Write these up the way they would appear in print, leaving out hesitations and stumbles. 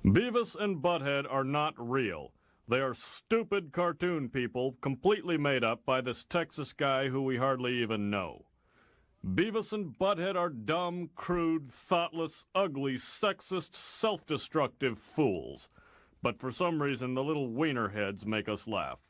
Beavis and Butthead are not real. They are stupid cartoon people completely made up by this Texas guy who we hardly even know. Beavis and Butthead are dumb, crude, thoughtless, ugly, sexist, self-destructive fools. But for some reason, the little wiener heads make us laugh.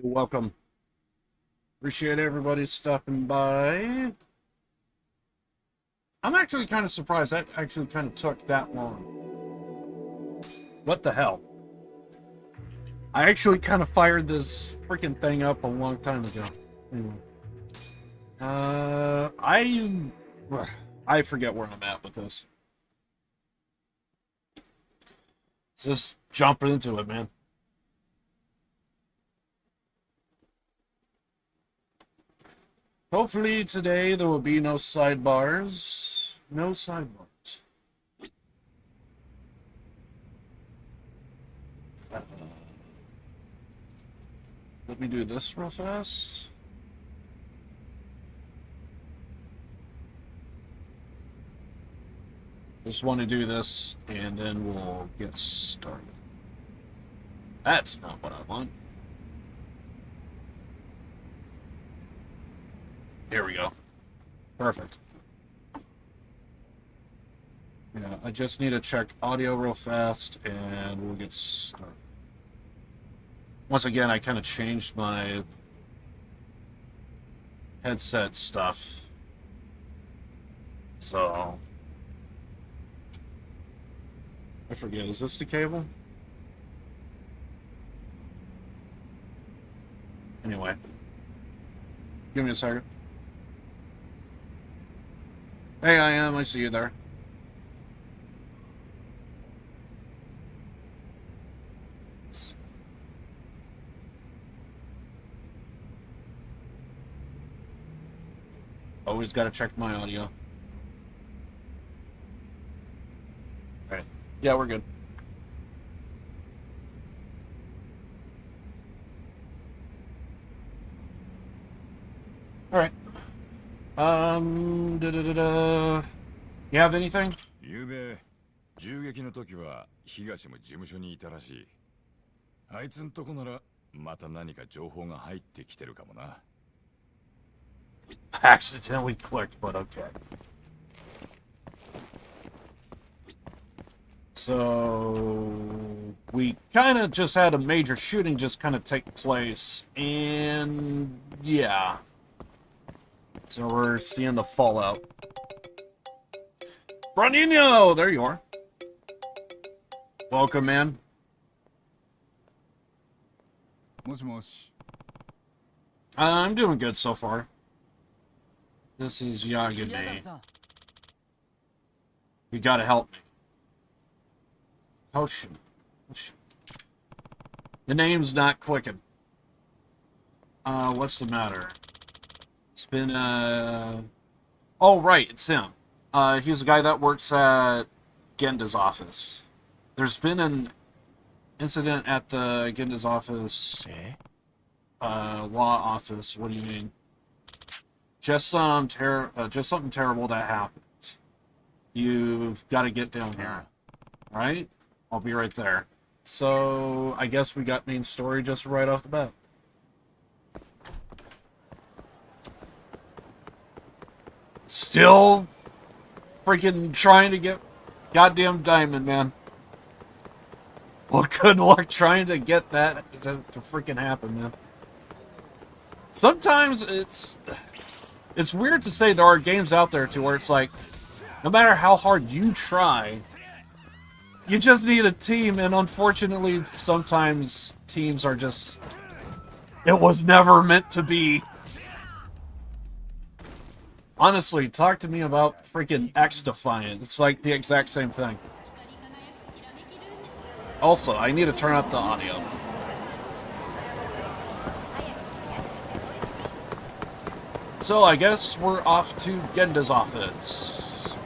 You're welcome. Appreciate everybody stopping by. I'm actually kind of surprised that actually kind of took that long. What the hell? I actually kind of fired this freaking thing up a long time ago. Anyway. I forget where I'm at with this. Just jumping into it, man. Hopefully today there will be no sidebars. No sidebars. Let me do this real fast. Just want to do this and then we'll get started. That's not what I want. Here we go. Perfect. Yeah, I just need to check audio real fast and we'll get started. Once again, I kind of changed my headset stuff. So, I forget, is this the cable? Anyway, give me a second. Hey, I see you there. Always gotta check my audio. Alright. Yeah, we're good. Alright. You have anything? ゆうべ銃撃の時は東も事務所にいたらしい。あいつんとこならまた何か情報が入ってきてるかもな。Accidentally clicked, but okay. So we kind of just had a major shooting just kind of take place, and yeah. So we're seeing the fallout. Brandino, there you are. Welcome, man. もしもし。 I'm doing good so far. This is Yagame. You gotta help me. Potion. The name's not clicking. What's the matter? It's been, Oh, right, it's him. He's a guy that works at Genda's office. There's been an incident at the Genda's office. Law office. What do you mean? Just something terrible that happened. You've got to get down here. Alright? I'll be right there. So, I guess we got main story just right off the bat. Still freaking trying to get goddamn diamond, man. Well, good luck trying to get that to freaking happen, man. Sometimes it's weird to say there are games out there too where it's like, no matter how hard you try, you just need a team, and unfortunately, sometimes teams are just... It was never meant to be. Honestly, talk to me about freaking X-Defiant. It's like the exact same thing. Also, I need to turn up the audio. So, I guess we're off to Genda's office.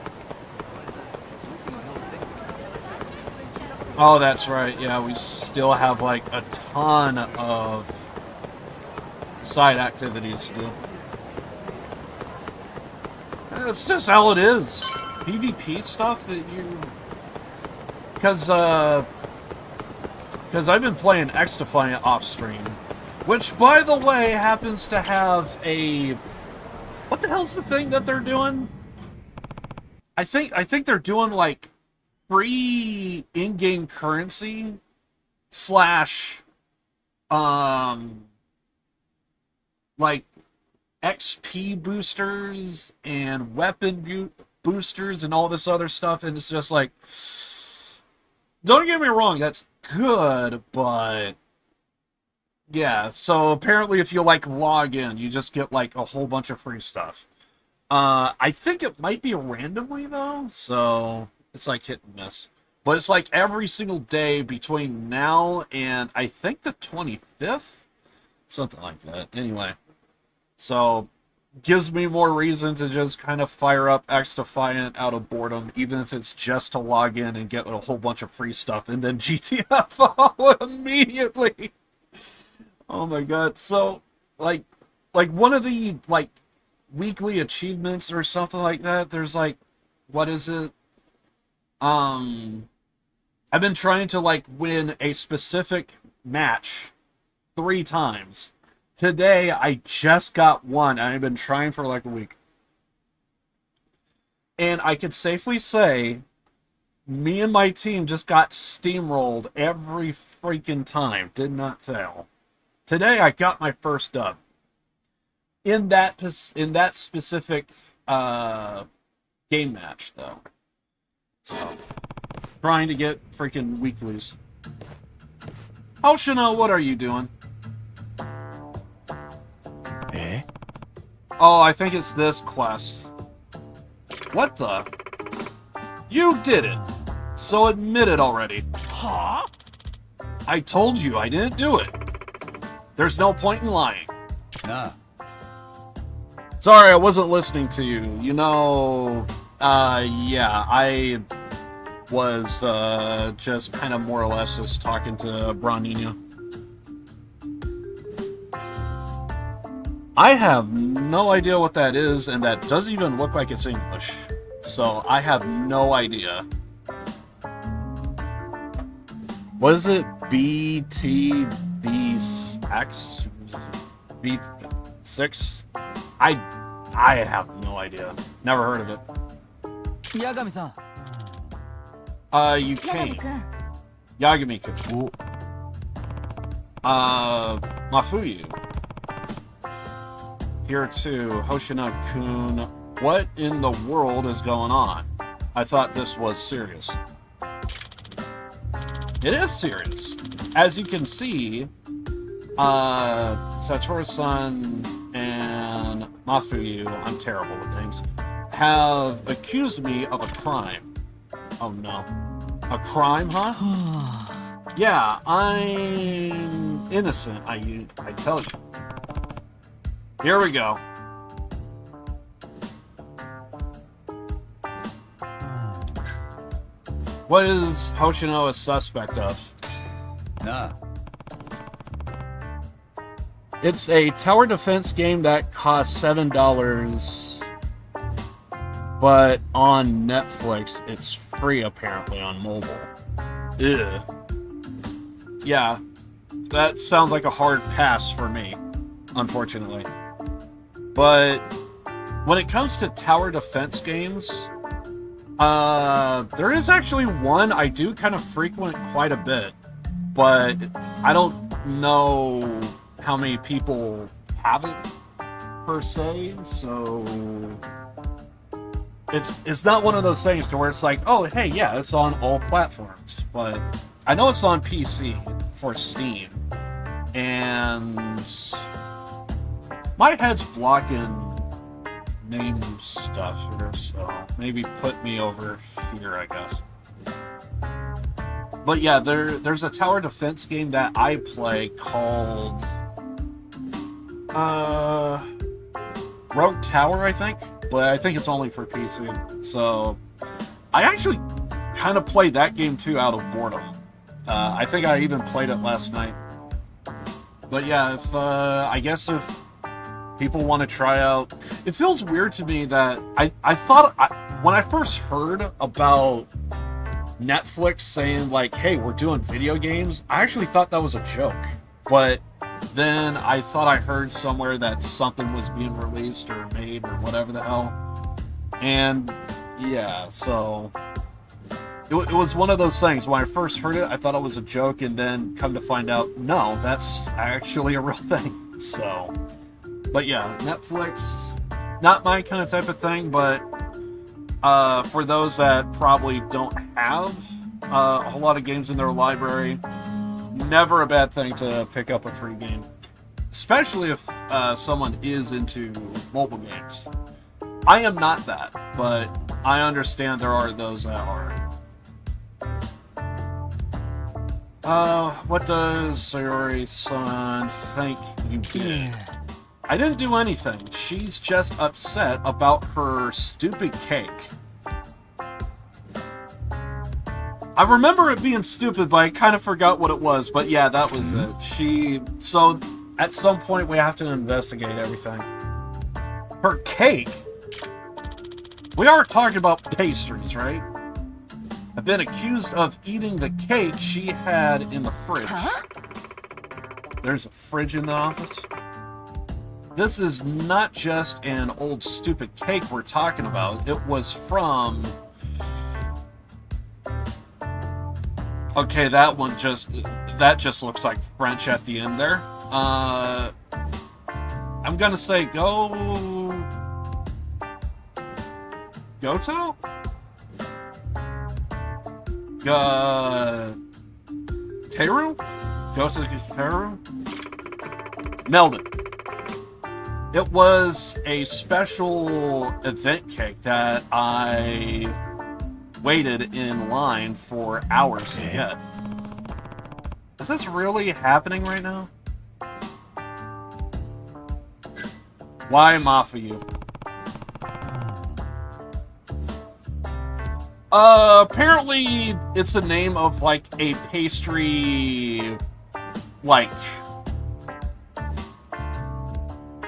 Oh, that's right. Yeah, we still have, like, a ton of side activities to do. That's just how it is. PvP stuff that you... Because I've been playing X-Defiant off-stream, which, by the way, happens to have a... What the hell's the thing that they're doing? I think they're doing, like, free in-game currency / like, XP boosters and weapon boosters and all this other stuff, and it's just like... Don't get me wrong, that's good, but... Yeah, so apparently if you, like, log in, you just get, like, a whole bunch of free stuff. I think it might be randomly, though, so it's, like, hit and miss. But it's, like, every single day between now and, I think, the 25th? Something like that. Anyway. So, gives me more reason to just kind of fire up X-Defiant out of boredom, even if it's just to log in and get a whole bunch of free stuff, and then GTFO immediately! Oh my god. So, like one of the, like, weekly achievements or something like that, there's, like, what is it? I've been trying to, like, win a specific match 3 times. Today, I just got one, and I've been trying for, like, a week. And I could safely say, me and my team just got steamrolled every freaking time. Did not fail. Today, I got my first dub. In that specific game match, though. So, trying to get freaking weeklies. Hoshino, what are you doing? Eh? Oh, I think it's this quest. What the? You did it! So admit it already. Huh? I told you I didn't do it. There's no point in lying. Nah. Sorry, I wasn't listening to you. You know, yeah, I was just kind of more or less just talking to Bronina. I have no idea what that is, and that doesn't even look like it's English. So I have no idea. What is it? BTBX? B6? I have no idea. Never heard of it. 八神さん You 八神 can't. くん Yagami-kun. Mafuyu. Here too, Hoshina-kun. What in the world is going on? I thought this was serious. It is serious. As you can see, Satoru-san and Mafuyu, I'm terrible with names, have accused me of a crime. Oh no. A crime, huh? Yeah, I'm innocent, I tell you. Here we go. What is Hoshino a suspect of? なあ It's a tower defense game that costs $7, but on Netflix it's free apparently on mobile. Ugh. Yeah, that sounds like a hard pass for me, unfortunately. But when it comes to tower defense games, there is actually one I do kind of frequent quite a bit, but I don't know how many people have it per se, so it's not one of those things to where it's like, oh hey, yeah, it's on all platforms, but I know it's on PC for Steam, and my head's blocking name stuff here, so maybe put me over here, I guess. But yeah, there's a tower defense game that I play called Rogue Tower, I think, but I think it's only for PC. So I actually kind of played that game too out of boredom. I think I even played it last night. But yeah, if I guess if people want to try out, it feels weird to me that I thought when I first heard about Netflix saying like, hey, we're doing video games, I actually thought that was a joke. But then I thought I heard somewhere that something was being released or made or whatever the hell. And yeah, so it was one of those things. When I first heard it, I thought it was a joke, and then come to find out, no, that's actually a real thing. So, but yeah, Netflix, not my kind of type of thing, but for those that probably don't have a whole lot of games in their library, never a bad thing to pick up a free game, especially if someone is into mobile games. I am not that, but I understand there are those that are. What does Sayori-san think you did? I didn't do anything. She's just upset about her stupid cake. I remember it being stupid, but I kind of forgot what it was. But yeah, that was it. So at some point we have to investigate everything. Her cake? We are talking about pastries, right? I've been accused of eating the cake she had in the fridge. Huh? There's a fridge in the office? This is not just an old stupid cake we're talking about. It was from... Okay, that just looks like French at the end there. I'm gonna say Goto? Teru? Goto Teru? Nailed it. It was a special event cake that I waited in line for hours to get. Is this really happening right now? Why Mafuyu? Apparently it's the name of, like, a pastry, like,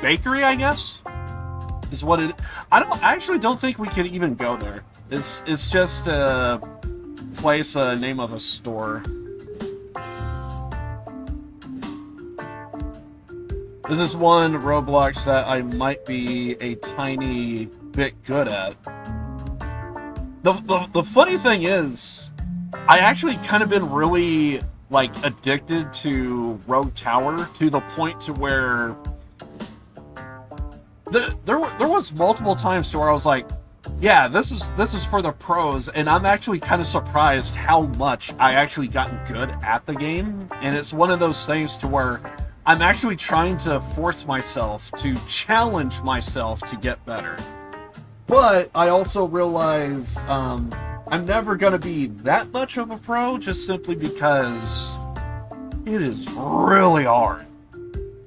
bakery, I guess? Is what it... I actually don't think we could even go there. It's just a place, a name of a store. This is one Roblox that I might be a tiny bit good at. The funny thing is, I actually kind of been really, like, addicted to Rogue Tower to the point to where there was multiple times to where I was like, yeah, this is for the pros, and I'm actually kind of surprised how much I actually gotten good at the game. And it's one of those things to where I'm actually trying to force myself to challenge myself to get better. But I also realize I'm never going to be that much of a pro, just simply because it is really hard.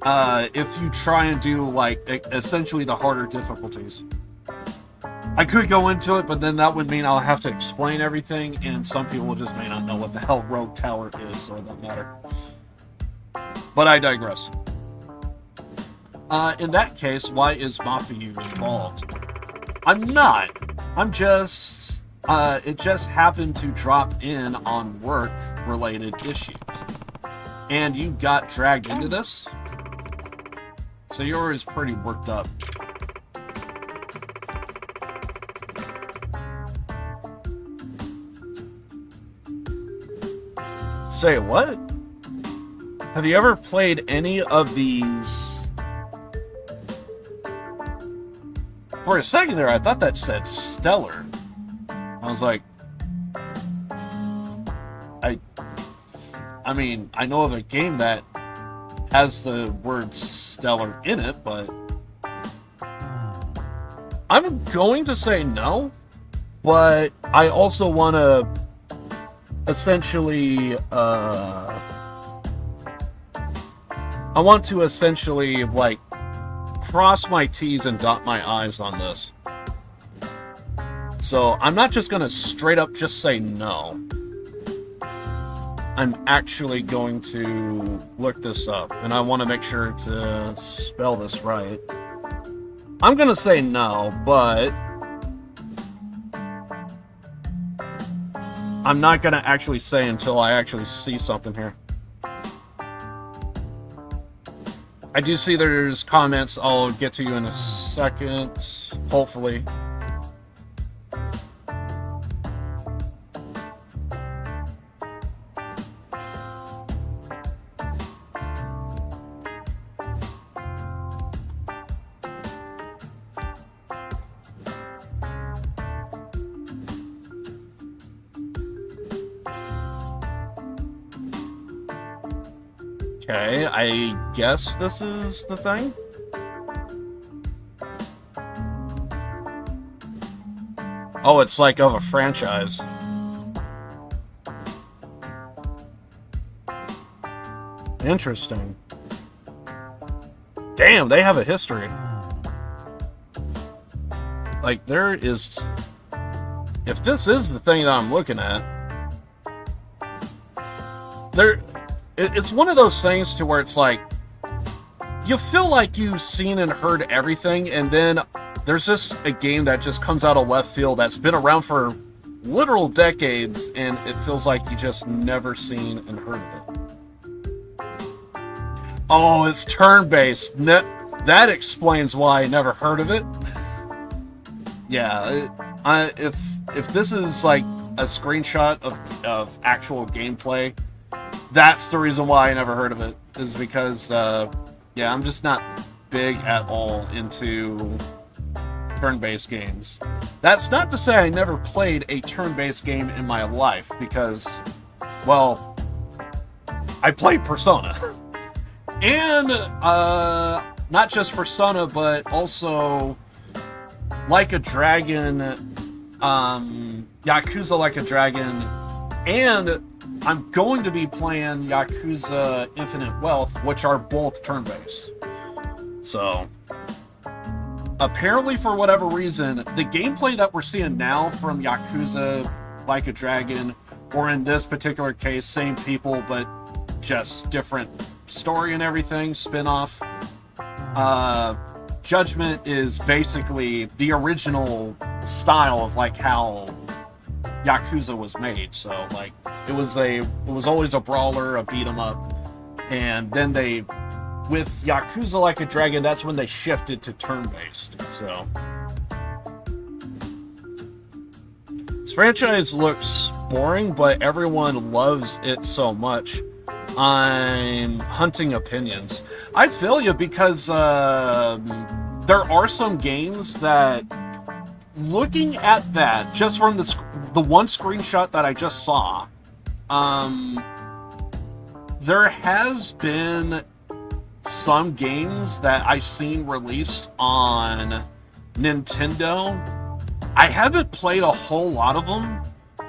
If you try and do, like, essentially the harder difficulties. I could go into it, but then that would mean I'll have to explain everything, and some people just may not know what the hell Rogue Tower is, so it doesn't matter. But I digress. In that case, why is Mafuyu involved? I'm not. I'm just... it just happened to drop in on work-related issues. And you got dragged into this? So you're always pretty worked up. Say what? Have you ever played any of these? For a second there, I thought that said Stellar. I was like, I mean, I know of a game that has the word Stellar in it, but I'm going to say no, but I also want to essentially, I want to essentially, like, cross my T's and dot my I's on this. So I'm not just going to straight up just say no. I'm actually going to look this up, and I want to make sure to spell this right. I'm going to say no, but I'm not going to actually say until I actually see something here. I do see there's comments. I'll get to you in a second, hopefully. Okay, I guess this is the thing. Oh, it's like of a franchise. Interesting. Damn, they have a history. Like, there is... If this is the thing that I'm looking at... It's one of those things to where it's like, you feel like you've seen and heard everything, and then there's just a game that just comes out of left field that's been around for literal decades, and it feels like you just never seen and heard of it. Oh, it's turn-based. That explains why I never heard of it. Yeah, if this is like a screenshot of actual gameplay, that's the reason why I never heard of it, is because, yeah, I'm just not big at all into turn-based games. That's not to say I never played a turn-based game in my life, because, well, I played Persona. And, not just Persona, but also Like a Dragon, Yakuza Like a Dragon, and I'm going to be playing Yakuza Infinite Wealth, which are both turn-based. So, apparently, for whatever reason, the gameplay that we're seeing now from Yakuza Like a Dragon, or in this particular case, same people, but just different story and everything, spin-off. Judgment is basically the original style of like how Yakuza was made. So like it was always a brawler, a beat 'em up, and then with Yakuza Like a Dragon, that's when they shifted to turn-based. So this franchise looks boring, but everyone loves it so much. I'm hunting opinions. I feel you, because there are some games that, looking at that, just from the one screenshot that I just saw, there has been some games that I've seen released on Nintendo. I haven't played a whole lot of them,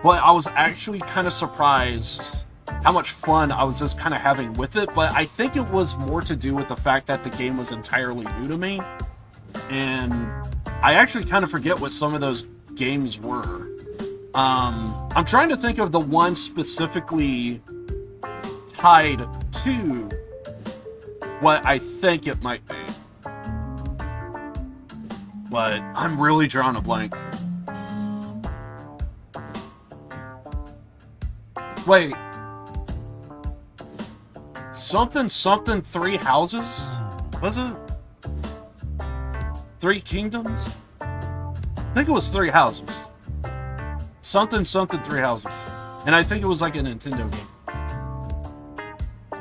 but I was actually kind of surprised how much fun I was just kind of having with it. But I think it was more to do with the fact that the game was entirely new to me, and I actually kind of forget what some of those games were. I'm trying to think of the one specifically tied to what I think it might be, but I'm really drawing a blank. Wait. Something Three Houses? Was it? Three Kingdoms? I think it was Three Houses. Something Three Houses. And I think it was like a Nintendo game.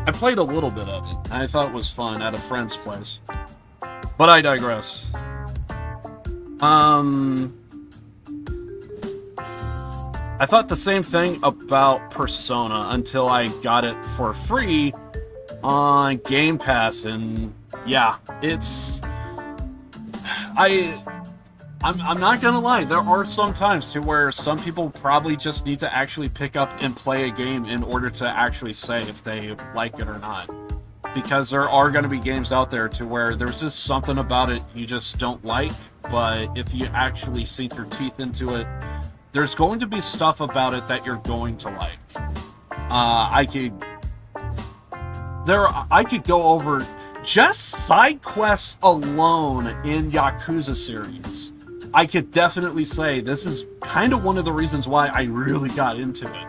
I played a little bit of it. I thought it was fun at a friend's place. But I digress. I thought the same thing about Persona until I got it for free on Game Pass, and yeah, I'm not gonna lie, there are some times to where some people probably just need to actually pick up and play a game in order to actually say if they like it or not. Because there are going to be games out there to where there's just something about it you just don't like, but if you actually sink your teeth into it, there's going to be stuff about it that you're going to like. I could go over just side quests alone in Yakuza series. I could definitely say this is kind of one of the reasons why I really got into it.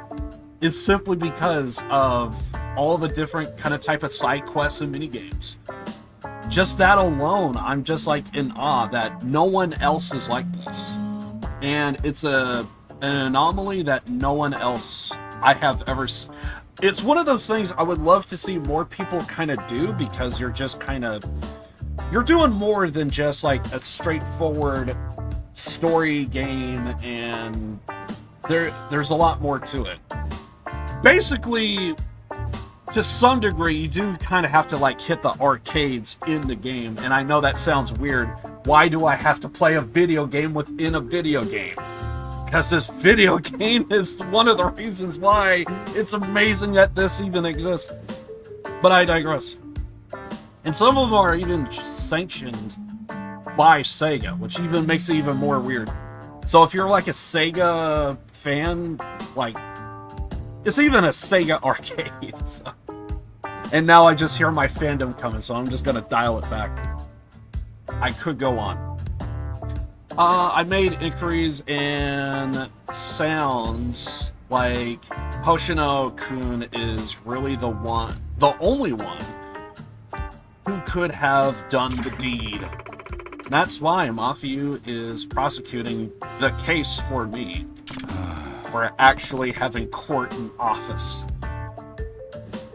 It's simply because of all the different kind of type of side quests and minigames. Just that alone, I'm just like in awe that no one else is like this. And it's an anomaly that no one else I have ever seen. It's one of those things I would love to see more people kind of do, because you're just you're doing more than just like a straightforward story game, and there's a lot more to it. Basically, to some degree, you do kind of have to like hit the arcades in the game, and I know that sounds weird. Why do I have to play a video game within a video game? Because this video game is one of the reasons why it's amazing that this even exists. But I digress. And some of them are even sanctioned by Sega, which even makes it even more weird. So if you're like a Sega fan, like, it's even a Sega arcade. So. And now I just hear my fandom coming, so I'm just gonna dial it back. I could go on. I made inquiries, and sounds like Hoshino-kun is really the only one who could have done the deed. And that's why Mafia is prosecuting the case for me. We're actually having court in office.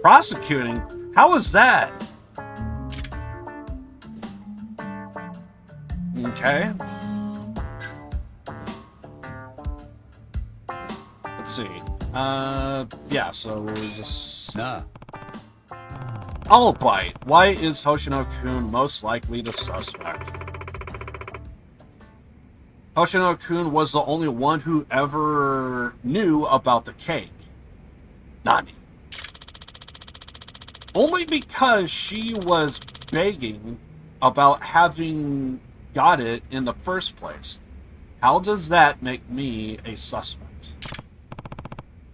Prosecuting? How is that? Okay. Let's see. Yeah, so we'll just... Nah. I'll bite. Why is Hoshino-kun most likely the suspect? Hoshino-kun was the only one who ever knew about the cake. Nani? Only because she was begging about having got it in the first place. How does that make me a suspect?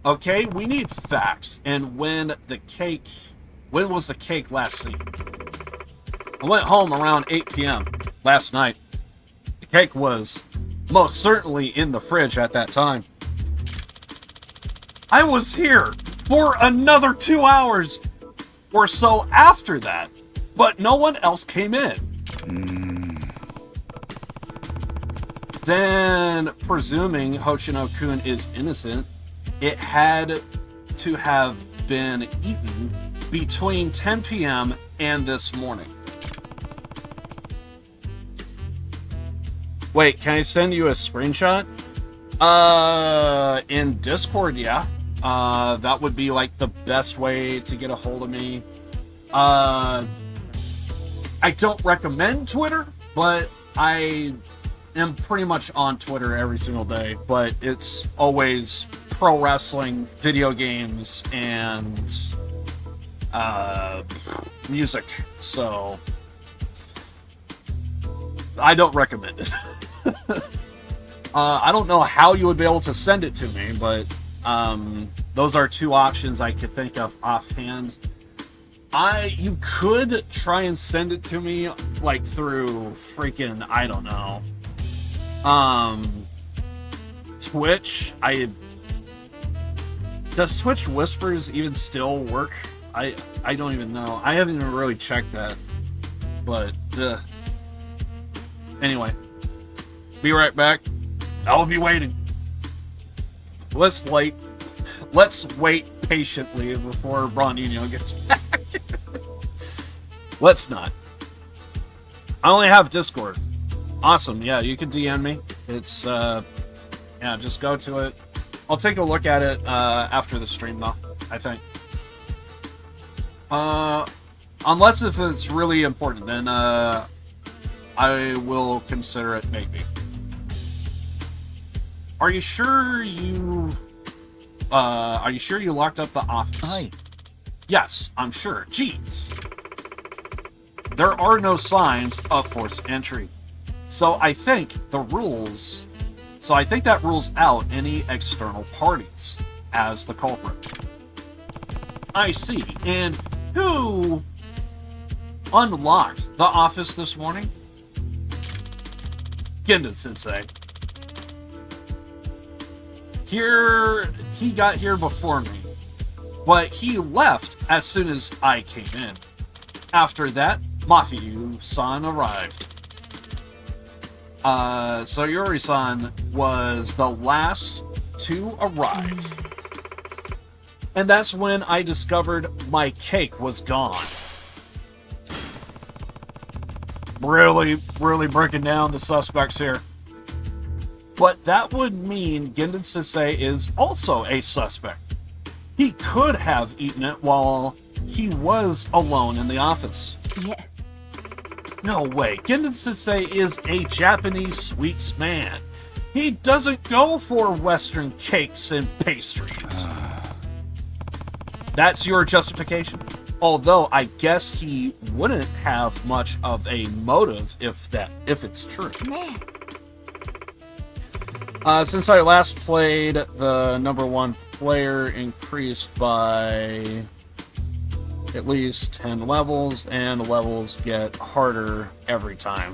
Okay, we need facts. And when was the cake last seen? I went home around 8 p.m. last night. The cake was most certainly in the fridge at that time. I was here for another 2 hours or so after that, but no one else came in. Then, presuming Hoshino-kun is innocent, it had to have been eaten between 10 p.m. and this morning. Wait, can I send you a screenshot? In Discord, yeah. That would be like the best way to get a hold of me. I don't recommend Twitter, but I am pretty much on Twitter every single day. But it's always pro wrestling, video games, and music. So I don't recommend it. I don't know how you would be able to send it to me, but those are two options I could think of offhand. You could try and send it to me like through freaking, I don't know, Twitch. Does Twitch Whispers even still work? I don't even know. I haven't even really checked that. But anyway, be right back. I'll be waiting. Let's wait patiently before Ronino gets back. Let's not. I only have Discord. Awesome. Yeah, you can DM me. It's yeah, just go to it. I'll take a look at it after the stream though, I think. Unless if it's really important, then I will consider it maybe. Are you sure you locked up the office? Hi. Yes, I'm sure. Jeez. There are no signs of forced entry. So I think that rules out any external parties as the culprit. I see. And who unlocked the office this morning? Gendon Sensei. He got here before me, but he left as soon as I came in. After that, Mafiyu-san arrived. So Yuri-san was the last to arrive. And that's when I discovered my cake was gone. Really breaking down the suspects here. But that would mean Gendon Sensei is also a suspect. He could have eaten it while he was alone in the office. Yeah. No way. Gendon Sensei is a Japanese sweets man. He doesn't go for Western cakes and pastries. That's your justification. Although I guess he wouldn't have much of a motive if it's true. Since I last played, the number one player increased by at least 10 levels, and levels get harder every time.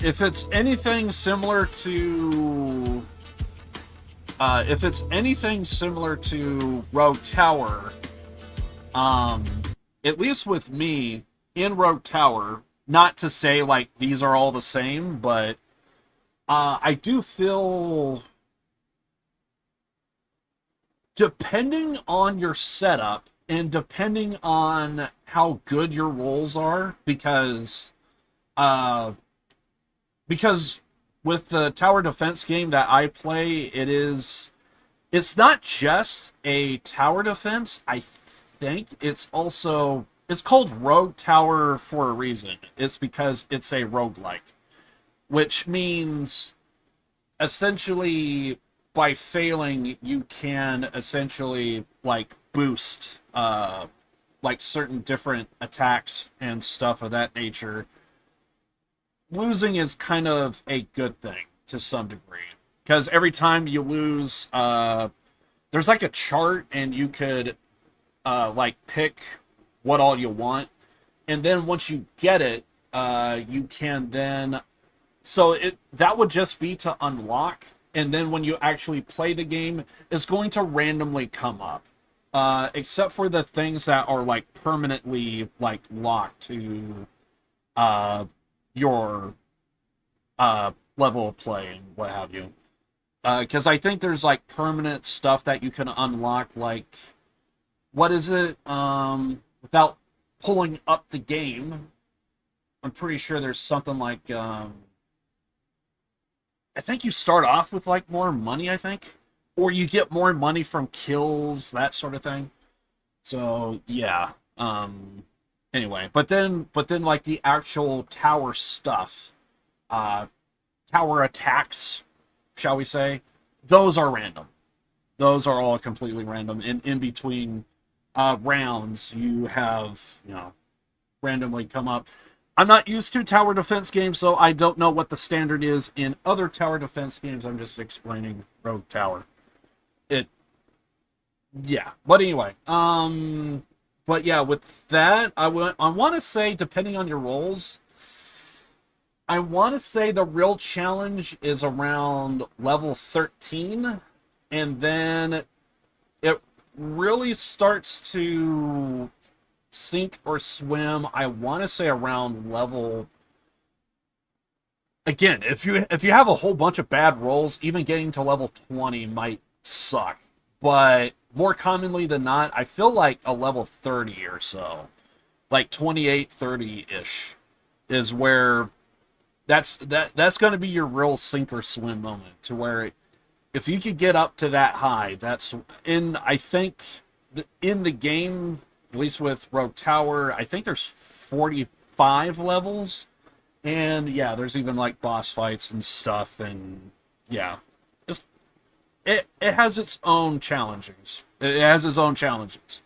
If it's anything similar to Rogue Tower, at least with me in Rogue Tower, not to say like these are all the same, but I do feel, depending on your setup and depending on how good your rolls are, because with the tower defense game that I play, it's not just a tower defense. I think it's called Rogue Tower for a reason. It's because it's a roguelike. Which means, essentially, by failing, you can essentially, like, boost, like, certain different attacks and stuff of that nature. losing is kind of a good thing to some degree. Because every time you lose, there's like a chart, and you could like pick what all you want. And then once you get it, you can then... So that would just be to unlock, and then when you actually play the game, it's going to randomly come up. Except for the things that are like permanently like locked to your level of play and what have you. Because I think there's like permanent stuff that you can unlock, like, what is it? Without pulling up the game, I'm pretty sure there's something like, I think you start off with like more money, I think. Or you get more money from kills, that sort of thing. So, yeah. Anyway, but then like the actual tower stuff, tower attacks, shall we say, those are random. Those are all completely random. In between rounds, you have, randomly come up. I'm not used to tower defense games, so I don't know what the standard is in other tower defense games. I'm just explaining Rogue Tower. Yeah. But anyway, but yeah, with that, I want to say, depending on your roles, I want to say the real challenge is around level 13, and then it really starts to sink or swim, I want to say around level... Again, if you have a whole bunch of bad rolls, even getting to level 20 might suck. But more commonly than not, I feel like a level 30 or so, like 28, 30-ish, is where that's going to be your real sink or swim moment, to where if you could get up to that high, I think in the game, at least with Rogue Tower, I think there's 45 levels. And yeah, there's even like boss fights and stuff. And yeah, it has its own challenges. It has its own challenges.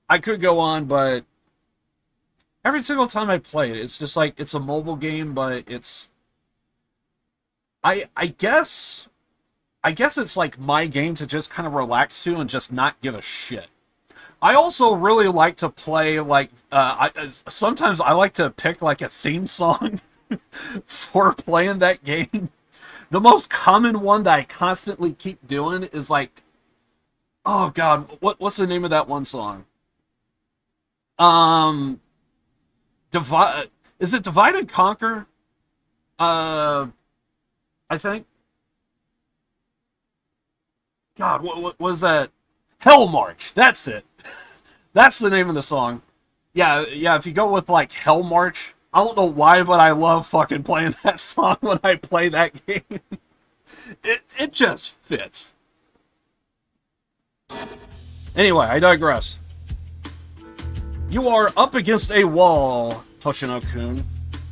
I could go on, but every single time I play it, it's just like, it's a mobile game, but it's... I guess it's like my game to just kind of relax to and just not give a shit. I also really like to play, like, sometimes I like to pick, like, a theme song for playing that game. The most common one that I constantly keep doing is, like, oh, God, what's the name of that one song? Is it Divide and Conquer? I think. God, what was that? Hell March. That's it. That's the name of the song. Yeah, if you go with, like, Hell March, I don't know why, but I love fucking playing that song when I play that game. It just fits. Anyway, I digress. You are up against a wall, Hoshino-kun.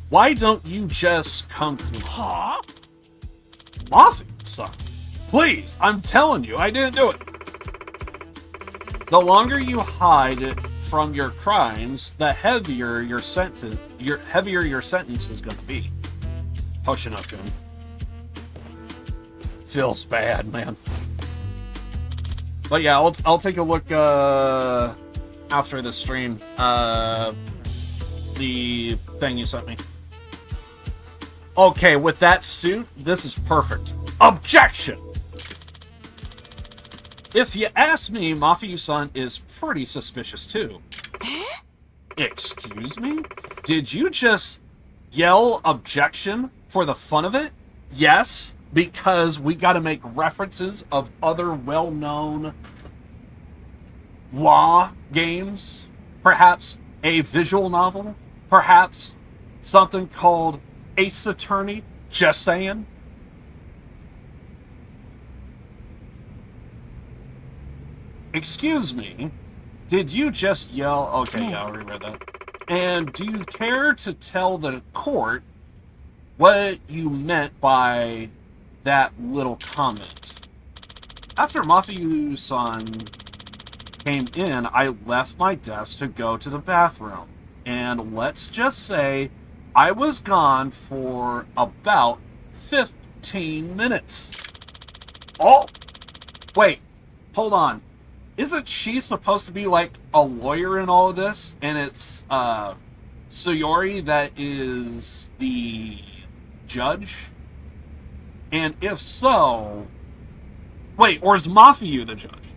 Why don't you just come to... Huh? Mafia-san. Please, I'm telling you, I didn't do it. The longer you hide from your crimes, the heavier your sentence is going to be. Hoshino-kun. Feels bad, man. But yeah, I'll take a look after the stream. The thing you sent me. Okay, with that suit, this is perfect. Objection! If you ask me, Mafia-san is pretty suspicious too. Excuse me? Did you just yell objection for the fun of it? Yes, because we gotta make references of other well-known law games. Perhaps a visual novel. Perhaps something called Ace Attorney. Just saying. Excuse me, did you just yell... Okay, yeah, I already read that. And do you care to tell the court what you meant by that little comment? After Mafia-san came in, I left my desk to go to the bathroom. And let's just say I was gone for about 15 minutes. Oh, wait, hold on. Isn't she supposed to be like a lawyer in all of this? And it's Sayori that is the judge? And if so, wait, or is Mafiu the judge?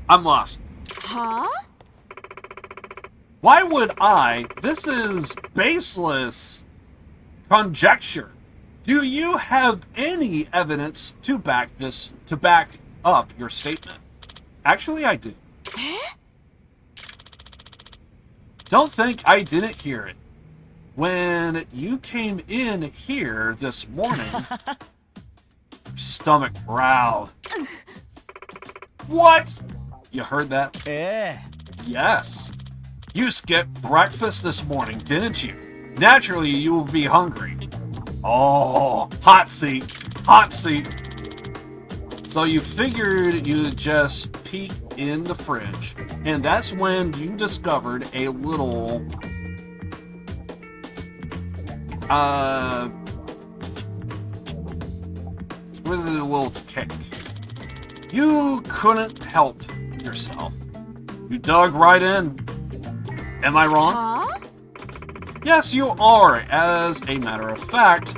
I'm lost. Huh? Why would this is baseless conjecture. Do you have any evidence to back up your statement? Actually, I do. Don't think I didn't hear it. When you came in here this morning, your stomach growled. What? You heard that? Eh. Yes. You skipped breakfast this morning, didn't you? Naturally, you will be hungry. Oh, hot seat. Hot seat. So you figured you'd just peek in the fridge, and that's when you discovered a little what is it, a little cake. You couldn't help yourself. You dug right in. Am I wrong? Huh? Yes, you are. As a matter of fact,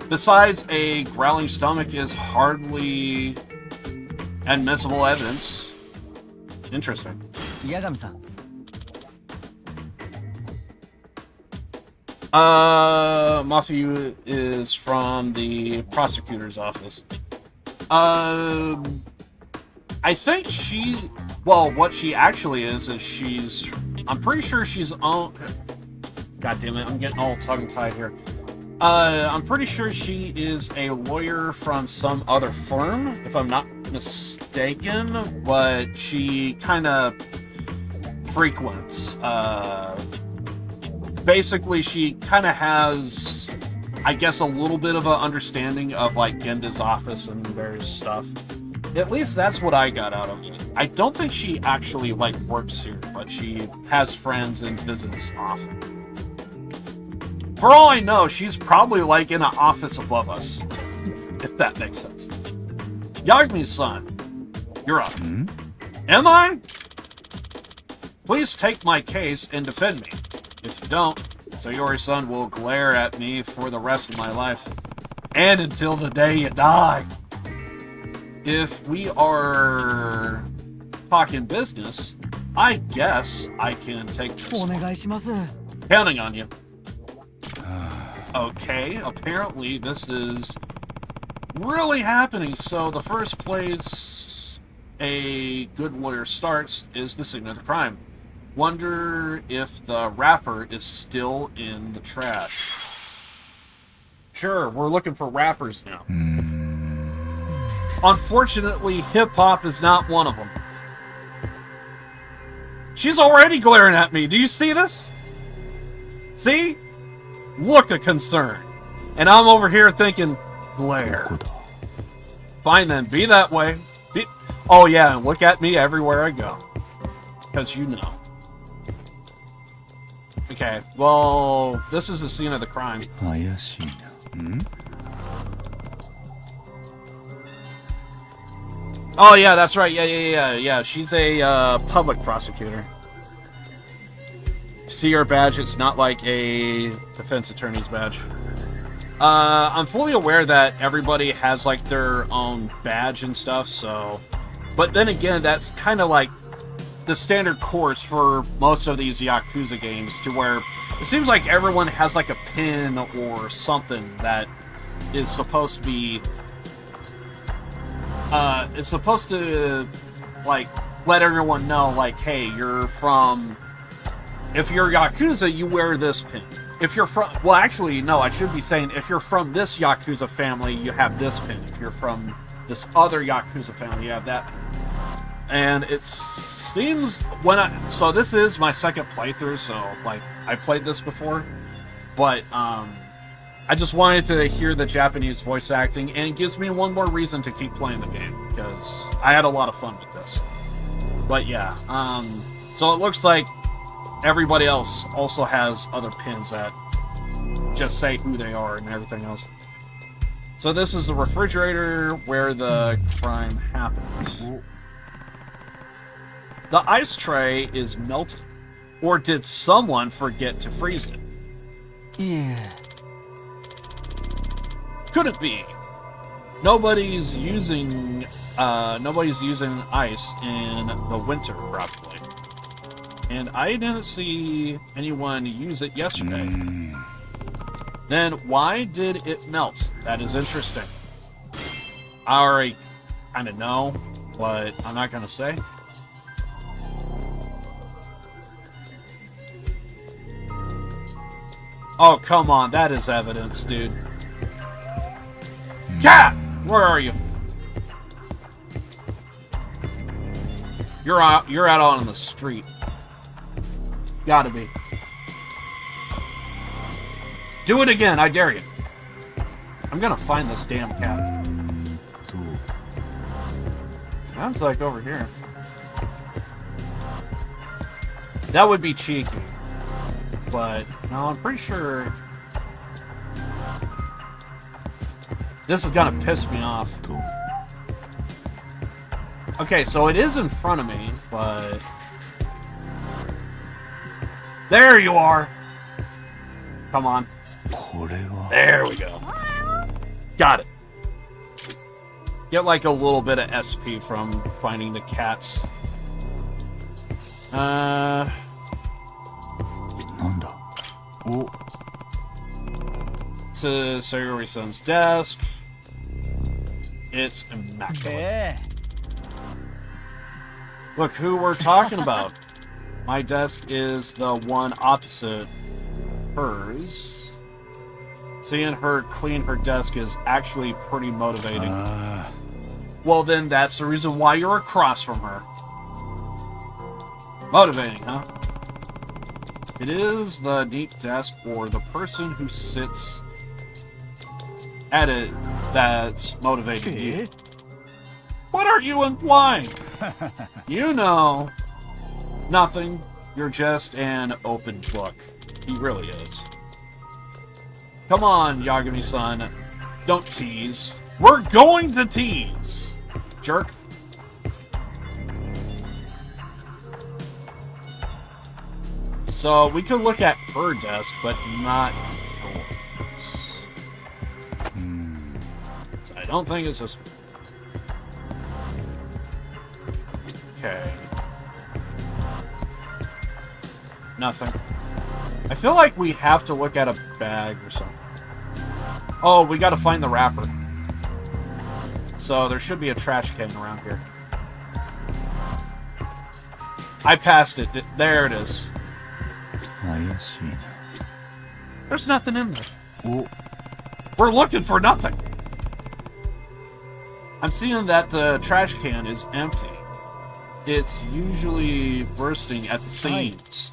besides a growling stomach is hardly admissible evidence. Interesting. Yagami-san. Mafiu is from the prosecutor's office. I think what she actually is I'm pretty sure she's on. God damn it, I'm getting all tongue-tied here. I'm pretty sure she is a lawyer from some other firm, if I'm not mistaken, but she kind of frequents. Basically, she kind of has, I guess, a little bit of an understanding of, like, Genda's office and various stuff. At least that's what I got out of it. I don't think she actually, like, works here, but she has friends and visits often. For all I know, she's probably, like, in an office above us. If that makes sense. Yagami-san, you're up. Am I? Please take my case and defend me. If you don't, Sayori-san will glare at me for the rest of my life. And until the day you die. If we are talking business, I guess I can take this one. お願いします。 Counting on you. Okay, apparently this is really happening. So the first place a good lawyer starts is the scene of the crime. Wonder if the wrapper is still in the trash. Sure, we're looking for rappers now. Unfortunately, hip-hop is not one of them. She's already glaring at me. Do you see this? See? Look of concern. And I'm over here thinking, glare. Fine then, be that way. Oh yeah, and look at me everywhere I go. Because you know. Okay, well, this is the scene of the crime. 怪しいな。 Oh yeah, that's right. Yeah. She's a public prosecutor. See her badge? It's not like a defense attorney's badge. I'm fully aware that everybody has like their own badge and stuff. So, but then again, that's kind of like the standard course for most of these Yakuza games, to where it seems like everyone has like a pin or something that is supposed to be is supposed to like let everyone know, like, hey, you're from, if you're Yakuza, you wear this pin. If you're from, well, actually, no, I should be saying, if you're from this Yakuza family, you have this pin. If you're from this other Yakuza family, you have that pin. And it seems so this is my second playthrough, so like I played this before, but I just wanted to hear the Japanese voice acting, and it gives me one more reason to keep playing the game, because I had a lot of fun with this. But yeah, so it looks like everybody else also has other pins that just say who they are and everything else. So this is the refrigerator where the crime happened. The ice tray is melted. Or did someone forget to freeze it? Yeah. Could it be? Nobody's using ice in the winter, probably. And I didn't see anyone use it yesterday. Then why did it melt? That is interesting. I already kind of know, but I'm not going to say. Oh, come on. That is evidence, dude. Cat! Where are you? You're out on the street. Gotta be. Do it again, I dare you. I'm gonna find this damn cat. Sounds like over here. That would be cheeky. But, no, I'm pretty sure... This is gonna piss me off. Okay, so it is in front of me, but... There you are! Come on. There we go. Got it. Get like a little bit of SP from finding the cats. It's Sayori-san's desk. It's immaculate. Look who we're talking about. My desk is the one opposite hers. Seeing her clean her desk is actually pretty motivating. Well, then that's the reason why you're across from her. Motivating, huh? It is the neat desk for the person who sits at it that's motivating you. What are you implying? You know nothing. You're just an open book. He really is. Come on, Yagami-san. Don't tease. We're going to tease, jerk. So we could look at her desk, but not yours. So I don't think it's this one. Okay. Nothing. I feel like we have to look at a bag or something. Oh, we gotta find the wrapper. So there should be a trash can around here. I passed it. There it is. There's nothing in there. We're looking for nothing. I'm seeing that the trash can is empty. It's usually bursting at the seams.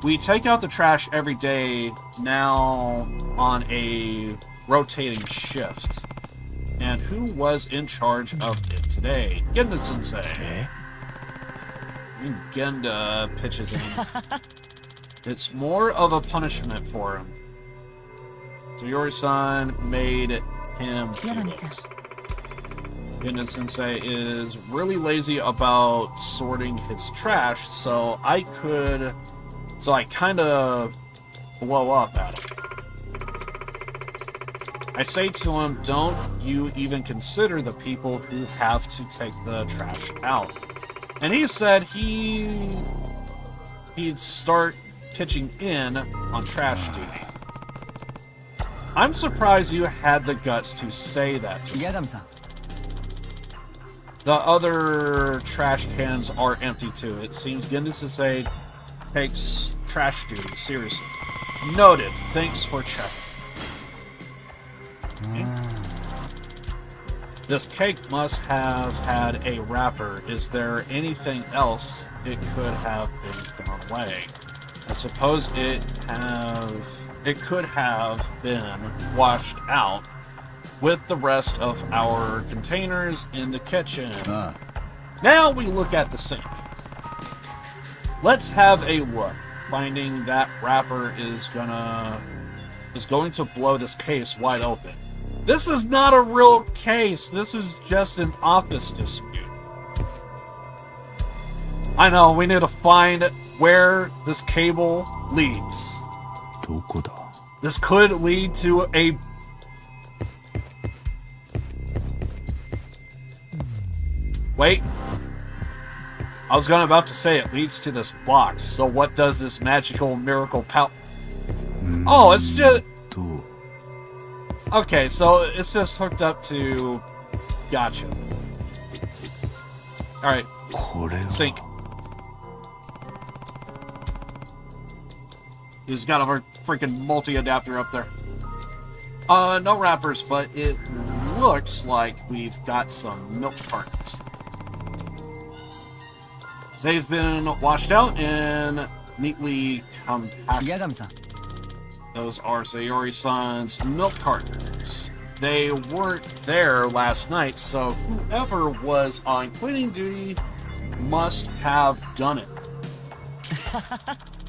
We take out the trash every day now on a rotating shift. And who was in charge of it today? Genda-sensei. Genda pitches in. It's more of a punishment for him. Sayori-san made him do this. Genda-sensei is really lazy about sorting his trash, so I kind of blow up at him. I say to him, don't you even consider the people who have to take the trash out. And he said he'd start pitching in on trash duty. I'm surprised you had the guts to say that to me. The other trash cans are empty too. It seems Genda-sensei takes trash duty seriously. Noted. Thanks for checking. This cake must have had a wrapper. Is there anything else it could have been thrown away? I suppose it could have been washed out with the rest of our containers in the kitchen. Now we look at the sink. Let's have a look. Finding that rapper is going to blow this case wide open. This is not a real case. This is just an office dispute. I know, we need to find where this cable leads. どこだ? This could lead to a... Wait. I was about to say it leads to this box. So what does this magical miracle Oh, it's just... Okay, so it's just hooked up to... Gotcha. Alright. Sync. He's got a freaking multi-adapter up there. No wrappers, but it looks like we've got some milk cartons. They've been washed out and neatly compacted. 八神さん Those are Sayori-san's milk cartons. They weren't there last night, so whoever was on cleaning duty must have done it.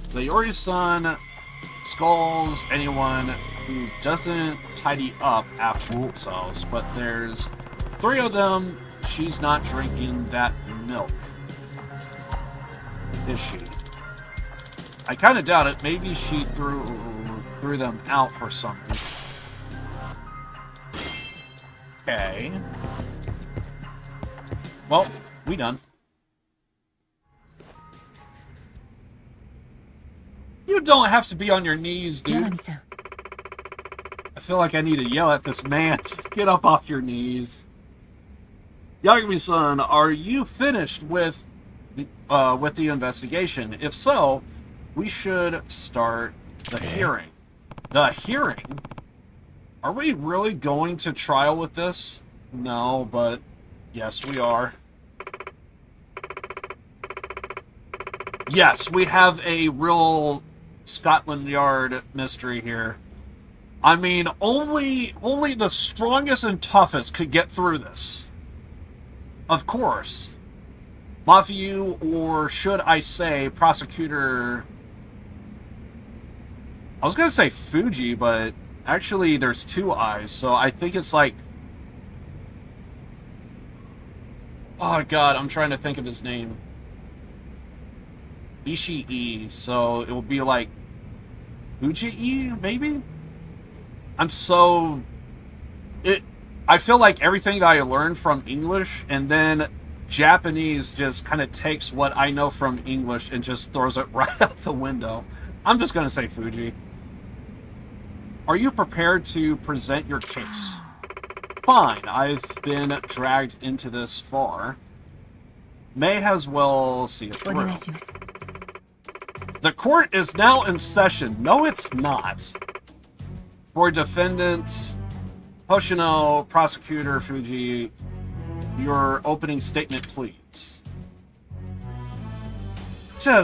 Sayori-san scolds anyone who doesn't tidy up after themselves, but there's 3 of them. She's not drinking that milk. Is she? I kind of doubt it. Maybe she threw them out for some reason. Okay. Well, we done. You don't have to be on your knees, 八 dude. 神さん I feel like I need to yell at this man. Just get up off your knees. Yagami-san, are you finished with the investigation? If so, we should start the hearing. The hearing? Are we really going to trial with this? No, but yes, we are. Yes, we have a real Scotland Yard mystery here. I mean, only the strongest and toughest could get through this. Of course. Mafiu, or should I say prosecutor... I was going to say Fuji, but actually there's 2 eyes, so I think it's like... Oh god, I'm trying to think of his name. Ishii, so it will be like Fuji, maybe? I feel like everything that I learned from English and then Japanese just kind of takes what I know from English and just throws it right out the window. I'm just going to say Fuji. Are you prepared to present your case? Fine, I've been dragged into this far. May as well see it お through. 願いします The court is now in session. No, it's not. For defendants, Hoshino, prosecutor Fuji, your opening statement, please. I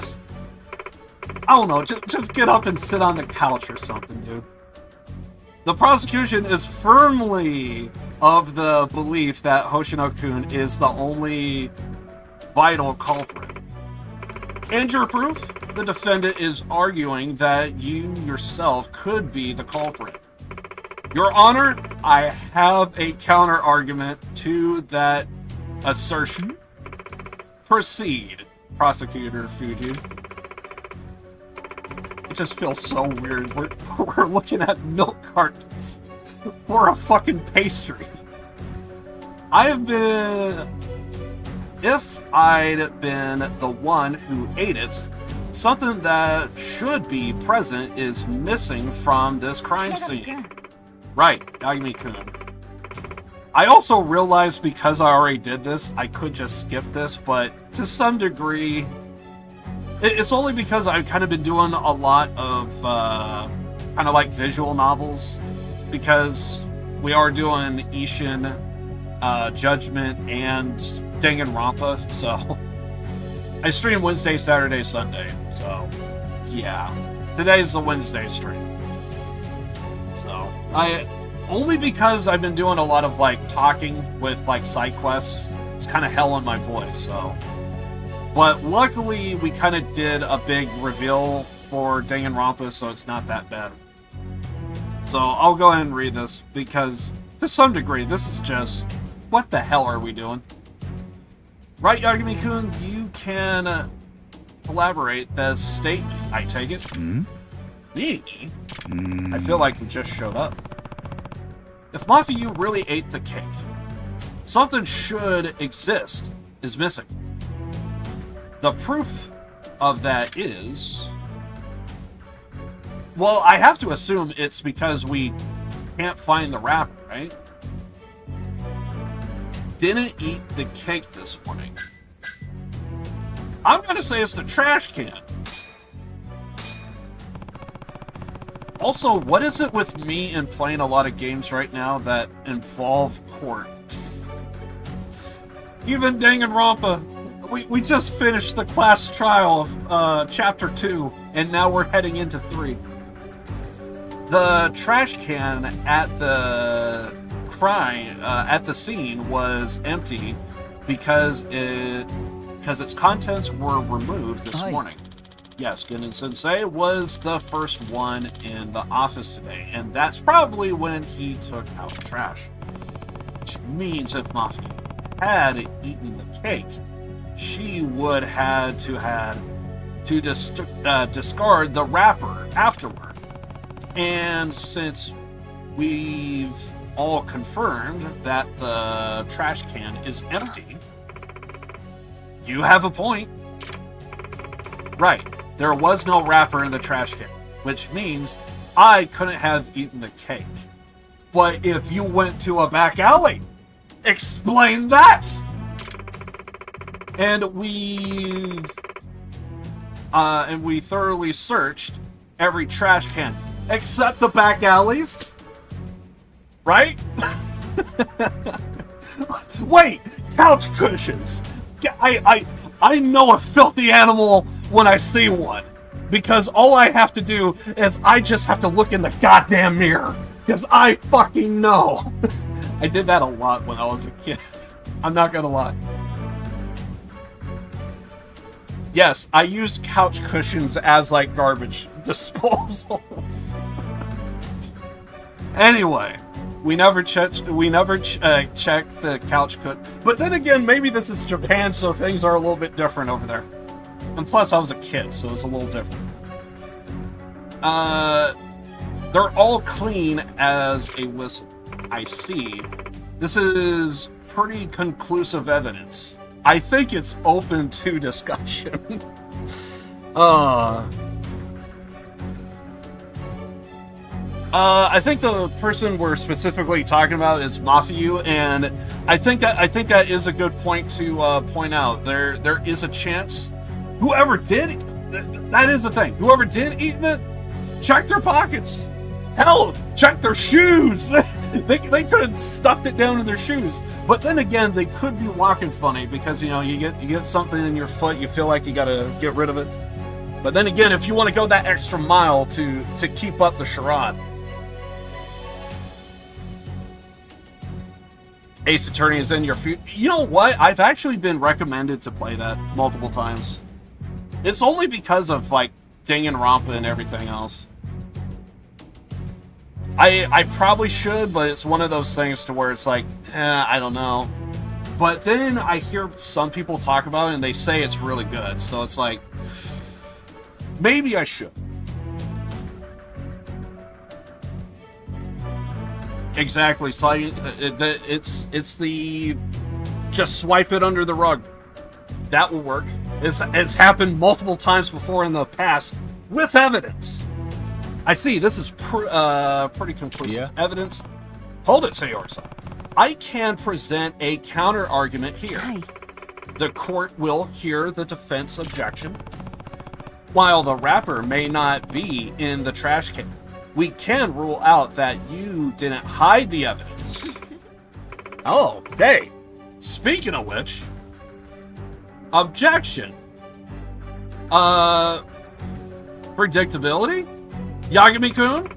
don't know, just get up and sit on the couch or something, dude. The prosecution is firmly of the belief that Hoshino-kun is the only vital culprit. And your proof? The defendant is arguing that you yourself could be the culprit. Your Honor, I have a counter-argument to that assertion. Proceed, Prosecutor Fuji. It just feels so weird. We're looking at milk cartons for a fucking pastry. If I'd been the one who ate it, something that should be present is missing from this crime 八神 scene. 君 Right, Yagami-kun. I also realized because I already did this, I could just skip this, but to some degree, it's only because I've kind of been doing a lot of kind of like visual novels, because we are doing Ishin, Judgment, and Danganronpa, so I stream Wednesday, Saturday, Sunday, so yeah. Today's the Wednesday stream. So, only because I've been doing a lot of, like, talking with, like, side quests, it's kind of hell on my voice, so But luckily, we kind of did a big reveal for Danganronpa, so it's not that bad. So I'll go ahead and read this, because to some degree, this is just, what the hell are we doing? Right, Yagami-kun, you can elaborate the statement, I take it. Me? I feel like we just showed up. If Mafiu really ate the cake, something should exist is missing. The proof of that is... Well, I have to assume it's because we can't find the wrapper, right? Didn't eat the cake this morning. I'm gonna say it's the trash can. Also, what is it with me and playing a lot of games right now that involve court? Even Danganronpa. We just finished the class trial of Chapter 2, and now we're heading into 3. The trash can at the at the scene was empty because its contents were removed this morning. Yes, Genin Sensei was the first one in the office today, and that's probably when he took out the trash. Which means if Mafia had eaten the cake, she would had to discard the wrapper afterward. And since we've all confirmed that the trash can is empty, you have a point. Right, there was no wrapper in the trash can, which means I couldn't have eaten the cake. But if you went to a back alley, explain that! And we thoroughly searched every trash can except the back alleys, right? Wait, couch cushions. I know a filthy animal when I see one, because all I have to do is I just have to look in the goddamn mirror, because I fucking know. I did that a lot when I was a kid. I'm not gonna lie. Yes, I use couch cushions as like garbage disposals. Anyway, we never checked the couch cushion. But then again, maybe this is Japan, so things are a little bit different over there. And plus, I was a kid, so it's a little different. They're all clean as a whistle. I see. This is pretty conclusive evidence. I think it's open to discussion. I think the person we're specifically talking about is Mafiu, and I think that is a good point to point out. There is a chance whoever did that is the thing. Whoever did eat it, check their pockets. Hell, check their shoes. they could have stuffed it down in their shoes. But then again, they could be walking funny because, you know, you get something in your foot, you feel like you gotta get rid of it. But then again, if you want to go that extra mile to keep up the charade. Ace Attorney is in your future. You know what? I've actually been recommended to play that multiple times. It's only because of, like, Danganronpa and everything else. I probably should, but it's one of those things to where it's like, I don't know. But then I hear some people talk about it and they say it's really good. So it's like, maybe I should. Exactly. So it's the just swipe it under the rug. That will work. It's happened multiple times before in the past with evidence. I see. This is pretty conclusive evidence. Hold it, Sayori-san. I can present a counter argument here. Hi. The court will hear the defense objection. While the wrapper may not be in the trash can, we can rule out that you didn't hide the evidence. Oh, hey. Speaking of which, objection. Predictability? Yagami-kun,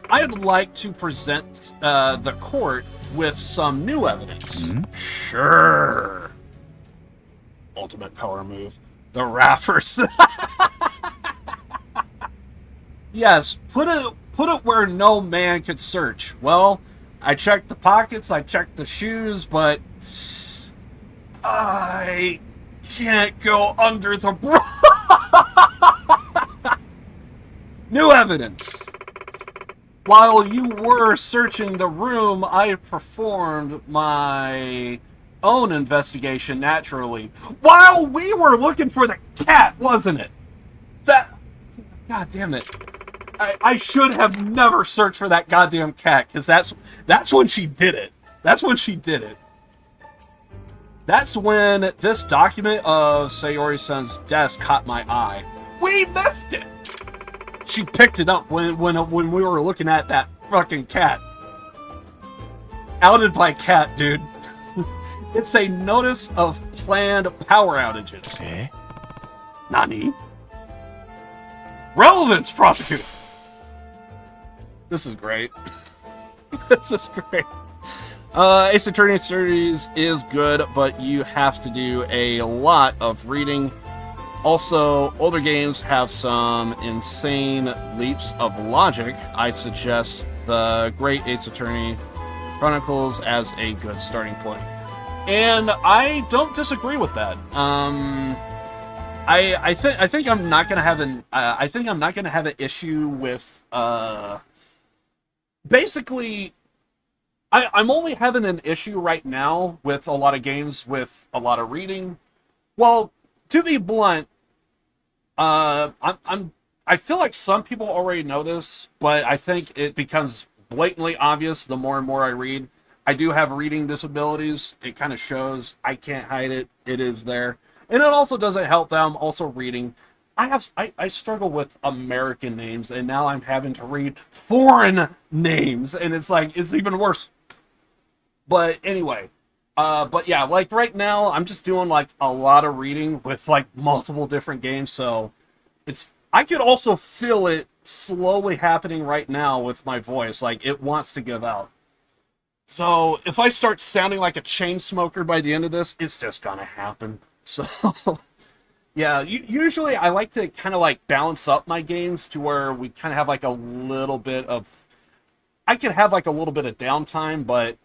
I'd like to present the court with some new evidence. Sure. Ultimate power move. The wrappers. Yes, put it where no man could search. Well, I checked the pockets, I checked the shoes, but I can't go under the New evidence. While you were searching the room, I performed my own investigation naturally. While we were looking for the cat, wasn't it? God damn it. I should have never searched for that goddamn cat, because that's when she did it. That's when she did it. That's when this document of Sayori-san's desk caught my eye. We missed it! She picked it up when we were looking at that fucking cat. Outed by cat, dude. It's a notice of planned power outages. Eh? Nani? Relevance prosecutor! This is great. This is great. Ace Attorney series is good, but you have to do a lot of reading. Also, older games have some insane leaps of logic. I suggest the Great Ace Attorney Chronicles as a good starting point. And I don't disagree with that. I think I'm not gonna have an issue with basically. I'm only having an issue right now with a lot of games with a lot of reading. Well, to be blunt, I feel like some people already know this, but I think it becomes blatantly obvious the more and more I read. I do have reading disabilities. It kind of shows. I can't hide it. It is there. And it also doesn't help that I'm also reading. I struggle with American names, and now I'm having to read foreign names, and it's like, it's even worse. But anyway, but yeah, like right now, I'm just doing like a lot of reading with like multiple different games, so I could also feel it slowly happening right now with my voice, like it wants to give out. So if I start sounding like a chain smoker by the end of this, it's just gonna happen. So yeah, usually I like to kind of like balance up my games to where we kind of have like a little bit of, I could have like a little bit of downtime, but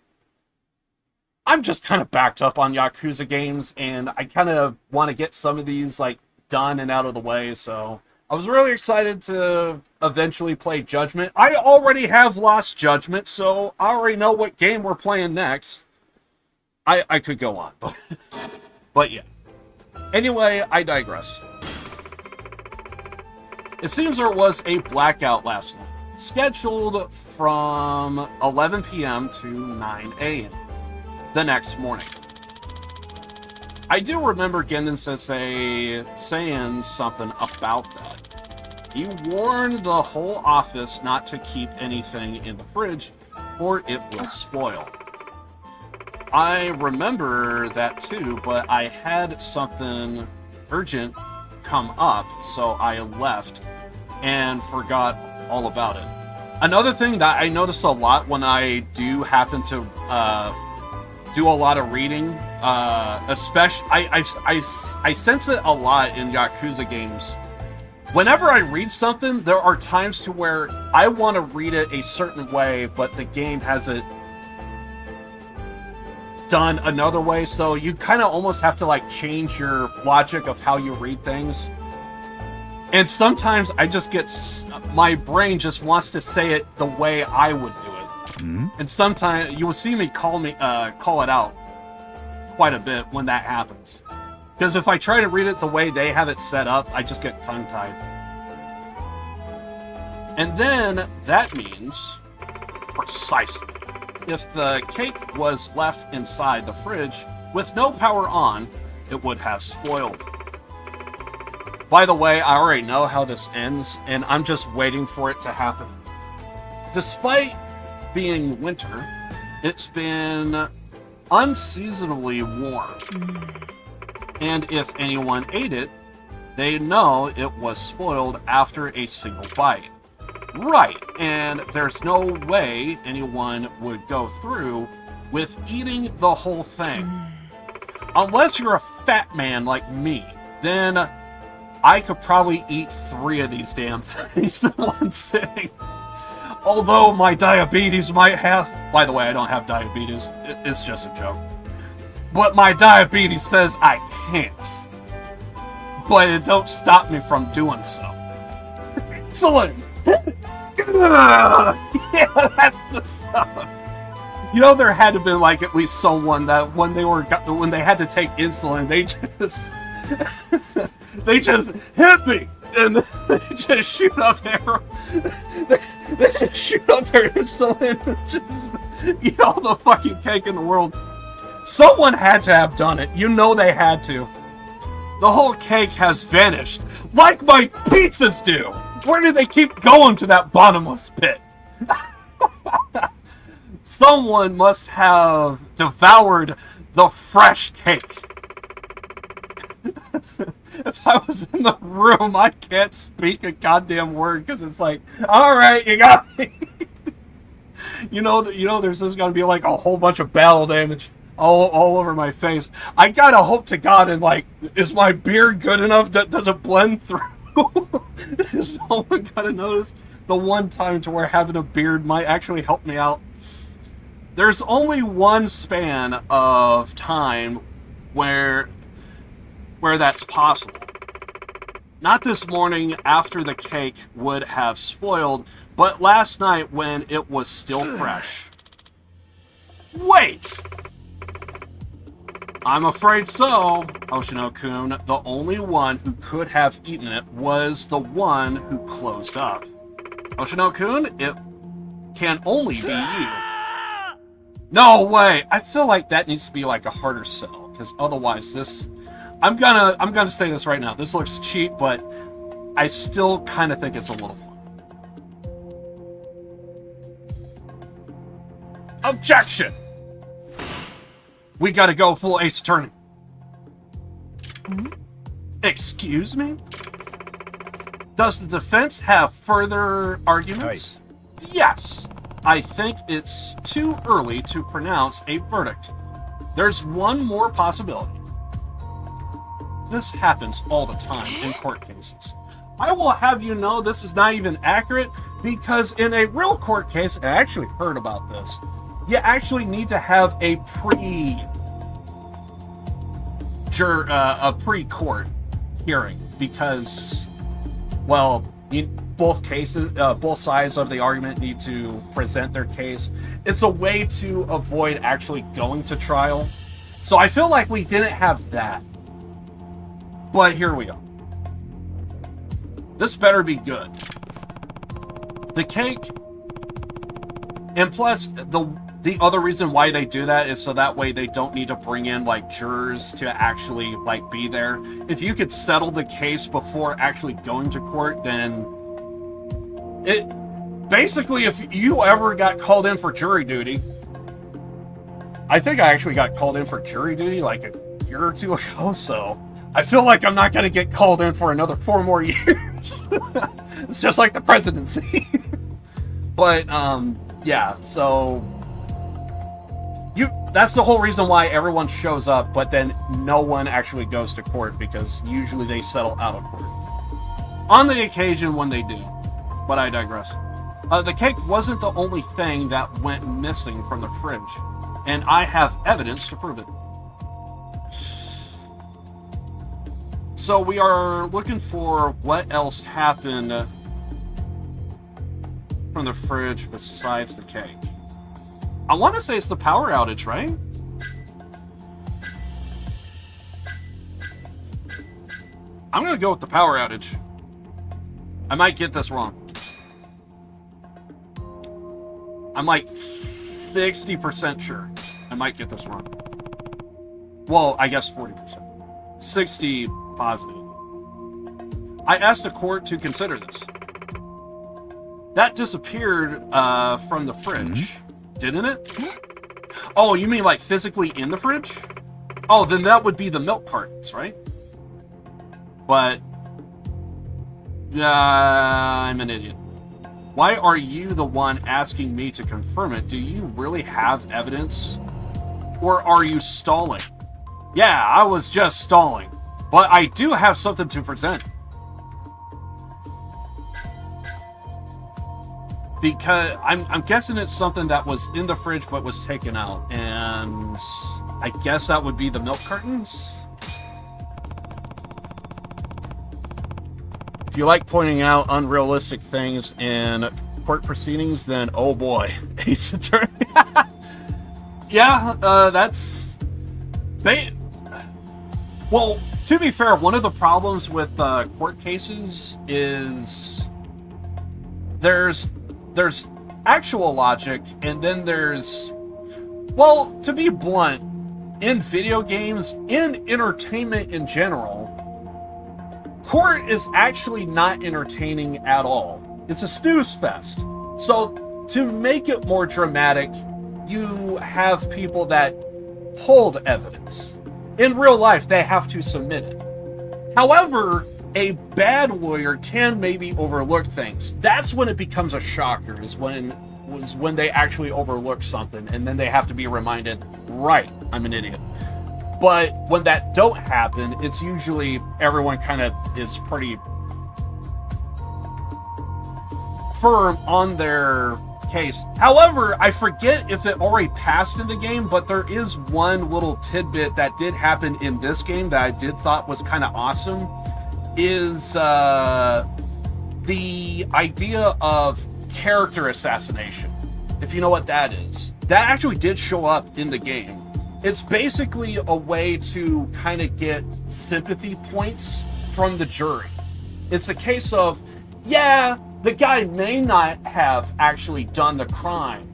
I'm just kind of backed up on Yakuza games, and I kind of want to get some of these like done and out of the way. So I was really excited to eventually play Judgment. I already have lost Judgment, so I already know what game we're playing next. I could go on, but yeah. Anyway, I digress. It seems there was a blackout last night, scheduled from 11 p.m. to 9 a.m. the next morning. I do remember Gendon Sensei saying something about that. He warned the whole office not to keep anything in the fridge, or it will spoil. I remember that too, but I had something urgent come up, so I left and forgot all about it. Another thing that I notice a lot when I do happen to do a lot of reading, especially I sense it a lot in Yakuza games. Whenever I read something, there are times to where I want to read it a certain way, but the game has it done another way, so you kind of almost have to like change your logic of how you read things. And sometimes I just get, my brain just wants to say it the way I would do it. Mm-hmm. And sometimes you will see me call it out quite a bit when that happens. Because if I try to read it the way they have it set up, I just get tongue-tied. And then that means, precisely, if the cake was left inside the fridge with no power on, it would have spoiled. By the way, I already know how this ends, and I'm just waiting for it to happen. Despite being winter, it's been unseasonably warm. And if anyone ate it, they know it was spoiled after a single bite. Right, and there's no way anyone would go through with eating the whole thing. Unless you're a fat man like me, then I could probably eat 3 of these damn things in one sitting. Although my diabetes might have... By the way, I don't have diabetes. It's just a joke. But my diabetes says I can't. But it don't stop me from doing so. Excellent! Yeah, that's the stuff. You know, there had to be like at least someone that when they had to take insulin, they just hit me and they just shoot up their they just shoot up their insulin and just eat all the fucking cake in the world. Someone had to have done it. You know they had to. The whole cake has vanished, like my pizzas do. Where do they keep going to that bottomless pit? Someone must have devoured the fresh cake. If I was in the room, I can't speak a goddamn word because it's like, all right, you got me. You know, there's just gonna be like a whole bunch of battle damage all over my face. I gotta hope to God, and like, is my beard good enough? Does it blend through? Is no one gonna notice the one time to where having a beard might actually help me out? There's only one span of time where that's possible. Not this morning after the cake would have spoiled, but last night when it was still fresh. Wait! I'm afraid so, Oshino-kun. The only one who could have eaten it was the one who closed up. Oshino-kun, it can only be you. No way! I feel like that needs to be like a harder sell, because otherwise this... I'm gonna say this right now. This looks cheap, but I still kind of think it's a little fun. Objection! We gotta go full Ace Attorney. Excuse me? Does the defense have further arguments? Yes. I think it's too early to pronounce a verdict. There's one more possibility. This happens all the time in court cases. I will have you know this is not even accurate because in a real court case, I actually heard about this. You actually need to have a pre-court hearing because, well, both sides of the argument need to present their case. It's a way to avoid actually going to trial. So I feel like we didn't have that. But here we are. This better be good. The cake, and plus the other reason why they do that is so that way they don't need to bring in like jurors to actually like be there. If you could settle the case before actually going to court, then it basically, if you ever got called in for jury duty, I think I actually got called in for jury duty like a year or two ago, so I feel like I'm not going to get called in for another 4 more years. It's just like the presidency. But, yeah, so that's the whole reason why everyone shows up, but then no one actually goes to court because usually they settle out of court. On the occasion when they do. But I digress. The cake wasn't the only thing that went missing from the fridge, and I have evidence to prove it. So we are looking for what else happened from the fridge besides the cake. I want to say it's the power outage, right? I'm going to go with the power outage. I might get this wrong. I'm like 60% sure. I might get this wrong. Well, I guess 40%. 60 positive. I asked the court to consider this. That disappeared from the fridge, didn't it? Oh, you mean like physically in the fridge? Oh, then that would be the milk cartons, right? But I'm an idiot. Why are you the one asking me to confirm it? Do you really have evidence? Or are you stalling? Yeah, I was just stalling. But I do have something to present. because I'm guessing it's something that was in the fridge but was taken out, and I guess that would be the milk cartons. If you like pointing out unrealistic things in court proceedings, then oh boy, Ace Attorney. Yeah, that's well, to be fair, one of the problems with court cases is there's actual logic, and then there's, well, to be blunt, in video games, in entertainment in general, court is actually not entertaining at all. It's a snooze fest. So to make it more dramatic, you have people that hold evidence. In real life, they have to submit it. However, a bad lawyer can maybe overlook things. That's when it becomes a shocker, is when they actually overlook something, and then they have to be reminded, right, I'm an idiot. But when that don't happen, it's usually everyone kind of is pretty firm on their case. However, I forget if it already passed in the game, but there is one little tidbit that did happen in this game that I did thought was kind of awesome, is the idea of character assassination. If you know what that is. That actually did show up in the game. It's basically a way to kind of get sympathy points from the jury. It's a case of, yeah, the guy may not have actually done the crime,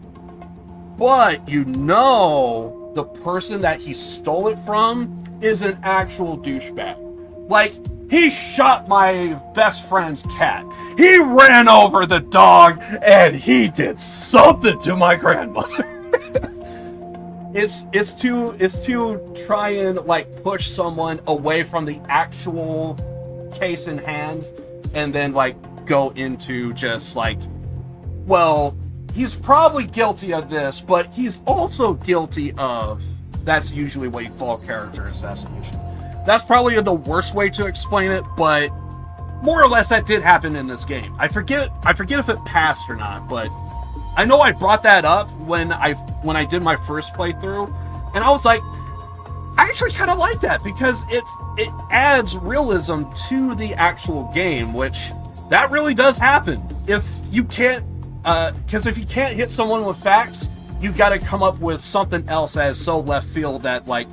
but you know the person that he stole it from is an actual douchebag. Like, he shot my best friend's cat. He ran over the dog, and he did something to my grandmother. It's to try and like push someone away from the actual case in hand, and then like go into just like, well, he's probably guilty of this, but he's also guilty of. That's usually what you call character assassination. That's probably the worst way to explain it, but more or less that did happen in this game. I forget if it passed or not, but I know I brought that up when I did my first playthrough, and I was like, I actually kind of like that because it adds realism to the actual game, which that really does happen. If you can't, because if you can't hit someone with facts, you got to come up with something else that is so left field that like,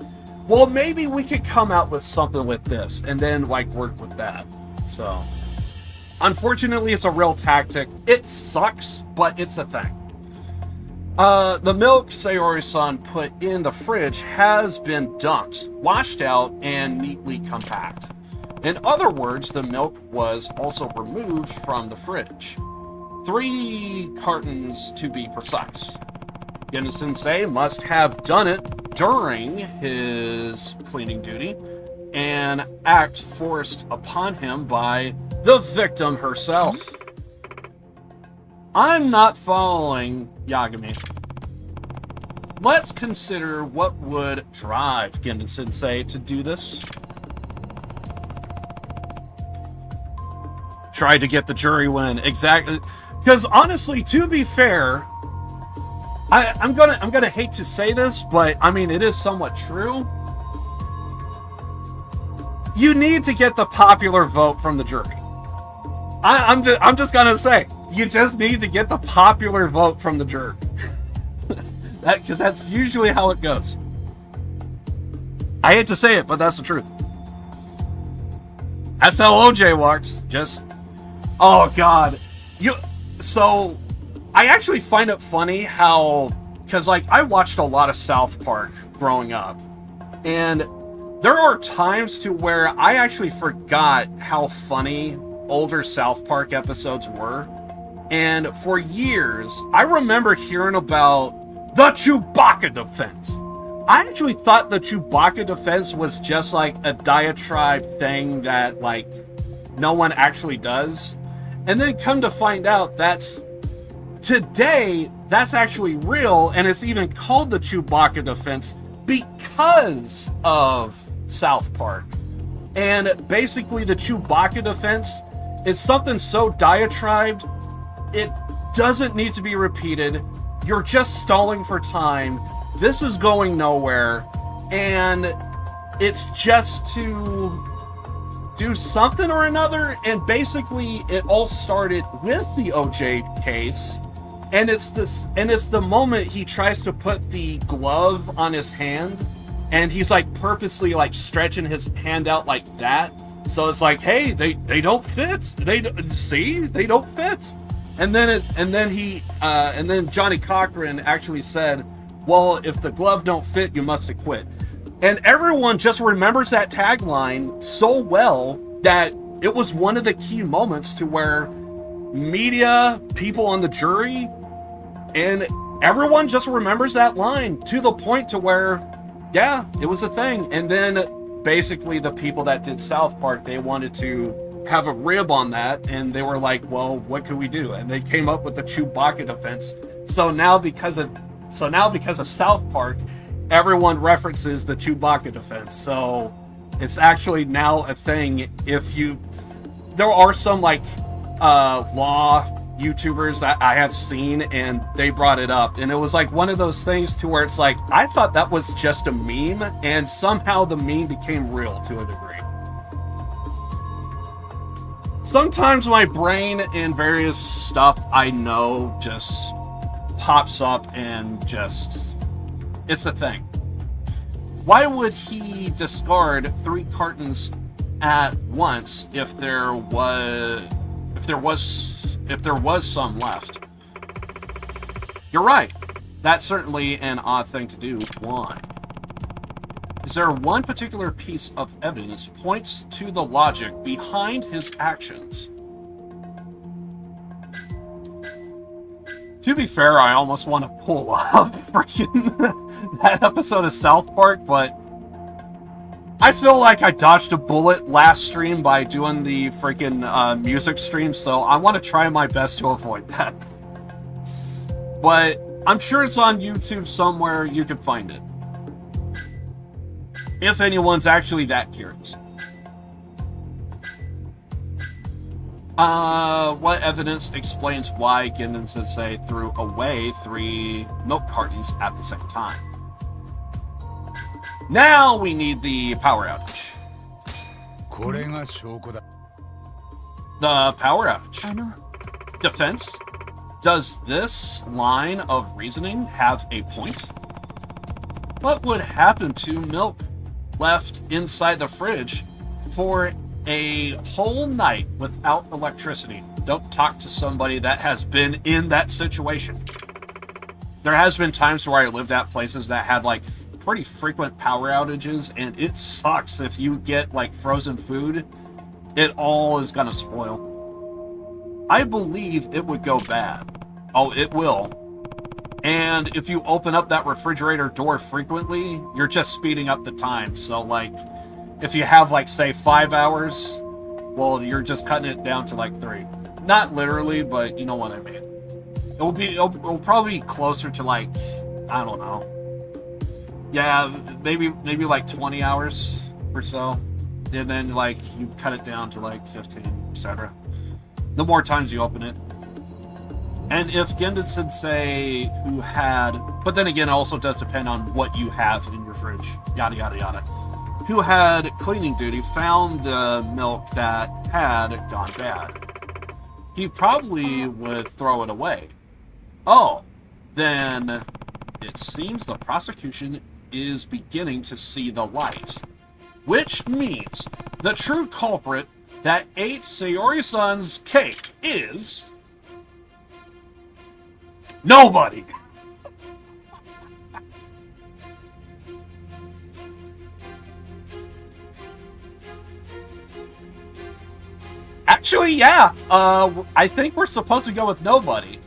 well, maybe we could come out with something with this, and then like work with that. So, unfortunately, it's a real tactic. It sucks, but it's a thing. The milk Sayori-san put in the fridge has been dumped, washed out, and neatly compact. In other words, the milk was also removed from the fridge. 3 cartons to be precise. Genda-sensei must have done it during his cleaning duty, an act forced upon him by the victim herself. I'm not following Yagami. Let's consider what would drive Genda-sensei to do this. Try to get the jury win. Exactly. Because honestly, to be fair, I'm gonna hate to say this, but I mean it is somewhat true. You need to get the popular vote from the jury. I'm just gonna say, you just need to get the popular vote from the jury. Because that's usually how it goes. I hate to say it, but that's the truth. That's how OJ works. Just, oh god, So, I actually find it funny how, because like I watched a lot of South Park growing up, and there are times to where I actually forgot how funny older South Park episodes were. And for years, I remember hearing about the Chewbacca defense. I actually thought the Chewbacca defense was just like a diatribe thing that like no one actually does. And then come to find out today that's actually real, and it's even called the Chewbacca defense because of South Park. And basically the Chewbacca defense is something so diatribed, doesn't need to be repeated. You're just stalling for time. This is going nowhere. And it's just to do something or another. And basically, it all started with the OJ case. And it's the moment he tries to put the glove on his hand, and he's like purposely like stretching his hand out like that. So it's like, hey, they don't fit. They don't fit. And then Johnny Cochran actually said, well, if the glove don't fit, you must acquit. And everyone just remembers that tagline so well that it was one of the key moments to where media, people on the jury, and everyone just remembers that line to the point to where, yeah, it was a thing. And then basically the people that did South Park, they wanted to have a rib on that, and they were like, well, what could we do? And they came up with the Chewbacca defense. So now because of South Park, everyone references the Chewbacca defense. So it's actually now a thing. There are some like law YouTubers that I have seen, and they brought it up, and it was like one of those things to where it's like, I thought that was just a meme, and somehow the meme became real to a degree. Sometimes my brain and various stuff I know just pops up and just, it's a thing. Why would he discard 3 cartons at once if there was some left? You're right. That's certainly an odd thing to do. Why? Is there one particular piece of evidence points to the logic behind his actions? To be fair, I almost want to pull up freaking that episode of South Park, but I feel like I dodged a bullet last stream by doing the freaking music stream, so I want to try my best to avoid that. But I'm sure it's on YouTube somewhere. You can find it, if anyone's actually that curious. What evidence explains why Gendon Sensei threw away 3 milk cartons at the same time? Now we need the power outage. The power outage. Defense, does this line of reasoning have a point? What would happen to milk left inside the fridge for a whole night without electricity? Don't talk to somebody that has been in that situation. There has been times where I lived at places that had like pretty frequent power outages, and it sucks if you get like frozen food. It all is gonna spoil. I believe it would go bad. Oh, it will. And if you open up that refrigerator door frequently, you're just speeding up the time. So like, if you have like say 5 hours, well, you're just cutting it down to like 3. Not literally, but you know what I mean. It'll probably be closer to like, I don't know. Yeah, maybe like 20 hours or so. And then like you cut it down to like 15, etc. The more times you open it. And if Gendon Sensei, who had, but then again, it also does depend on what you have in your fridge, yada yada yada, who had cleaning duty, found the milk that had gone bad, he probably would throw it away. Oh, then it seems the prosecution is beginning to see the light, which means the true culprit that ate Sayori-san's cake is nobody. Actually, yeah. I think we're supposed to go with nobody,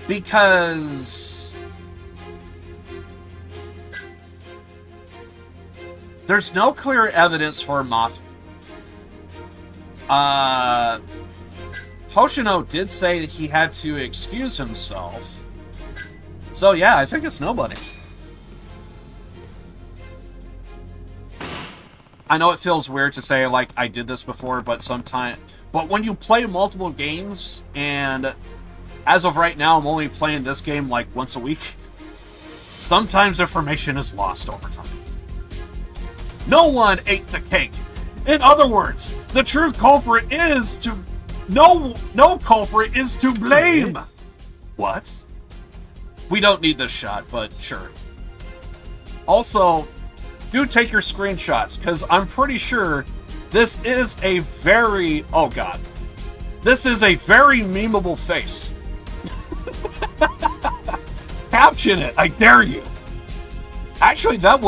because there's no clear evidence for Mafia. Hoshino did say that he had to excuse himself. So yeah, I think it's nobody. I know it feels weird to say, like, I did this before, but when you play multiple games and as of right now, I'm only playing this game like once a week. Sometimes information is lost over time. No one ate the cake. In other words, the true culprit is to... No culprit is to blame. What? We don't need this shot, but sure. Also, do take your screenshots, because I'm pretty sure this is a very... Oh, God. This is a very memeable face. Caption it, I dare you. Actually, that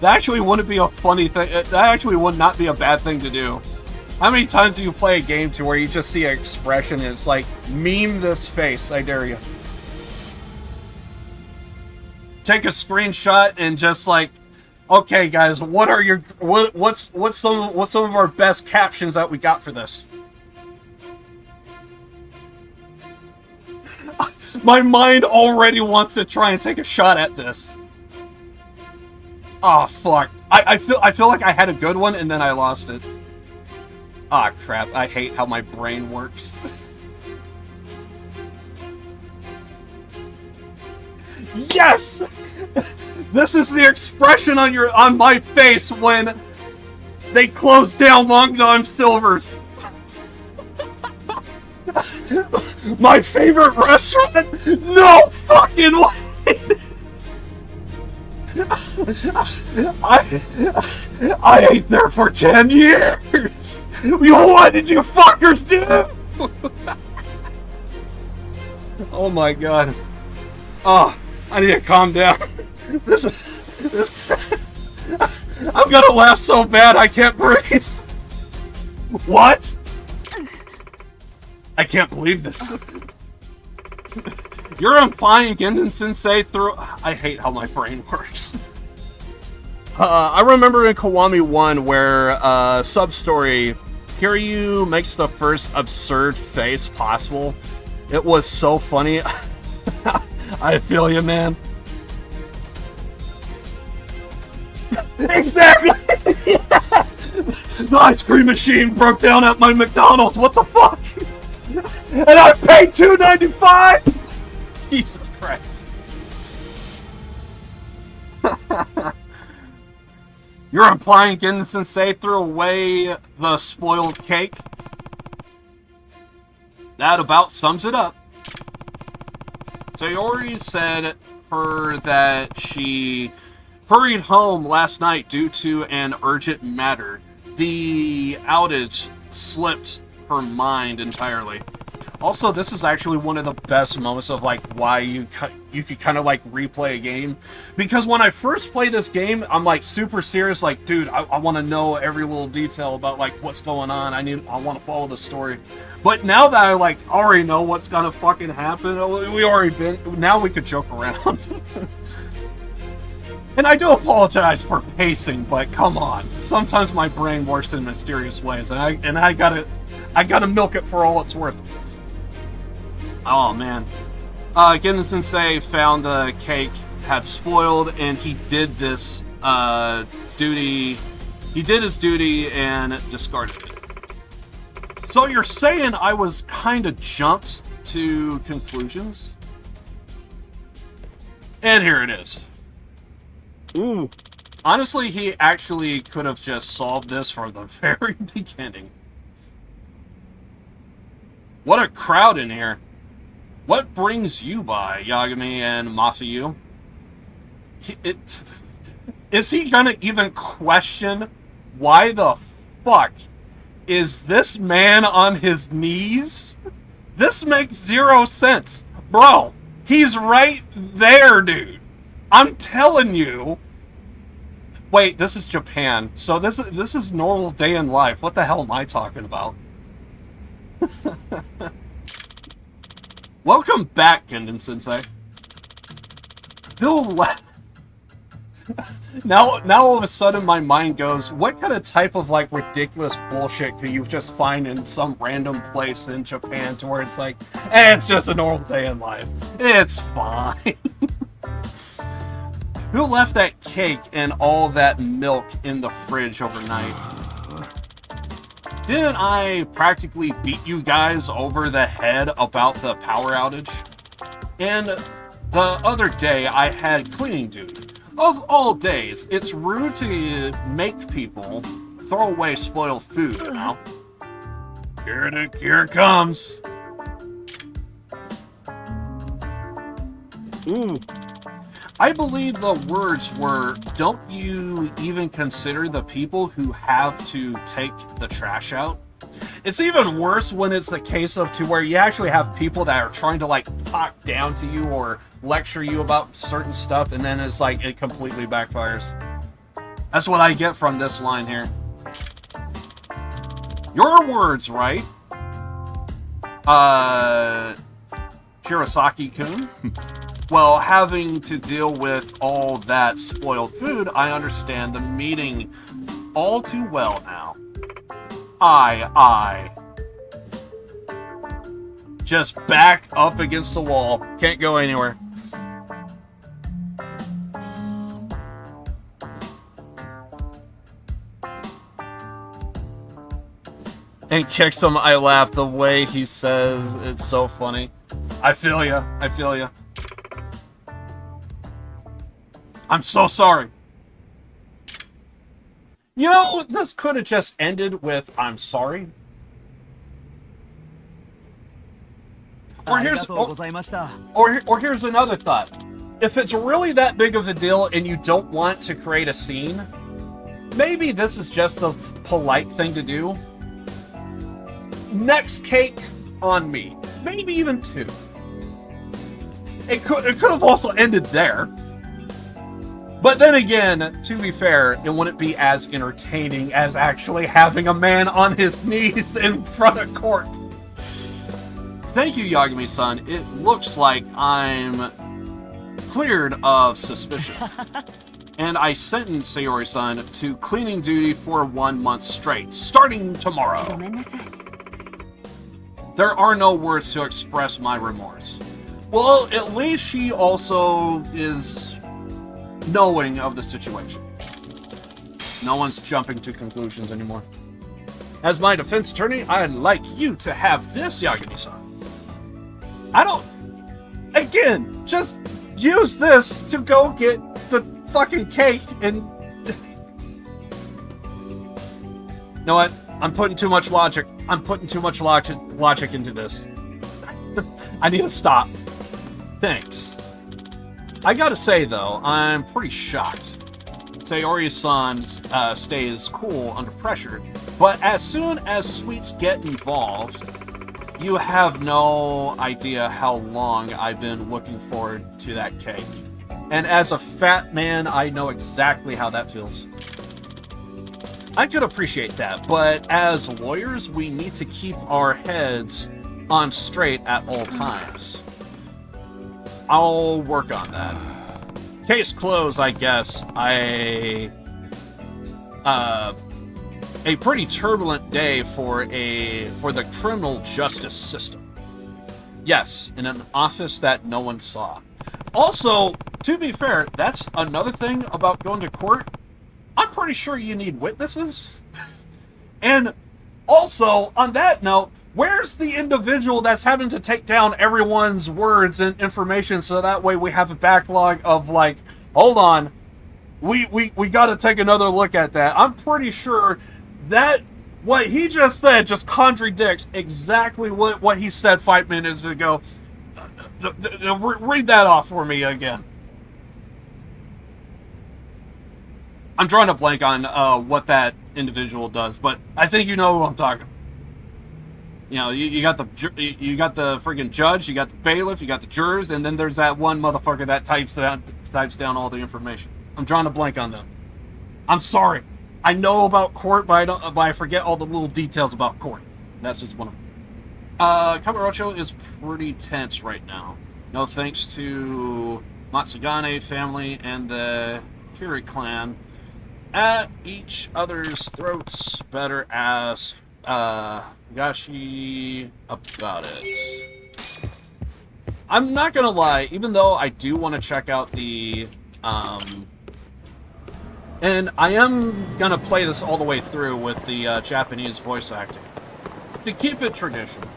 actually wouldn't be a funny thing. That actually would not be a bad thing to do. How many times do you play a game to where you just see an expression and it's like, meme this face, I dare you. Take a screenshot and just like, okay guys, what are your what's some of our best captions that we got for this? My mind already wants to try and take a shot at this. Oh fuck. I feel like I had a good one and then I lost it. Ah, crap. I hate how my brain works. Yes! This is the expression on my face when they close down Long John Silver's. My favorite restaurant? No fucking way! I ate there for 10 years! What did you fuckers do? Oh my god. Oh, I need to calm down. This I'm gonna laugh so bad I can't breathe. What? I can't believe this. You're implying Gendon Sensei through... I hate how my brain works. I remember in Kiwami 1 where, sub-story, Kiryu makes the first absurd face possible. It was so funny. I feel you, man. Exactly! Yes! The ice cream machine broke down at my McDonald's, what the fuck? And I paid $2.95! Jesus Christ. You're implying Gendon Sensei threw away the spoiled cake? That about sums it up. Sayori said that she hurried home last night due to an urgent matter. The outage slipped her mind entirely. Also, this is actually one of the best moments of like why you could kind of like replay a game, because when I first played this game, I'm like super serious, like dude, I want to know every little detail about like what's going on. I want to follow the story. But now that I like already know what's gonna fucking happen, now we could joke around. And I do apologize for pacing, but come on, sometimes my brain works in mysterious ways, and I gotta milk it for all it's worth. Oh man. Gendon Sensei found the cake had spoiled, and he did this duty. He did his duty and discarded it. So you're saying I was kind of jumped to conclusions? And here it is. Ooh. Honestly, he actually could have just solved this from the very beginning. What a crowd in here. What brings you by, Yagami and Masayu? Is he gonna even question why the fuck is this man on his knees? This makes zero sense. Bro, he's right there, dude. I'm telling you. Wait, this is Japan. So this is normal day in life. What the hell am I talking about? Welcome back, Gendon Sensei. Now all of a sudden my mind goes, what kind of type of like ridiculous bullshit could you just find in some random place in Japan to where it's like, it's just a normal day in life. It's fine. Who left that cake and all that milk in the fridge overnight? Didn't I practically beat you guys over the head about the power outage? And the other day I had cleaning duty. Of all days, it's rude to make people throw away spoiled food, you know? Here it comes. Ooh. I believe the words were, don't you even consider the people who have to take the trash out? It's even worse when it's the case of to where you actually have people that are trying to like talk down to you or lecture you about certain stuff, and then it's like it completely backfires. That's what I get from this line here. Your words, right? Shirasaki-kun? Well, having to deal with all that spoiled food, I understand the meaning all too well now. I. Just back up against the wall. Can't go anywhere. And kicks him, I laugh the way he says it's so funny. I feel ya. I feel ya. I'm so sorry. You know, this could have just ended with, I'm sorry. Or here's another thought. If it's really that big of a deal and you don't want to create a scene, maybe this is just the polite thing to do. Next cake on me. Maybe even 2. It could have also ended there. But then again, to be fair, it wouldn't be as entertaining as actually having a man on his knees in front of court. Thank you, Yagami-san. It looks like I'm cleared of suspicion. And I sentenced Sayori-san to cleaning duty for 1 month straight, starting tomorrow. There are no words to express my remorse. Well, at least she also is knowing of the situation. No one's jumping to conclusions anymore. As my defense attorney, I'd like you to have this, Yagami-san. Again, just use this to go get the fucking cake and... You know what? I'm putting too much logic. I'm putting too much logic into this. I need to stop. Thanks. I gotta say, though, I'm pretty shocked. Sayori-san stays cool under pressure, but as soon as sweets get involved, you have no idea how long I've been looking forward to that cake. And as a fat man, I know exactly how that feels. I could appreciate that, but as lawyers, we need to keep our heads on straight at all times. I'll work on that. Case closed, I guess. A pretty turbulent day for the criminal justice system. Yes, in an office that no one saw. Also, to be fair, that's another thing about going to court. I'm pretty sure you need witnesses. And also, on that note, where's the individual that's having to take down everyone's words and information so that way we have a backlog of like, hold on, we got to take another look at that. I'm pretty sure that what he just said just contradicts exactly what he said 5 minutes ago. Read that off for me again. I'm drawing a blank on what that individual does, but I think you know who I'm talking. You know, you got the freaking judge, you got the bailiff, you got the jurors, and then there's that one motherfucker that types down all the information. I'm drawing a blank on them. I'm sorry. I know about court, but I forget all the little details about court. That's just one of them. Kamurocho is pretty tense right now. No thanks to Matsugane family and the Kiri clan at each other's throats. Better ask Gashi about it. I'm not gonna lie, even though I do want to check out the And I am gonna play this all the way through with the Japanese voice acting to keep it traditional.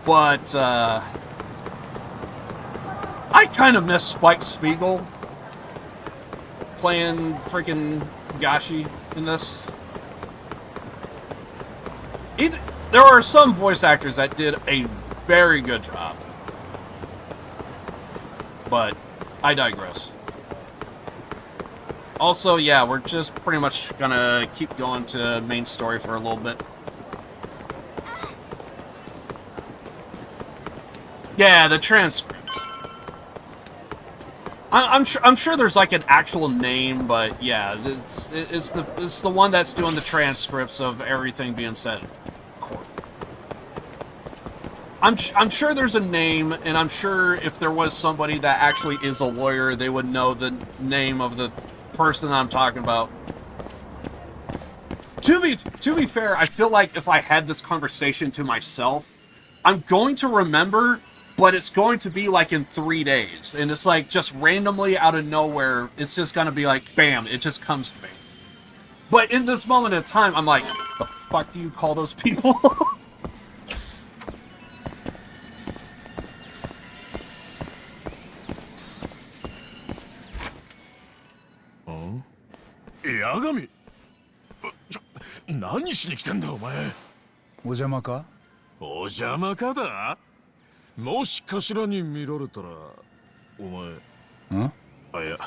But I kind of miss Spike Spiegel playing freaking Gashi in this. There are some voice actors that did a very good job. But I digress. Also, yeah, we're just pretty much gonna keep going to main story for a little bit. Yeah, the transcripts. I'm sure there's like an actual name, but yeah, it's the one that's doing the transcripts of everything being said. I'm sure there's a name, and I'm sure if there was somebody that actually is a lawyer, they would know the name of the person I'm talking about. To be fair, I feel like if I had this conversation to myself, I'm going to remember, but it's going to be like in 3 days, and it's like just randomly out of nowhere, it's just gonna be like, bam, it just comes to me. But in this moment in time, I'm like, the fuck do you call those people?八神、何しに来てんだお前。お邪魔か？お邪魔かだ。もし頭に見られたらお前。ん？あ、いや、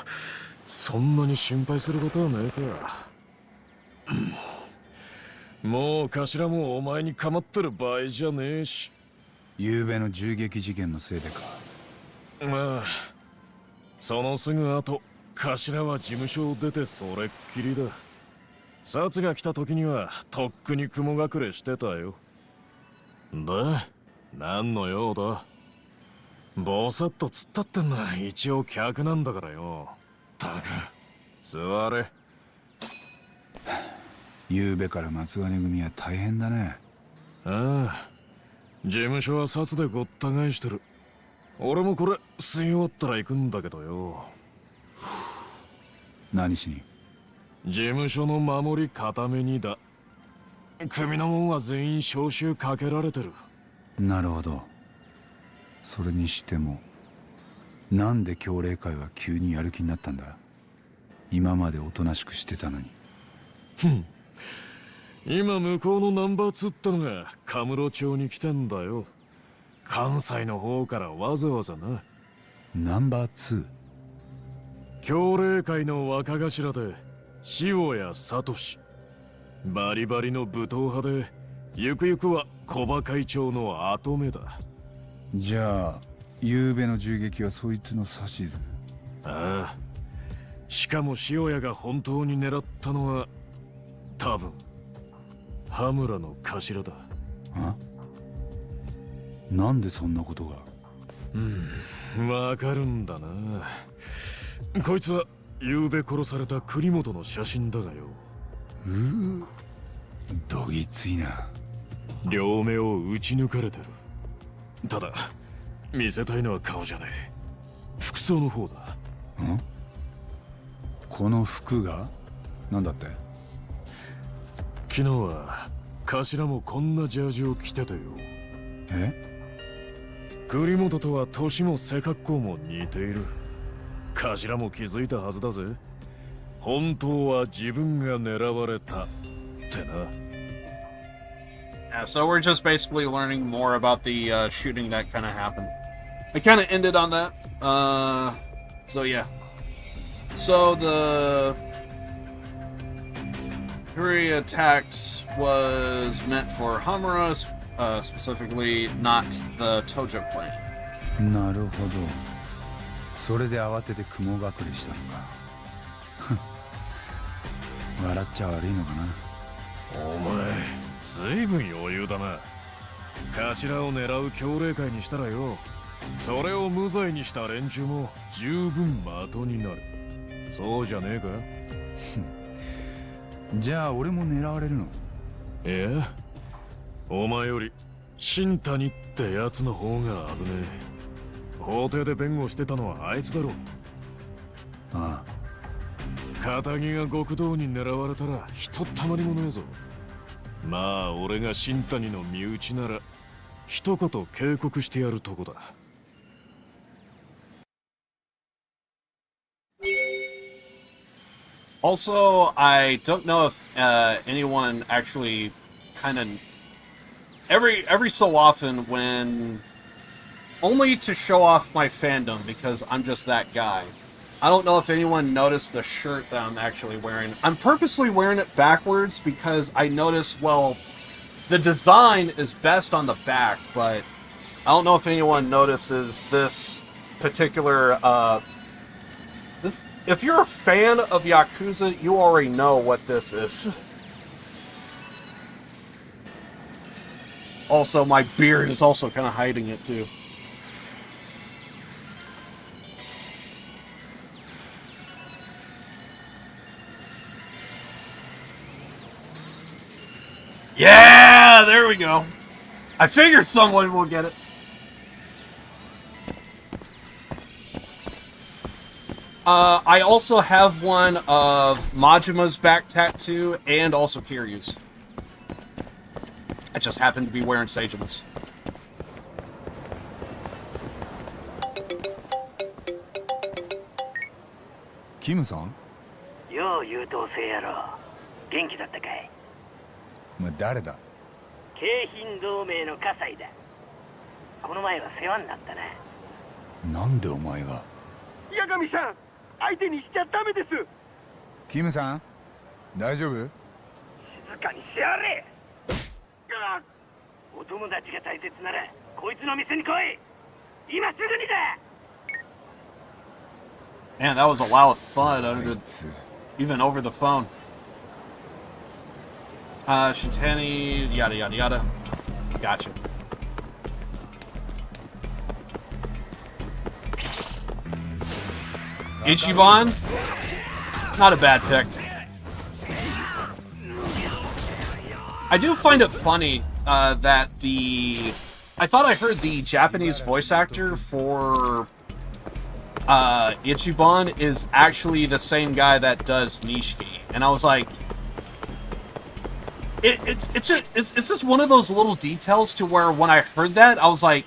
そんなに心配することはねえか。もう頭もお前に構ってる場合じゃねえし。昨べの銃撃事件のせいでか。まあ、そのすぐ後、頭は事務所を出てそれっきりだ。札が来た時にはとっくに雲隠れしてたよ。で、何の用だ？ぼさっと突っ立ってんのは一応客なんだからよ。たく、座れ。昨べから松金組は大変だね。ああ、事務所は札でごった返してる。俺もこれ吸い終わったら行くんだけどよ。何しに？事務所の守り固めにだ。組の者は全員招集かけられてる。なるほど。それにしてもなんで協励会は急にやる気になったんだ？今までおとなしくしてたのに。今向こうのナンバー2ってのがカムロ町に来てんだよ。関西の方からわざわざな。ナンバー 2？ 協励会の若頭で塩谷聡。バリバリの武闘派でゆくゆくは小葉会長の跡目だ。じゃあ昨べの銃撃はそいつの指図？ああ、しかも塩谷が本当に狙ったのは多分羽村の頭だ。あ？なんでそんなことが？わかるんだな。こいつは昨べ殺された栗本の写真だがよ。どぎついな。両目を撃ち抜かれてる。ただ見せたいのは顔じゃない、服装の方だ。ん？この服がなんだって？昨日は頭もこんなジャージを着てたよ。え？栗本とは年も背格好も似ている。頭も気づいたはずだぜ。本当は自分が狙われたってな。Yeah, so we're just basically learning more about the shooting that kind of happened. I kind of ended on that. So yeah. So the Korea attacks was meant for Hamura, specifically not the Tojo clan. なるほど。それで慌てて雲隠れしたのか。笑っちゃ悪いのかな。お前、ずいぶん余裕だな。頭を狙う協励会にしたらよ、それを無罪にした連中も十分的になる。そうじゃねえか？じゃあ俺も狙われるの？いや、お前より新谷ってやつの方が危ねえ。法廷で弁護してたのはあいつだろう。ああ。仇が極道に狙われたらひとたまりもねえぞ。まあ俺が新谷の身内なら一言警告してやるとこだ。Also, I don't know if anyone actually kind of every so often when only to show off my fandom because I'm just that guy. I don't know if anyone noticed the shirt that I'm actually wearing. I'm purposely wearing it backwards because I noticed, well, the design is best on the back, but I don't know if anyone notices this particular this. If you're a fan of Yakuza, you already know what this is. Also, my beard is also kind of hiding it, too. Yeah! There we go. I figured someone will get it. I also have one of Majima's back tattoo and also Kiryu's. I just happen to be wearing Seijiman's. Kim-san? よう優等生やろ。元気だったかい？お前誰だ？京浜同盟の葛西だ。この前は世話になったな。なんでお前が？八神さん、相手にしちゃダメです。キムさん大丈夫？静かにしやれ。お友達が大切ならこいつの店に来い。今すぐにだ。 Man, that was a lot of fun, even over the phone. Shintani, yada yada yada. Gotcha. Ichiban, not a bad pick. I do find it funny that I thought I heard the Japanese voice actor for Ichiban is actually the same guy that does Nishiki, and I was like, it's just one of those little details to where when I heard that, I was like,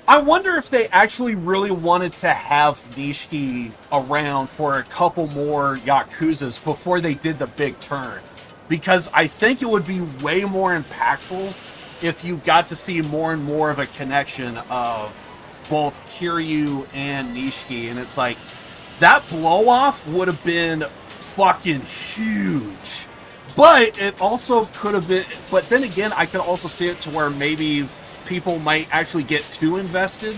I wonder if they actually really wanted to have Nishiki around for a couple more Yakuzas before they did the big turn, because I think it would be way more impactful if you got to see more and more of a connection of both Kiryu and Nishiki, and it's like, that blow-off would have been fucking huge. But it also could have been, but then again, I could also see it to where maybe people might actually get too invested.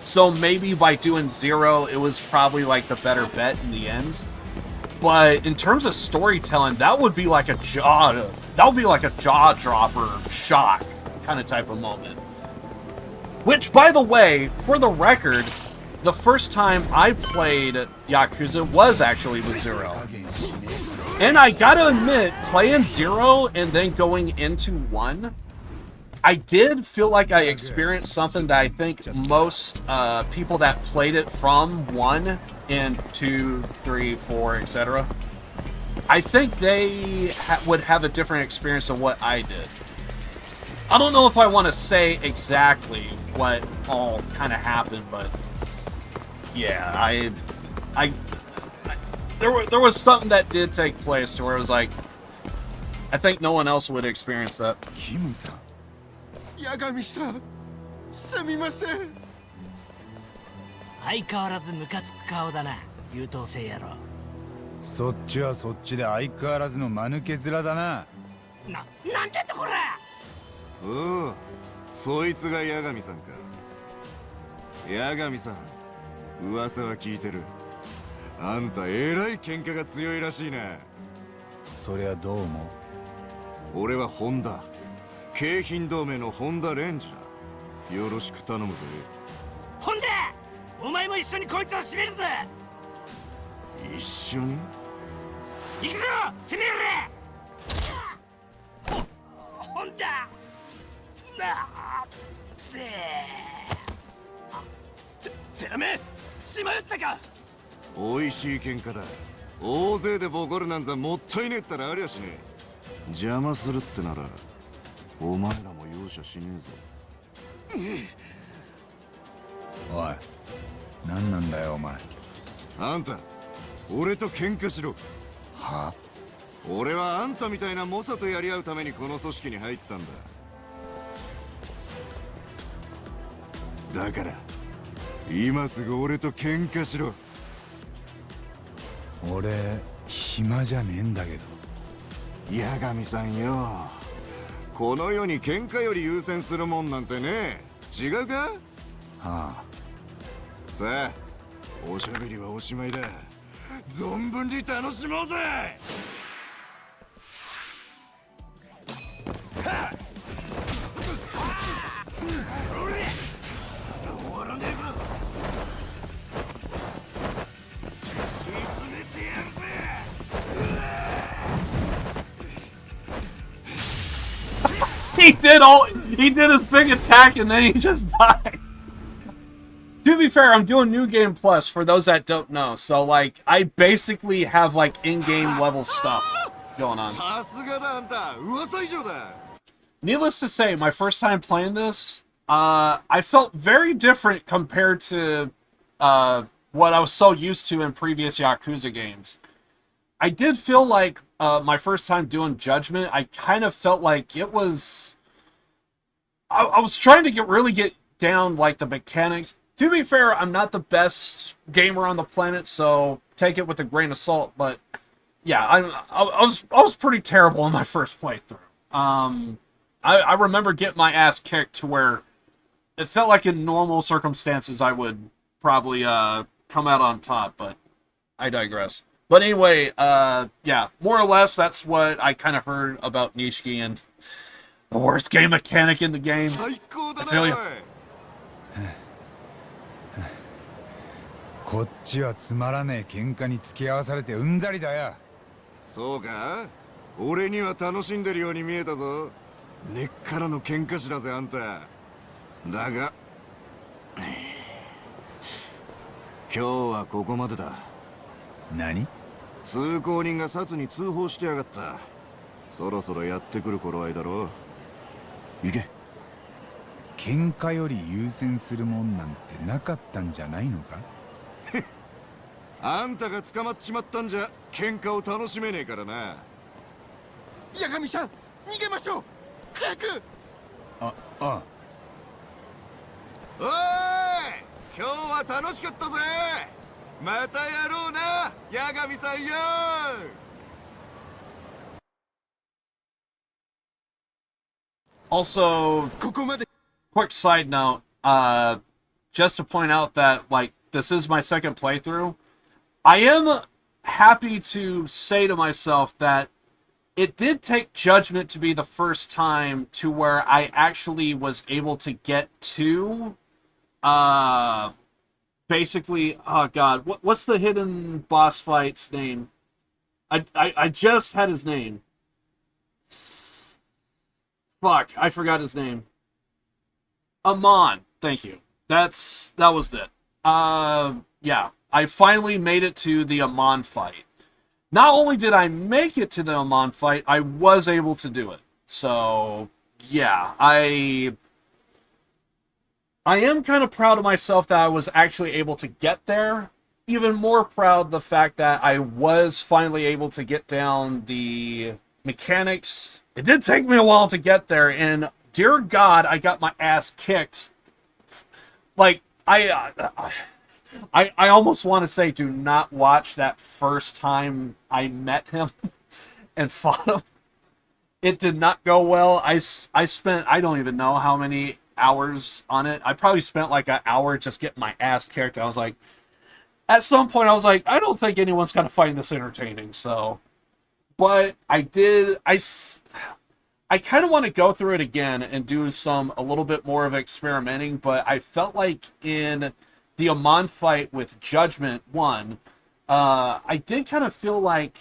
So maybe by doing Zero, it was probably like the better bet in the end. But in terms of storytelling, that would be like a jaw dropper shock kind of type of moment. Which, by the way, for the record, the first time I played Yakuza was actually with Zero. And I gotta admit, playing Zero and then going into 1, I did feel like I experienced something that I think most people that played it from 1 and 2, 3, 4, etc., I think they would have a different experience than what I did. I don't know if I want to say exactly what all kind of happened, but yeah, there was something that did take place to where it was like, I think no one else would experience that. Kim-san? 八神さん、すみません。相変わらずムカつく顔だな、優等生やろ。そっちはそっちで相変わらずの間抜け面だな。なんてとこら。おお、そいつが八神さんか。八神さん、噂は聞いてる。あんたえらい喧嘩が強いらしいな。そりゃどうも。俺は本田、京浜同盟の本田レンジだ。よろしく頼むぜ。本田、お前も一緒にこいつを締めるぜ。一緒に？行くぞ、てめえら。本田。てめえ、しまったか。おいしい喧嘩だ。大勢でボコるなんざもったいねえったらありゃしねえ。邪魔するってならお前らも容赦しねえぞ。おい、何なんだよお前。あんた俺と喧嘩しろ。は？俺はあんたみたいな猛者とやり合うためにこの組織に入ったんだ。だから今すぐ俺と喧嘩しろ。俺暇じゃねえんだけど。八神さんよ、この世に喧嘩より優先するもんなんてねえ。違うか？はあ。さあおしゃべりはおしまいだ。存分に楽しもうぜ。He did his big attack and then he just died. To be fair, I'm doing New Game Plus for those that don't know. So like I basically have like in-game level stuff going on. Needless to say, my first time playing this, I felt very different compared to what I was so used to in previous Yakuza games. I did feel like my first time doing Judgment, I kind of felt like it was... I was trying to really get down like the mechanics. To be fair, I'm not the best gamer on the planet, so take it with a grain of salt. But yeah, I was pretty terrible in my first playthrough. I remember getting my ass kicked to where it felt like in normal circumstances I would probably come out on top, but I digress. But anyway, yeah, more or less that's what I kind of heard about Nishiki and the worst game mechanic in the game. I feel you. こっちはつまらねえ喧嘩に付き合わされてうんざりだよ。そうか？俺には楽しんでるように見えたぞ。根っからの喧嘩師だぜあんた。だが今日はここまでだ。何？通行人が札に通報してやがった。そろそろやってくる頃合いだろう。行け。喧嘩より優先するもんなんてなかったんじゃないのか？あんたが捕まっちまったんじゃ喧嘩を楽しめねえからな。八神さん逃げましょう。早く。ああ。おーい、今日は楽しかったぜ。またやろうな八神さんよ。Also, ここまで。 quick side note, just to point out that, like, this is my second playthrough. I am happy to say to myself that it did take Judgment to be the first time to where I actually was able to get to, basically, oh god, what's the hidden boss fight's name? I just had his name. Fuck, I forgot his name. Amon, thank you. That was it. Yeah, I finally made it to the Amon fight. Not only did I make it to the Amon fight, I was able to do it. So, yeah, I am kind of proud of myself that I was actually able to get there. Even more proud the fact that I was finally able to get down the mechanics. It did take me a while to get there, and dear God, I got my ass kicked. Like, I almost want to say do not watch that first time I met him and fought him. It did not go well. I spent, I don't even know how many hours on it. I probably spent like an hour just getting my ass kicked. I was like, at some point I was like, I don't think anyone's going to find this entertaining, so. But I did, I kind of want to go through it again and do a little bit more of experimenting, but I felt like in the Amon fight with Judgment 1, I did kind of feel like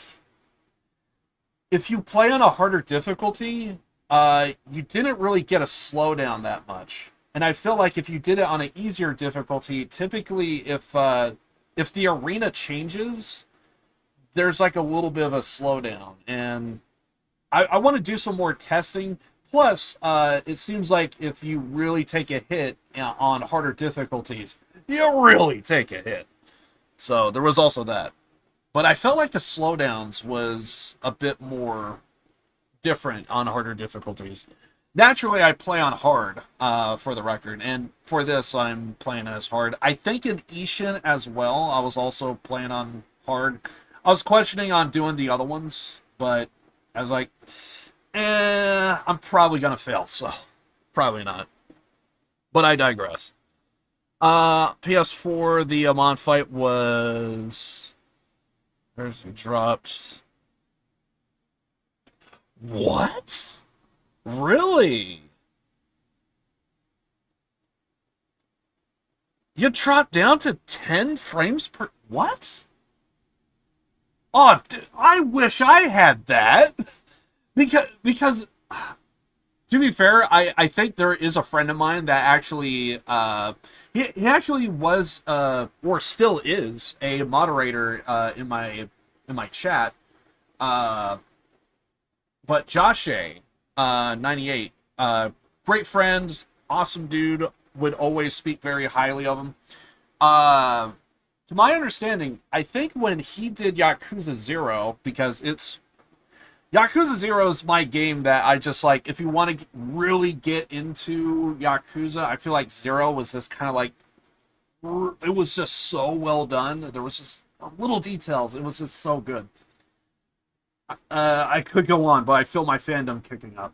if you play on a harder difficulty, you didn't really get a slowdown that much. And I feel like if you did it on an easier difficulty, typically if the arena changes, there's like a little bit of a slowdown, and I want to do some more testing. Plus, it seems like if you really take a hit on harder difficulties, you really take a hit. So there was also that. But I felt like the slowdowns was a bit more different on harder difficulties. Naturally, I play on hard, for the record, and for this, I'm playing as hard. I think in Ishin as well, I was also playing on hard. I was questioning on doing the other ones, but I was like, I'm probably gonna fail, so probably not. But I digress. PS4, the Amon fight was... There's who dropped. What? Really? You dropped down to 10 frames per... What? Oh, I wish I had that. Because to be fair, I think there is a friend of mine that actually... he actually was, or still is, a moderator in my chat. But Josh 98, great friend, awesome dude, would always speak very highly of him. To my understanding, I think when he did Yakuza 0, because Yakuza 0 is my game that I just like, if you want to really get into Yakuza, I feel like 0 was just kind of like, it was just so well done. There was just little details. It was just so good. I could go on, but I feel my fandom kicking up.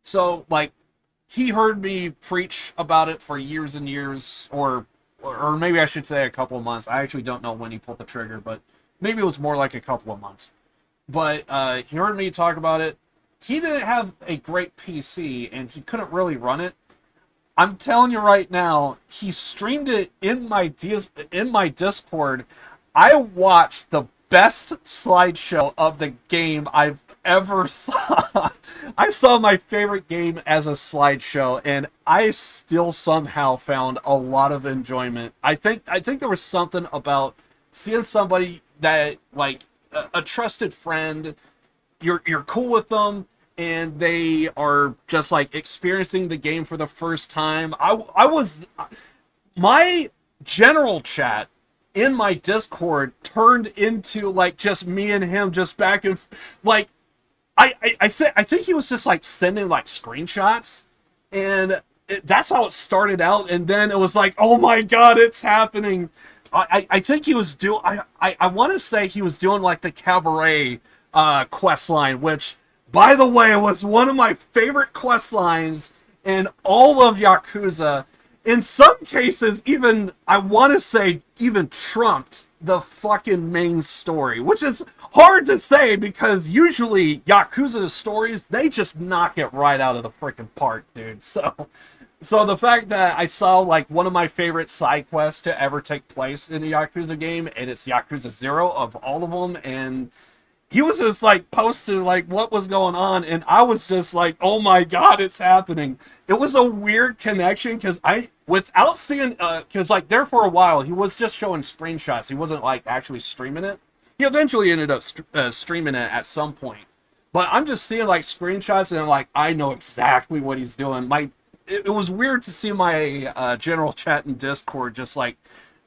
So, like, he heard me preach about it for years and years, or maybe I should say a couple of months. I actually don't know when he pulled the trigger, but maybe it was more like a couple of months. But he heard me talk about it. He didn't have a great PC, and he couldn't really run it. I'm telling you right now, he streamed it in my Discord. I watched the best slideshow of the game I've ever saw. I saw my favorite game as a slideshow, and I still somehow found a lot of enjoyment. I think there was something about seeing somebody that, like, a trusted friend, you're cool with them, and they are just like experiencing the game for the first time. My general chat in my Discord turned into like just me and him just back and like I think he was just like sending like screenshots, and that's how it started out, and then it was like, oh my god, it's happening. I think he was doing... I want to say he was doing, like, the Cabaret quest line, which, by the way, was one of my favorite quest lines in all of Yakuza. In some cases, even, I want to say, even trumped the fucking main story, which is hard to say because usually Yakuza stories, they just knock it right out of the freaking park, dude. So the fact that I saw, like, one of my favorite side quests to ever take place in a Yakuza game, and it's Yakuza 0 of all of them, and he was just, like, posting, like, what was going on, and I was just like, oh my god, it's happening. It was a weird connection, because without seeing, because, like, there for a while, he was just showing screenshots. He wasn't, like, actually streaming it. He eventually ended up streaming it at some point. But I'm just seeing, like, screenshots, and I'm like, I know exactly what he's doing. It was weird to see my general chat in Discord just like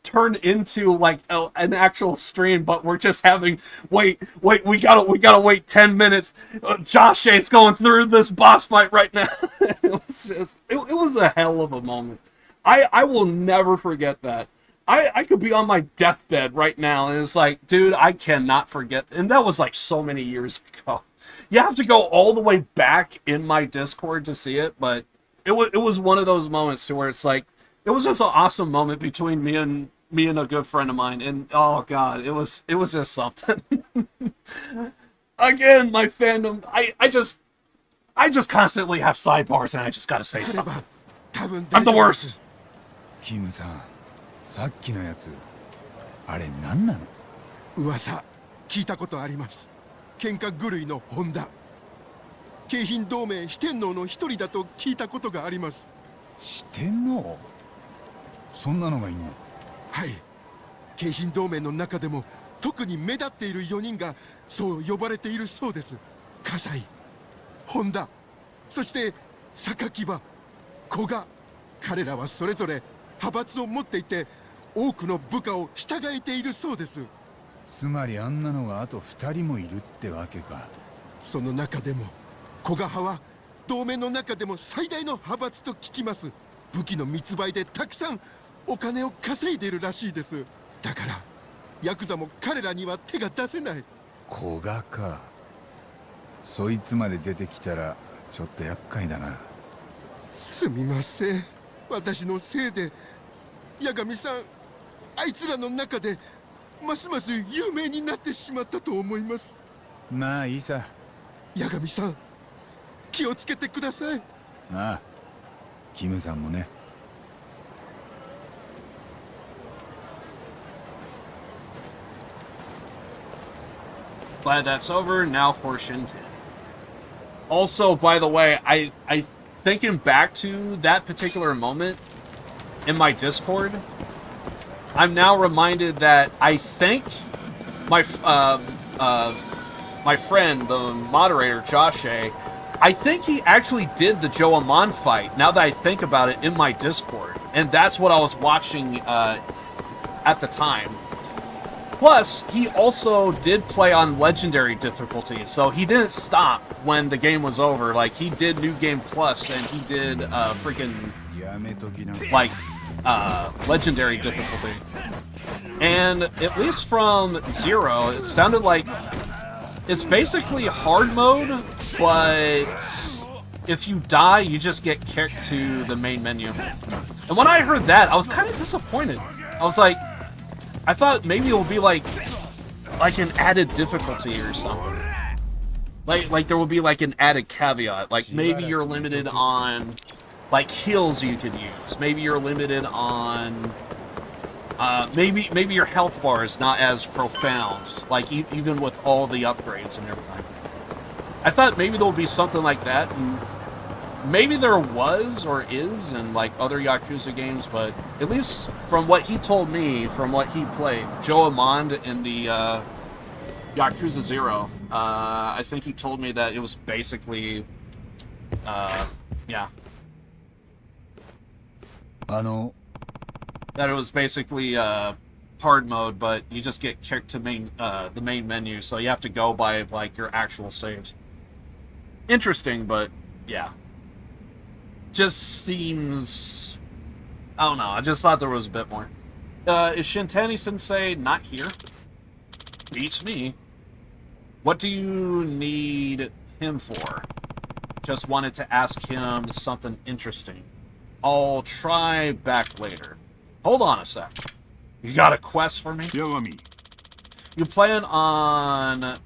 turn into like an actual stream, but we're just having wait, we gotta wait 10 minutes. Josh is going through this boss fight right now. it was a hell of a moment. I will never forget that. I could be on my deathbed right now, and it's like, dude, I cannot forget. And that was like so many years ago. You have to go all the way back in my Discord to see it, but it was one of those moments to where it's like, it was just an awesome moment between me and a good friend of mine, and oh god, it was just something. Again, my fandom, I just constantly have sidebars, and I just gotta say something. I'm the worst. キムさん、さっきのやつ、あれ何なの？噂聞いたことあります。喧嘩狂いのホンダ。京浜同盟四天王の一人だと聞いたことがあります。四天王？そんなのがいんの？はい。京浜同盟の中でも特に目立っている4人がそう呼ばれているそうです。葛西、本田、そして榊場、古賀。彼らはそれぞれ派閥を持っていて多くの部下を従えているそうです。つまりあんなのがあと2人もいるってわけか。その中でも古賀派は同盟の中でも最大の派閥と聞きます。武器の密売でたくさんお金を稼いでいるらしいです。だからヤクザも彼らには手が出せない。古賀か。そいつまで出てきたらちょっと厄介だな。すみません、私のせいで。八神さん、あいつらの中でますます有名になってしまったと思います。まあいいさ。八神さん、気をつけてください。ああ、キムさんもね。Glad that's over. Now for Shinten. Also, by the way, I thinking back to that particular moment in my Discord, I'm now reminded that I think my my friend, the moderator Josh A, I think he actually did the Joe Amon fight. Now that I think about it, in my Discord, and that's what I was watching at the time. Plus, he also did play on legendary difficulty, so he didn't stop when the game was over. Like, he did New Game Plus, and he did freaking, like, legendary difficulty. And at least from Zero, it sounded like it's basically hard mode, but if you die, you just get kicked to the main menu. And when I heard that, I was kind of disappointed. I was like, I thought maybe it would be like an added difficulty or something. Like there will be like an added caveat. Like maybe you're limited on like heals you could use. Maybe you're limited on maybe your health bar is not as profound. Like even with all the upgrades and everything. I thought maybe there would be something like that, and maybe there was or is in like other Yakuza games, but at least from what he told me, from what he played, Joe Amond in the Yakuza 0, I think he told me that it was basically, yeah. That it was basically hard mode, but you just get kicked to the main menu, so you have to go by like your actual saves. Interesting, but yeah. Just seems, I don't know, I just thought there was a bit more. Is Shintani Sensei not here? Beats me. What do you need him for? Just wanted to ask him something interesting. I'll try back later. Hold on a sec. You got a quest for me? Yagami. You plan on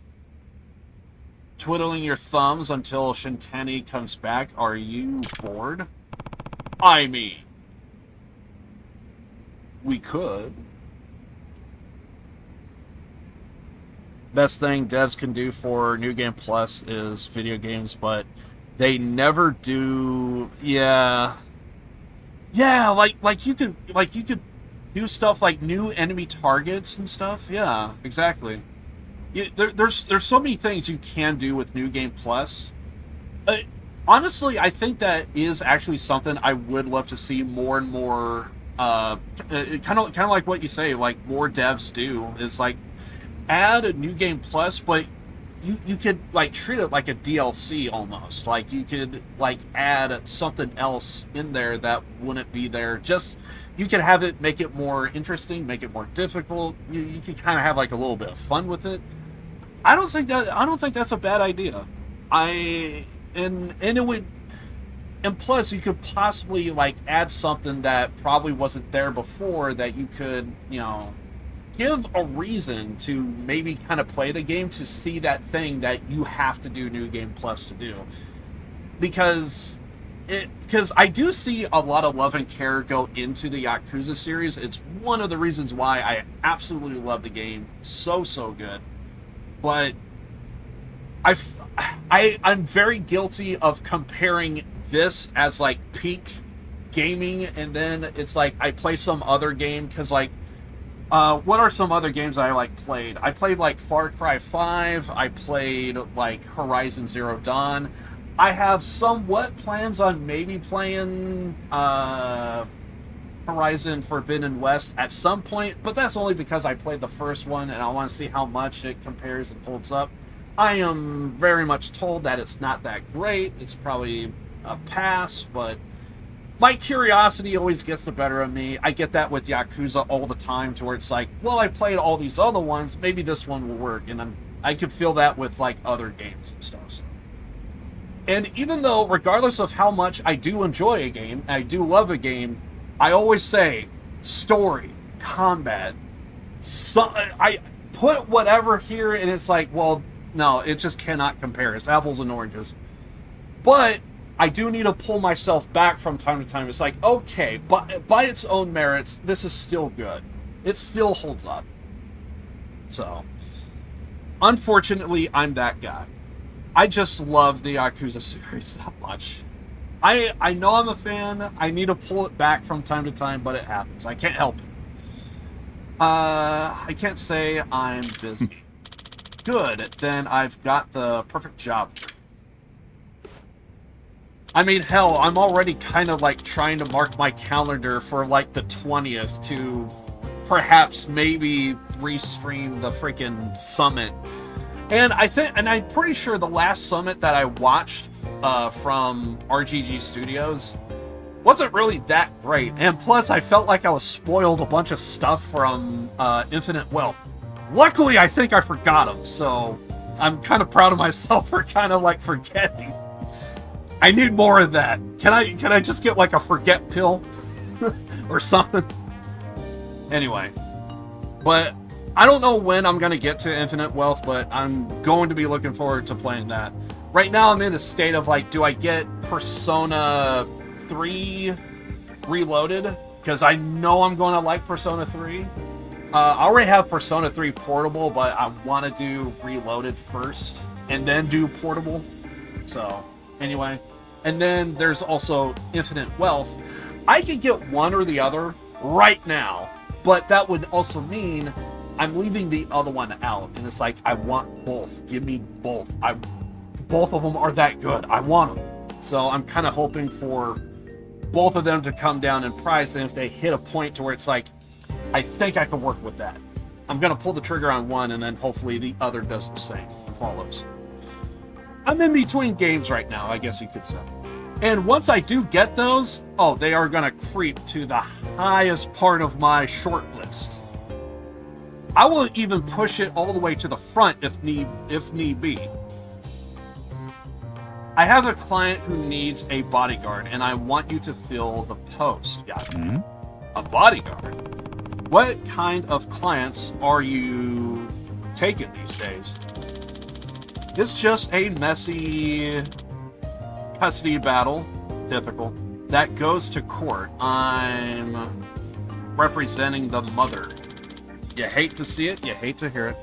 twiddling your thumbs until Shintani comes back? Are you bored? I mean, we could. Best thing devs can do for New Game Plus is video games, but they never do. Yeah, like you could do stuff like new enemy targets and stuff. Yeah, exactly. There's so many things you can do with New Game Plus. Honestly, I think that is actually something I would love to see more and more. Kind of like what you say, like more devs do is like add a New Game Plus, but you could like treat it like a DLC almost. Like you could like add something else in there that wouldn't be there. Just you could have it, make it more interesting, make it more difficult. You could kind of have like a little bit of fun with it. I don't think that's a bad idea. And it would, and plus you could possibly like add something that probably wasn't there before that you could, give a reason to maybe kind of play the game, to see that thing that you have to do New Game Plus to do. Because I do see a lot of love and care go into the Yakuza series. It's one of the reasons why I absolutely love the game. So good. But I'm very guilty of comparing this as like peak gaming, and then it's like I play some other game, because like What are some other games I like played? I played like Far Cry 5. I played like Horizon Zero Dawn. I have somewhat plans on maybe playing Horizon Forbidden West at some point, but that's only because I played the first one and I want to see how much it compares and holds up. I am very much told that it's not that great. It's probably a pass, but my curiosity always gets the better of me. I get that with Yakuza all the time, to where it's like, well, I played all these other ones, maybe this one will work, and I could feel that with like other games and stuff. So. And even though, regardless of how much I do enjoy a game, I do love a game, I always say story, combat. So I put whatever here, and it's like, well, no, it just cannot compare. It's apples and oranges. But I do need to pull myself back from time to time. It's like, okay, but by its own merits, this is still good. It still holds up. So, unfortunately, I'm that guy. I just love the Yakuza series that much. I know I'm a fan. I need to pull it back from time to time, but it happens. I can't help it. I can't say I'm busy. Good, then I've got the perfect job. I mean, hell, I'm already kind of like trying to mark my calendar for like the 20th to perhaps maybe restream the freaking summit. And I'm pretty sure the last summit that I watched from RGG Studios wasn't really that great. And plus, I felt like I was spoiled a bunch of stuff from Infinite Wealth. Luckily, I think I forgot them, so I'm kind of proud of myself for kind of like forgetting. I need more of that. Can I just get like a forget pill or something? Anyway, but I don't know when I'm going to get to Infinite Wealth, but I'm going to be looking forward to playing that. Right now I'm in a state of like, do I get Persona 3 Reloaded? Because I know I'm going to like Persona 3. I already have Persona 3 Portable, but I want to do Reloaded first and then do Portable. So, anyway. And then there's also Infinite Wealth. I could get one or the other right now, but that would also mean I'm leaving the other one out. And it's like, I want both. Give me both. Both of them are that good. I want them. So I'm kind of hoping for both of them to come down in price. And if they hit a point to where it's like, I think I can work with that, I'm going to pull the trigger on one, and then hopefully the other does the same and follows. I'm in between games right now, I guess you could say. And once I do get those, oh, they are going to creep to the highest part of my short list. I will even push it all the way to the front if need be. I have a client who needs a bodyguard, and I want you to fill the post. Yeah. Mm-hmm. A bodyguard? What kind of clients are you taking these days? It's just a messy custody battle, typical, that goes to court. I'm representing the mother. You hate to see it, you hate to hear it.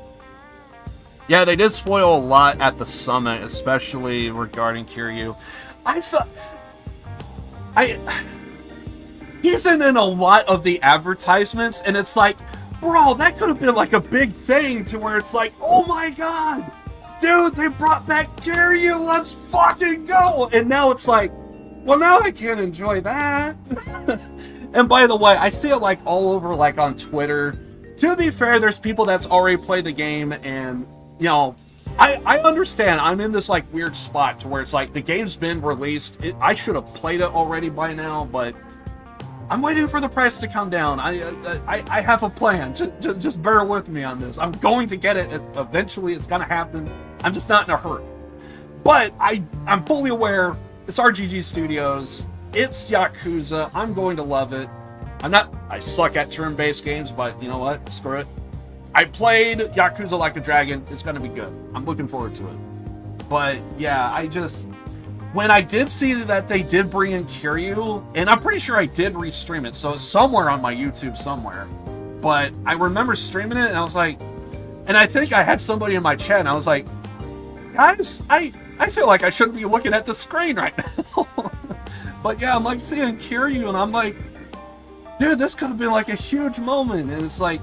Yeah, they did spoil a lot at the summit, especially regarding Kiryu. He's in a lot of the advertisements, and it's like, bro, that could have been like a big thing to where it's like, oh my god, dude, they brought back Kiryu, let's fucking go! And now it's like, well, now I can't enjoy that. And by the way, I see it like all over, like on Twitter. To be fair, there's people that's already played the game, and you know, I understand. I'm in this like weird spot to where it's like the game's been released. I should have played it already by now, but I'm waiting for the price to come down. I have a plan. Just bear with me on this. I'm going to get it eventually. It's gonna happen. I'm just not in a hurry. But I'm fully aware it's RGG Studios. It's Yakuza. I'm going to love it. I suck at turn-based games, but you know what? Screw it. I played Yakuza Like a Dragon. It's going to be good. I'm looking forward to it. But yeah, when I did see that they did bring in Kiryu, and I'm pretty sure I did restream it, so it's somewhere on my YouTube somewhere. But I remember streaming it, and I was like, and I think I had somebody in my chat, and I was like, guys, I feel like I shouldn't be looking at the screen right now. But yeah, I'm like seeing Kiryu, and I'm like, dude, this could have been like a huge moment. And it's like,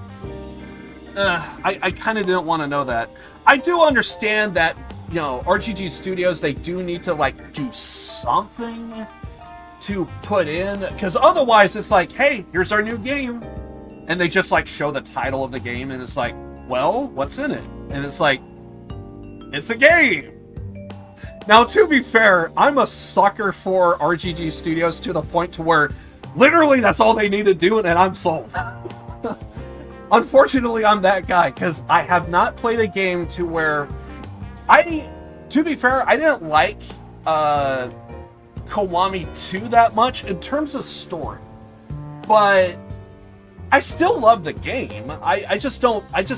I kind of didn't want to know that. I do understand that, you know, RGG Studios, they do need to, like, do something to put in, because otherwise it's like, hey, here's our new game, and they just, like, show the title of the game, and it's like, well, what's in it? And it's like, it's a game! Now, to be fair, I'm a sucker for RGG Studios to the point to where literally that's all they need to do, and I'm sold. Unfortunately, I'm that guy, because I have not played a game to where to be fair, I didn't like Kiwami 2 that much in terms of story, but I still love the game. I just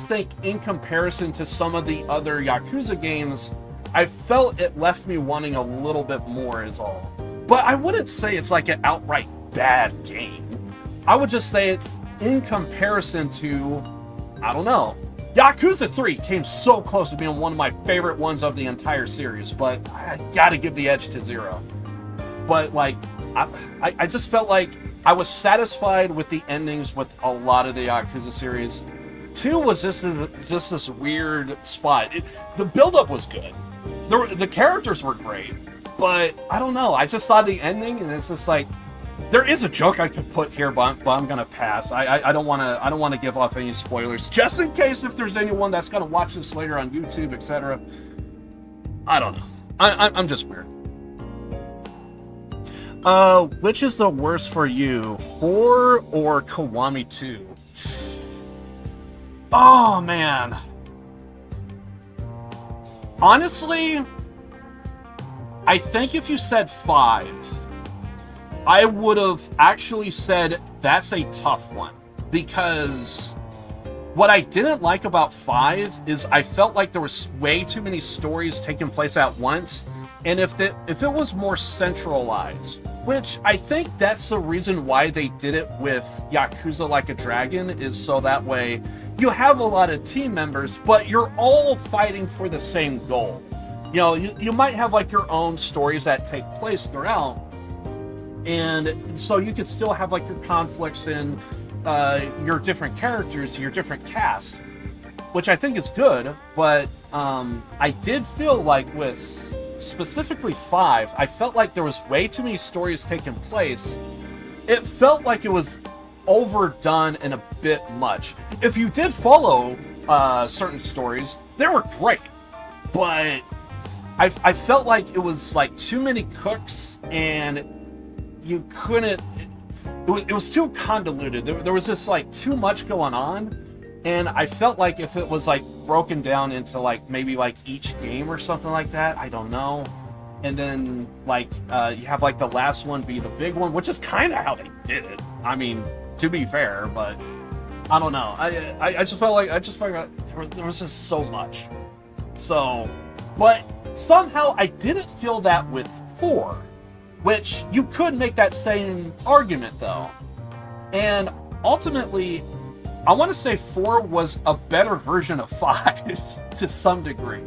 think in comparison to some of the other Yakuza games, I felt it left me wanting a little bit more is all. But I wouldn't say it's like an outright bad game. I would just say it's in comparison to, I don't know. Yakuza 3 came so close to being one of my favorite ones of the entire series, but I gotta give the edge to 0. But like, I just felt like I was satisfied with the endings with a lot of the Yakuza series. 2 was just this weird spot. The build-up was good. The characters were great, but I don't know. I just saw the ending, and it's just like, there is a joke I could put here, but I'm gonna pass. I don't want to give off any spoilers, just in case if there's anyone that's gonna watch this later on YouTube, etc. I don't know. I'm just weird. Which is the worst for you, 4 or Kiwami 2? Oh man. Honestly, I think if you said 5, I would have actually said that's a tough one, because what I didn't like about 5 is I felt like there was way too many stories taking place at once, and if it was more centralized, which I think that's the reason why they did it with Yakuza Like a Dragon, is so that way you have a lot of team members, but you're all fighting for the same goal. You know, you might have like your own stories that take place throughout, and so you could still have like your conflicts in your different characters, your different cast, which I think is good. But I did feel like with specifically 5, I felt like there was way too many stories taking place. It felt like it was overdone and a bit much. If you did follow certain stories, they were great, but I felt like it was like too many cooks, and you couldn't. It was too convoluted. There was just like too much going on, and I felt like if it was like broken down into like maybe like each game or something like that, I don't know. And then like you have like the last one be the big one, which is kind of how they did it. I mean, to be fair, but I don't know. I just felt like there was just so much. So, but somehow I didn't feel that with 4, which you could make that same argument though. And ultimately, I want to say 4 was a better version of 5 to some degree.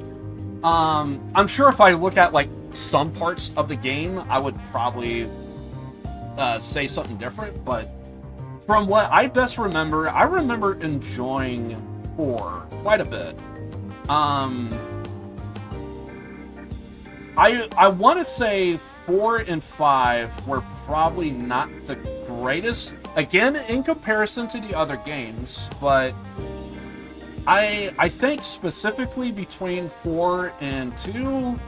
I'm sure if I look at like some parts of the game, I would probably say something different, but from what I best remember, I remember enjoying 4 quite a bit. I want to say 4 and 5 were probably not the greatest, again, in comparison to the other games, but I think specifically between 4 and 2,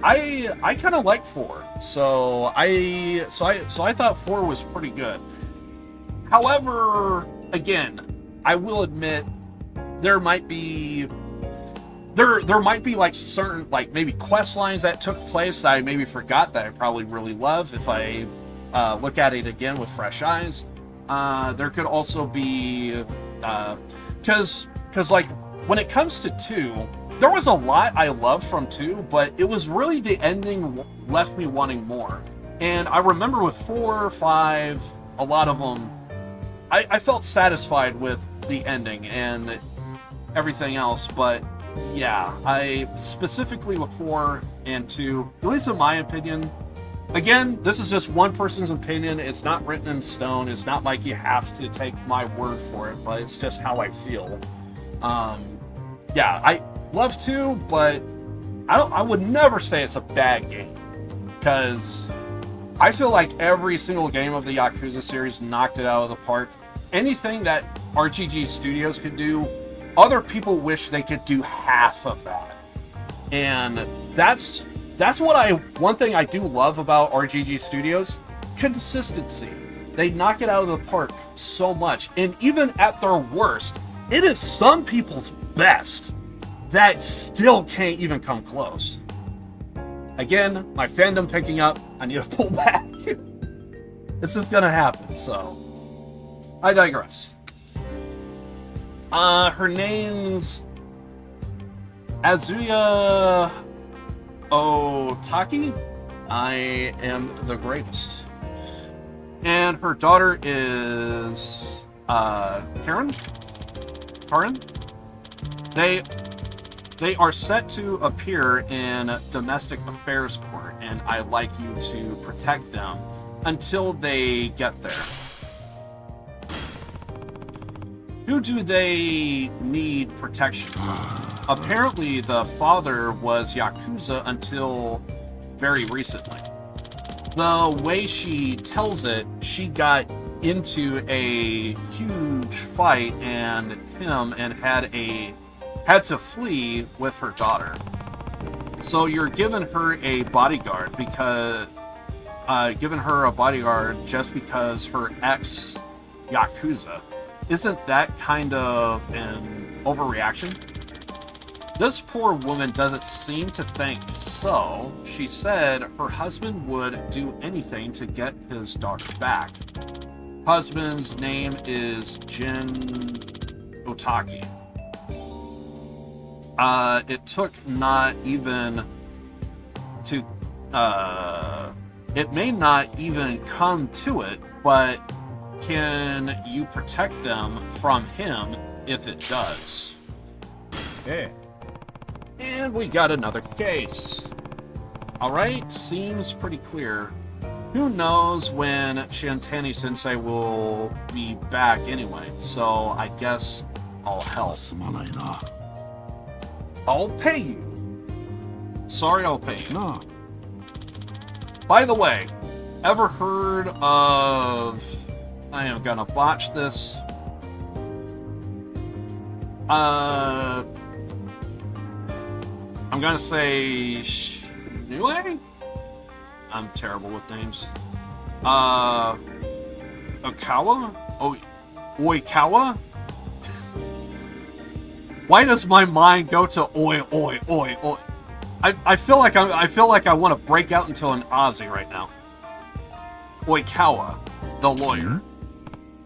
I kind of like 4. So I thought 4 was pretty good. However, again, I will admit there might be like certain, like maybe quest lines that took place that I maybe forgot that I probably really love if I look at it again with fresh eyes. There could also be because like when it comes to 2, there was a lot I loved from 2, but it was really the ending left me wanting more. And I remember with 4, 5, a lot of them, I felt satisfied with the ending and everything else, but yeah, I specifically with 4 and 2, at least in my opinion, again, this is just one person's opinion, it's not written in stone, it's not like you have to take my word for it, but it's just how I feel. Yeah, I love 2, but I would never say it's a bad game. Because I feel like every single game of the Yakuza series knocked it out of the park. Anything that RGG Studios could do, other people wish they could do half of that. And that's one thing I do love about RGG Studios, consistency. They knock it out of the park so much. And even at their worst, it is some people's best that still can't even come close. Again, my fandom picking up, I need to pull back. This is gonna happen, so I digress. Her name's Azuya Otaki. I am the greatest. And her daughter is Karen. They are set to appear in domestic affairs court, and I'd like you to protect them until they get there. Who do they need protection from? Apparently, the father was Yakuza until very recently. The way she tells it, she got into a huge fight and had to flee with her daughter. So you're giving her a bodyguard just because her ex Yakuza. Isn't that kind of an overreaction? This poor woman doesn't seem to think so. She said her husband would do anything to get his daughter back. Husband's name is Jin Otaki. It took not even to, it may not even come to it, but can you protect them from him if it does? Hey. And we got another case. Alright, seems pretty clear. Who knows when Shintani-sensei will be back anyway, so I guess I'll help. I'll pay you. Sorry, I'll pay you. No. By the way, ever heard of... I am gonna botch this. I'm gonna say... Shinue? I'm terrible with names. Okawa? Oikawa? Why does my mind go to oi? I feel like I want to break out into an Aussie right now. Oikawa, the lawyer.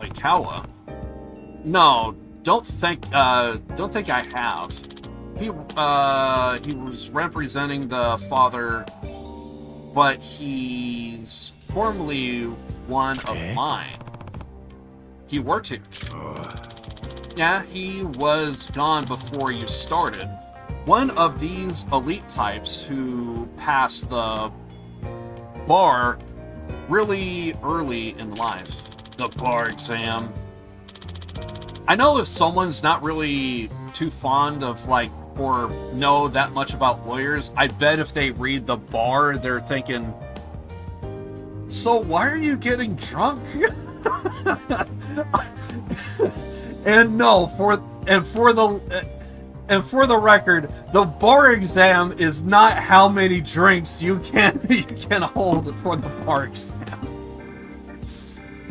Oikawa? No, don't think I have. He was representing the father, but he's formerly one of mine. He were to. Yeah, he was gone before you started. One of these elite types who passed the bar really early in life. The bar exam. I know if someone's not really too fond of, or know that much about lawyers, I bet if they read the bar, they're thinking, so why are you getting drunk? And no, for the record, the bar exam is not how many drinks you can hold for the bar exam.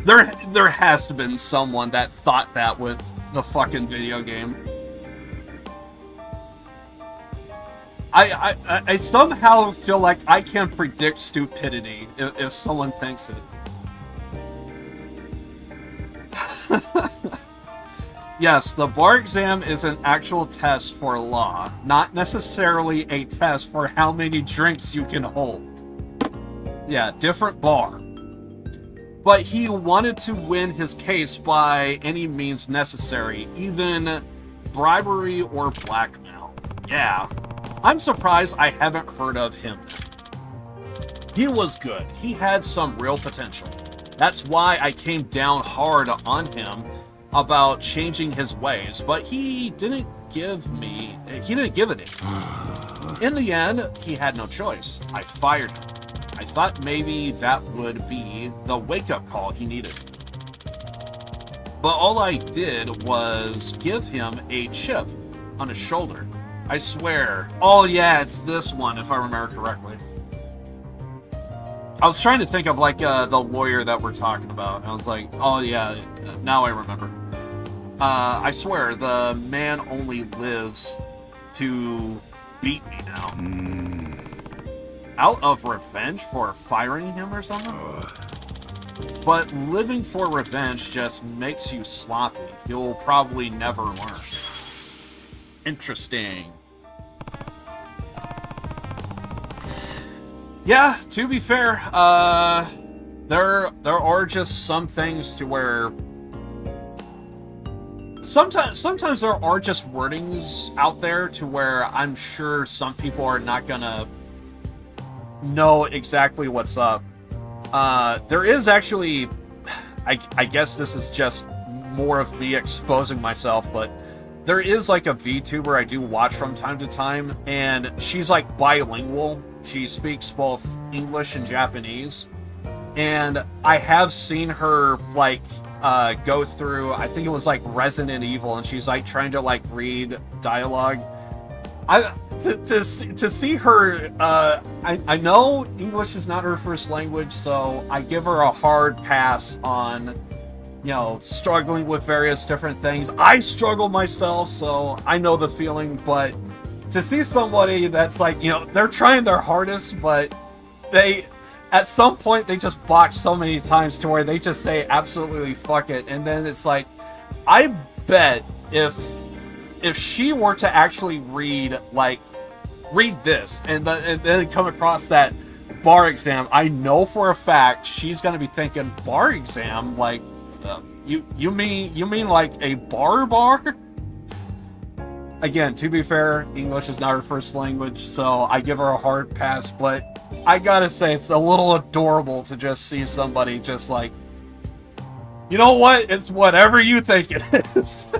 There has to have been someone that thought that with the fucking video game. I somehow feel like I can predict stupidity if someone thinks it. Yes, the bar exam is an actual test for law, not necessarily a test for how many drinks you can hold. Yeah, different bar. But he wanted to win his case by any means necessary, even bribery or blackmail. Yeah, I'm surprised I haven't heard of him. He was good. He had some real potential. That's why I came down hard on him about changing his ways, but he didn't give it to me. In the end, he had no choice. I fired him. I thought maybe that would be the wake-up call he needed. But all I did was give him a chip on his shoulder. I swear. Oh yeah, it's this one, if I remember correctly. I was trying to think of like the lawyer that we're talking about. I was like, oh yeah, now I remember. I swear, the man only lives to beat me now. Out of revenge for firing him or something? But living for revenge just makes you sloppy. You'll probably never learn. Interesting. Yeah, to be fair, there are just some things to where sometimes there are just wordings out there to where I'm sure some people are not gonna know exactly what's up. There is actually, I guess this is just more of me exposing myself, but there is like a VTuber I do watch from time to time, and she's like bilingual. She speaks both English and Japanese, and I have seen her like go through, I think it was like Resident Evil, and she's like trying to like read dialogue. To see her, I know English is not her first language, so I give her a hard pass on, you know, struggling with various different things. I struggle myself, so I know the feeling, but to see somebody that's like, you know, they're trying their hardest, but they, at some point, they just botch so many times to where they just say absolutely fuck it, and then it's like, I bet if she were to actually read this and then come across that bar exam, I know for a fact she's gonna be thinking, bar exam, like you mean like a bar? Again, to be fair, English is not her first language, so I give her a hard pass, but I gotta say, it's a little adorable to just see somebody just like, you know what, it's whatever you think it is.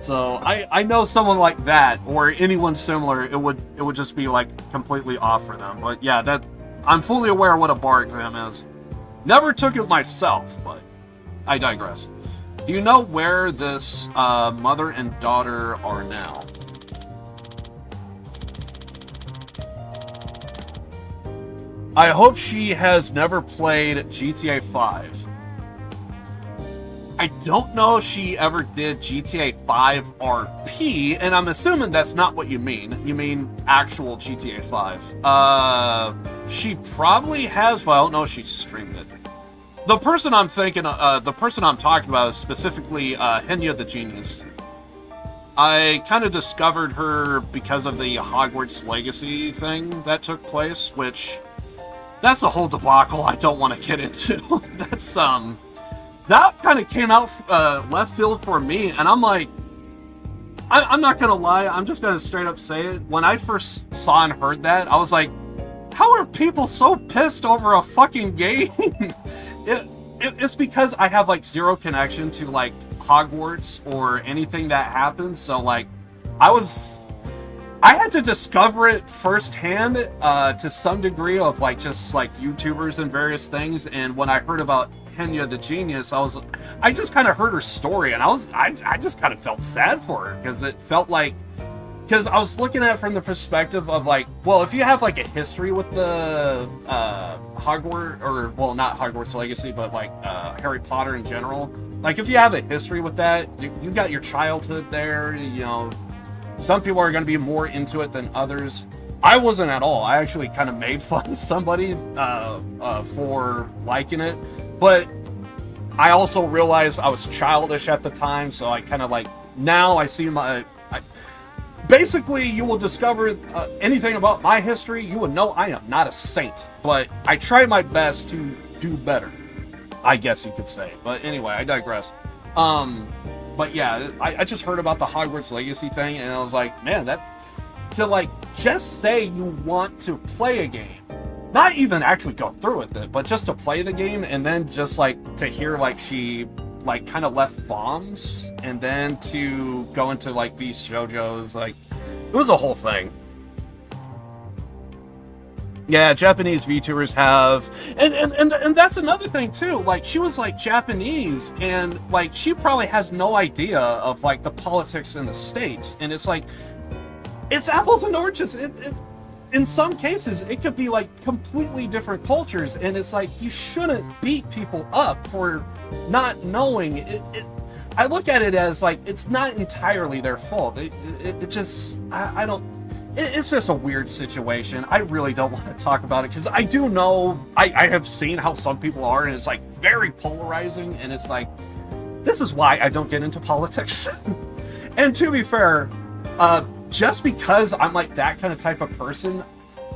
So I know someone like that, or anyone similar, it would just be like completely off for them. But yeah, that I'm fully aware of what a bar exam is. Never took it myself, but I digress. Do you know where this mother and daughter are now? I hope she has never played GTA 5. I don't know if she ever did GTA 5 RP, and I'm assuming that's not what you mean. You mean actual GTA 5. She probably has, but I don't know if she streamed it. The person I'm talking about is specifically Henya the Genius. I kind of discovered her because of the Hogwarts Legacy thing that took place, which, that's a whole debacle I don't want to get into. That's, that kind of came out left field for me, and I'm like, I'm not gonna lie, I'm just gonna straight up say it. When I first saw and heard that, I was like, how are people so pissed over a fucking game? It's because I have like zero connection to like Hogwarts or anything that happens, so like I had to discover it firsthand to some degree of like just like YouTubers and various things, and when I heard about Henya the Genius, I just kind of heard her story, and I just kind of felt sad for her, because it felt like, because I was looking at it from the perspective of like, well, if you have like a history with the Hogwarts, or well, not Hogwarts Legacy, but like Harry Potter in general, like if you have a history with that, you got your childhood there, you know, some people are going to be more into it than others. I wasn't at all. I actually kind of made fun of somebody for liking it, but I also realized I was childish at the time, so I kind of like, now I see basically, you will discover anything about my history, you would know I am not a saint, but I try my best to do better, I guess you could say. But anyway, I digress. But yeah, I just heard about the Hogwarts Legacy thing, and I was like, man, that, to like just say you want to play a game, not even actually go through with it, but just to play the game, and then just like to hear like she like kind of left bombs, and then to go into like these JoJo's, like it was a whole thing. Yeah, Japanese VTubers have, and that's another thing too. Like, she was like Japanese, and like she probably has no idea of like the politics in the States, and it's like it's apples and oranges. It's in some cases it could be like completely different cultures, and it's like you shouldn't beat people up for not knowing. I look at it as like it's not entirely their fault. It just I don't. It's just a weird situation. I really don't want to talk about it because I do know, I have seen how some people are, and it's like very polarizing, and it's like, this is why I don't get into politics. And to be fair, just because I'm like that kind of type of person,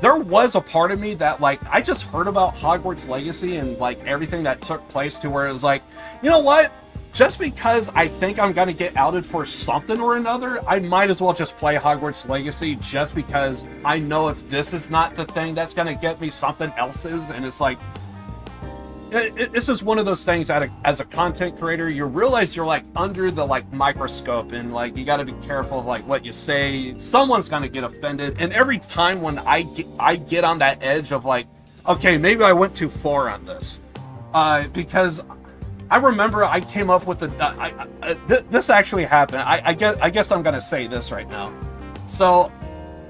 there was a part of me that like, I just heard about Hogwarts Legacy and like everything that took place to where it was like, you know what? Just because I think I'm going to get outed for something or another, I might as well just play Hogwarts Legacy, just because I know if this is not the thing that's going to get me, something else is. And it's like, it's just one of those things that as a content creator, you realize you're like under the like microscope, and like you got to be careful of like what you say. Someone's going to get offended. And every time when I get on that edge of like, okay, maybe I went too far on this, because I remember I came up with this actually happened. I guess I'm gonna say this right now. So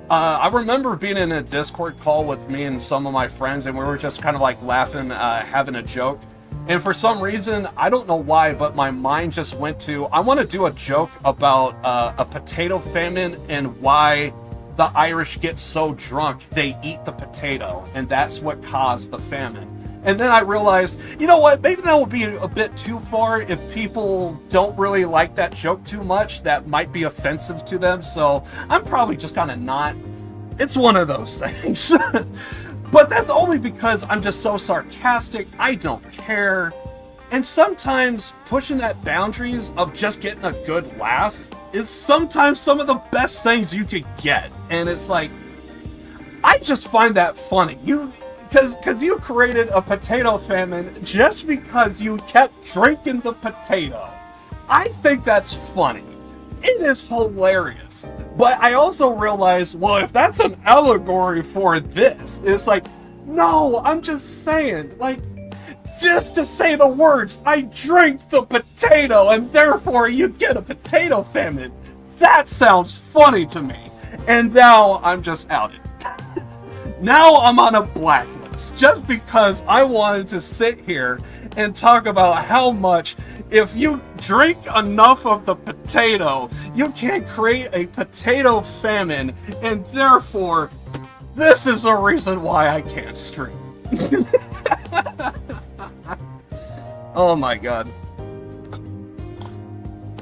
I remember being in a Discord call with me and some of my friends, and we were just kind of like laughing, having a joke. And for some reason, I don't know why, but my mind just went to, I want to do a joke about a potato famine and why the Irish get so drunk they eat the potato, and that's what caused the famine. And then I realized, you know what, maybe that would be a bit too far. If people don't really like that joke too much, that might be offensive to them, so I'm probably just kind of not. It's one of those things. But that's only because I'm just so sarcastic, I don't care. And sometimes pushing that boundaries of just getting a good laugh is sometimes some of the best things you could get. And it's like, I just find that funny. Because you created a potato famine just because you kept drinking the potato. I think that's funny. It is hilarious. But I also realized, well, if that's an allegory for this, it's like, no, I'm just saying, like, just to say the words, I drink the potato and therefore you get a potato famine. That sounds funny to me. And now I'm just outed. Now I'm on a blacklist just because I wanted to sit here and talk about how much, if you drink enough of the potato, you can create a potato famine, and therefore, this is the reason why I can't stream. Oh my god.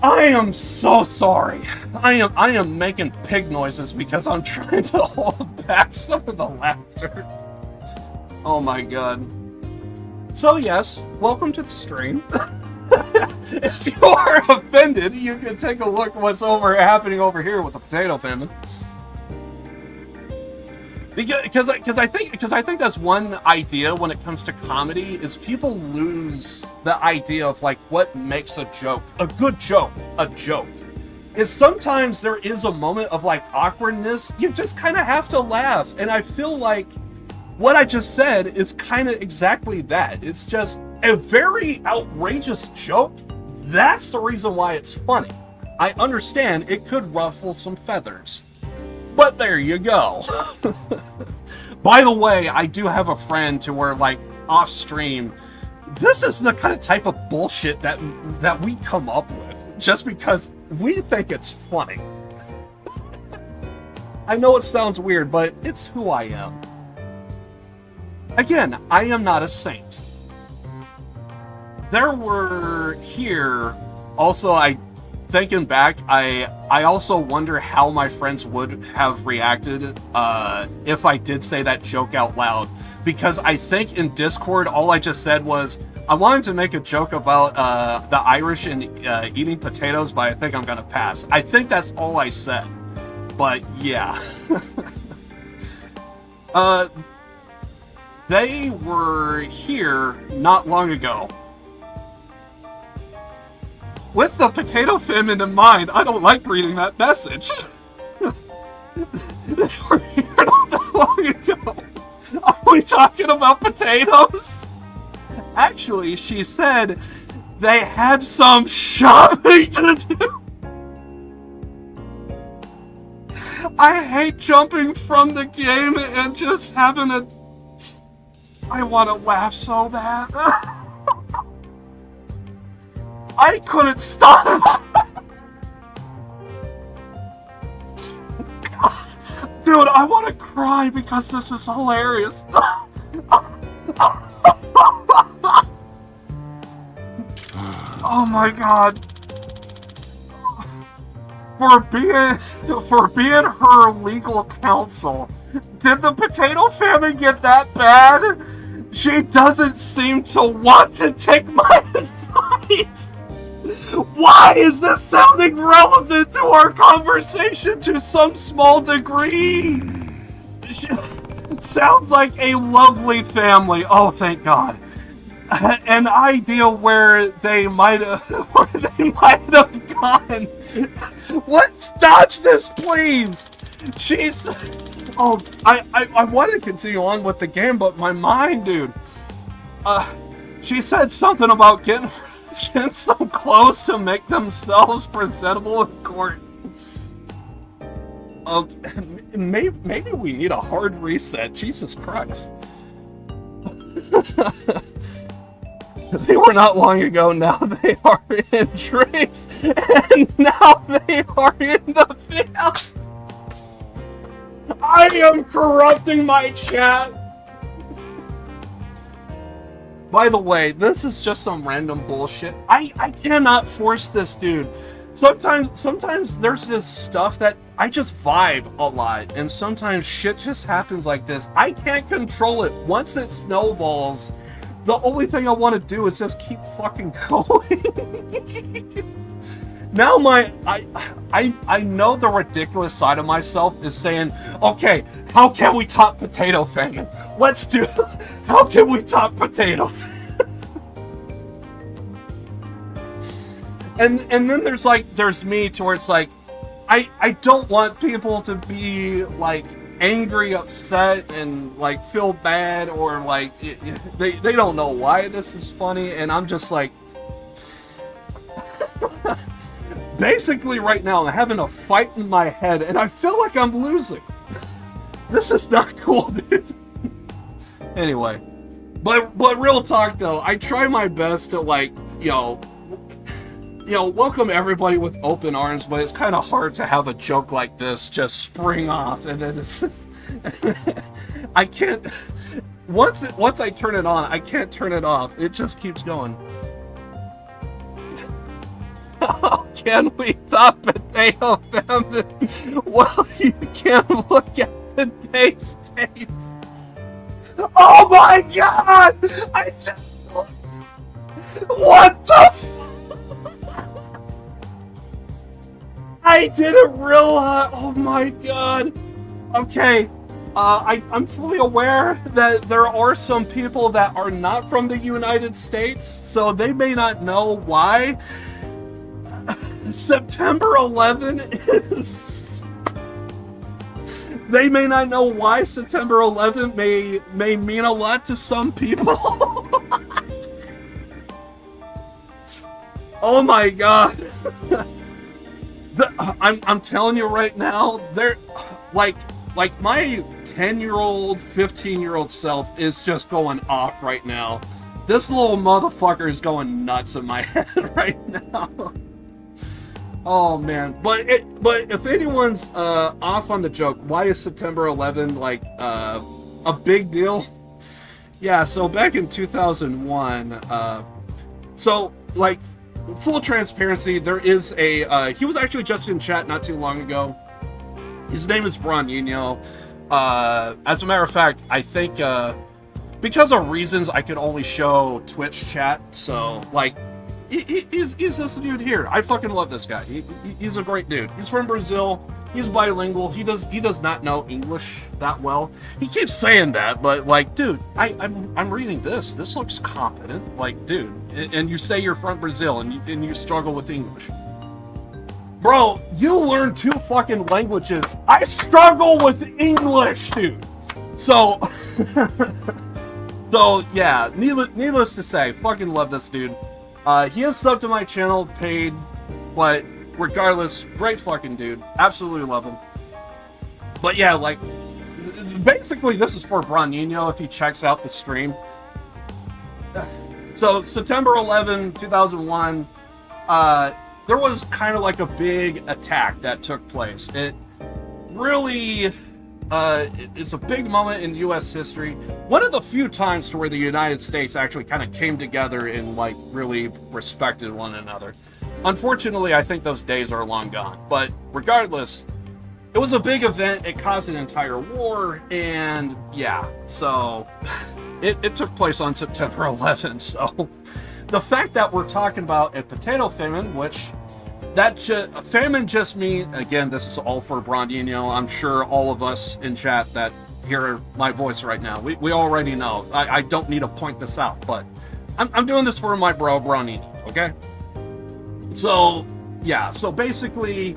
I am so sorry. I am making pig noises because I'm trying to hold back some of the laughter. Oh my god. So yes, welcome to the stream. If you are offended, you can take a look at what's happening over here with the potato famine. Because I think that's one idea when it comes to comedy, is people lose the idea of like what makes a joke, a good joke, a joke. Is sometimes there is a moment of like awkwardness, you just kind of have to laugh. And I feel like what I just said is kind of exactly that. It's just a very outrageous joke. That's the reason why it's funny. I understand it could ruffle some feathers. But there you go. By the way, I do have a friend to where, like, off stream, this is the kind of type of bullshit that we come up with just because we think it's funny. I know it sounds weird, but it's who I am. Again, I am not a saint. There were here, also, thinking back, I also wonder how my friends would have reacted if I did say that joke out loud. Because I think in Discord, all I just said was, I wanted to make a joke about the Irish and eating potatoes, but I think I'm gonna pass. I think that's all I said. But yeah. they were here not long ago. With the potato famine in mind, I don't like reading that message. They were here not that long ago. Are we talking about potatoes? Actually, she said they had some shopping to do. I hate jumping from the game and just having a... I want to laugh so bad. I couldn't stop. Dude, I want to cry because this is hilarious. Oh my god. For being her legal counsel, did the potato famine get that bad? She doesn't seem to want to take my advice. Why is this sounding relevant to our conversation to some small degree? Sounds like a lovely family. Oh, thank God. An idea where they might have gone. Let's dodge this, please. She's... Oh, I want to continue on with the game, but my mind, dude. She said something about getting some clothes to make themselves presentable in court. Okay, maybe we need a hard reset. Jesus Christ. They were not long ago, now they are in Drake's, and now they are in the field. I am corrupting my chat. By the way, this is just some random bullshit. I cannot force this dude. Sometimes there's this stuff that I just vibe a lot, and sometimes shit just happens like this. I can't control it. Once it snowballs, the only thing I want to do is just keep fucking going. Now I know the ridiculous side of myself is saying, okay, how can we top potato famine? Let's do it. How can we top potato? And then there's me to where it's like, I don't want people to be like angry, upset, and like feel bad, or like they don't know why this is funny, and I'm just like, basically right now I'm having a fight in my head, and I feel like I'm losing. This is not cool, dude. Anyway, but real talk though, I try my best to like, welcome everybody with open arms, but it's kind of hard to have a joke like this just spring off, and then it's I can't. Once I turn it on, I can't turn it off. It just keeps going. Can we top potato famine? Well, you can look at today's tapes. Oh my god! What the? I did it real hot. Oh my god. Okay. I'm fully aware that there are some people that are not from the United States, so they may not know why. September 11 is... They may not know why September 11 may mean a lot to some people. Oh my god. I'm telling you right now, they're like my 10-year-old, 15-year-old self is just going off right now. This little motherfucker is going nuts in my head right now. Oh man, but if anyone's off on the joke, why is September 11 like a big deal? Yeah, so back in 2001, so like full transparency, there is a he was actually just in chat not too long ago. His name is Bronino. As a matter of fact, I think because of reasons I could only show Twitch chat, so like. He's this dude here. I fucking love this guy. He's a great dude. He's from Brazil. He's bilingual. He does not know English that well. He keeps saying that, but like, dude, I'm reading this. This looks competent. Like, dude, and you say you're from Brazil and you struggle with English. Bro, you learn 2 fucking languages. I struggle with English, dude. So, so yeah, needless to say, fucking love this dude. He is subbed to my channel, paid, but regardless, great fucking dude. Absolutely love him. But yeah, like, basically this is for Branino if he checks out the stream. So, September 11, 2001, there was kind of like a big attack that took place. It really, it's a big moment in U.S. history. One of the few times to where the United States actually kind of came together and like really respected one another. Unfortunately, I think those days are long gone. But regardless, it was a big event. It caused an entire war, and yeah, so it took place on September 11th. So the fact that we're talking about a potato famine, which famine just means, again, this is all for Brandino. I'm sure all of us in chat that hear my voice right now, we already know. I don't need to point this out, but I'm doing this for my bro Brandino, okay? So, yeah, so basically,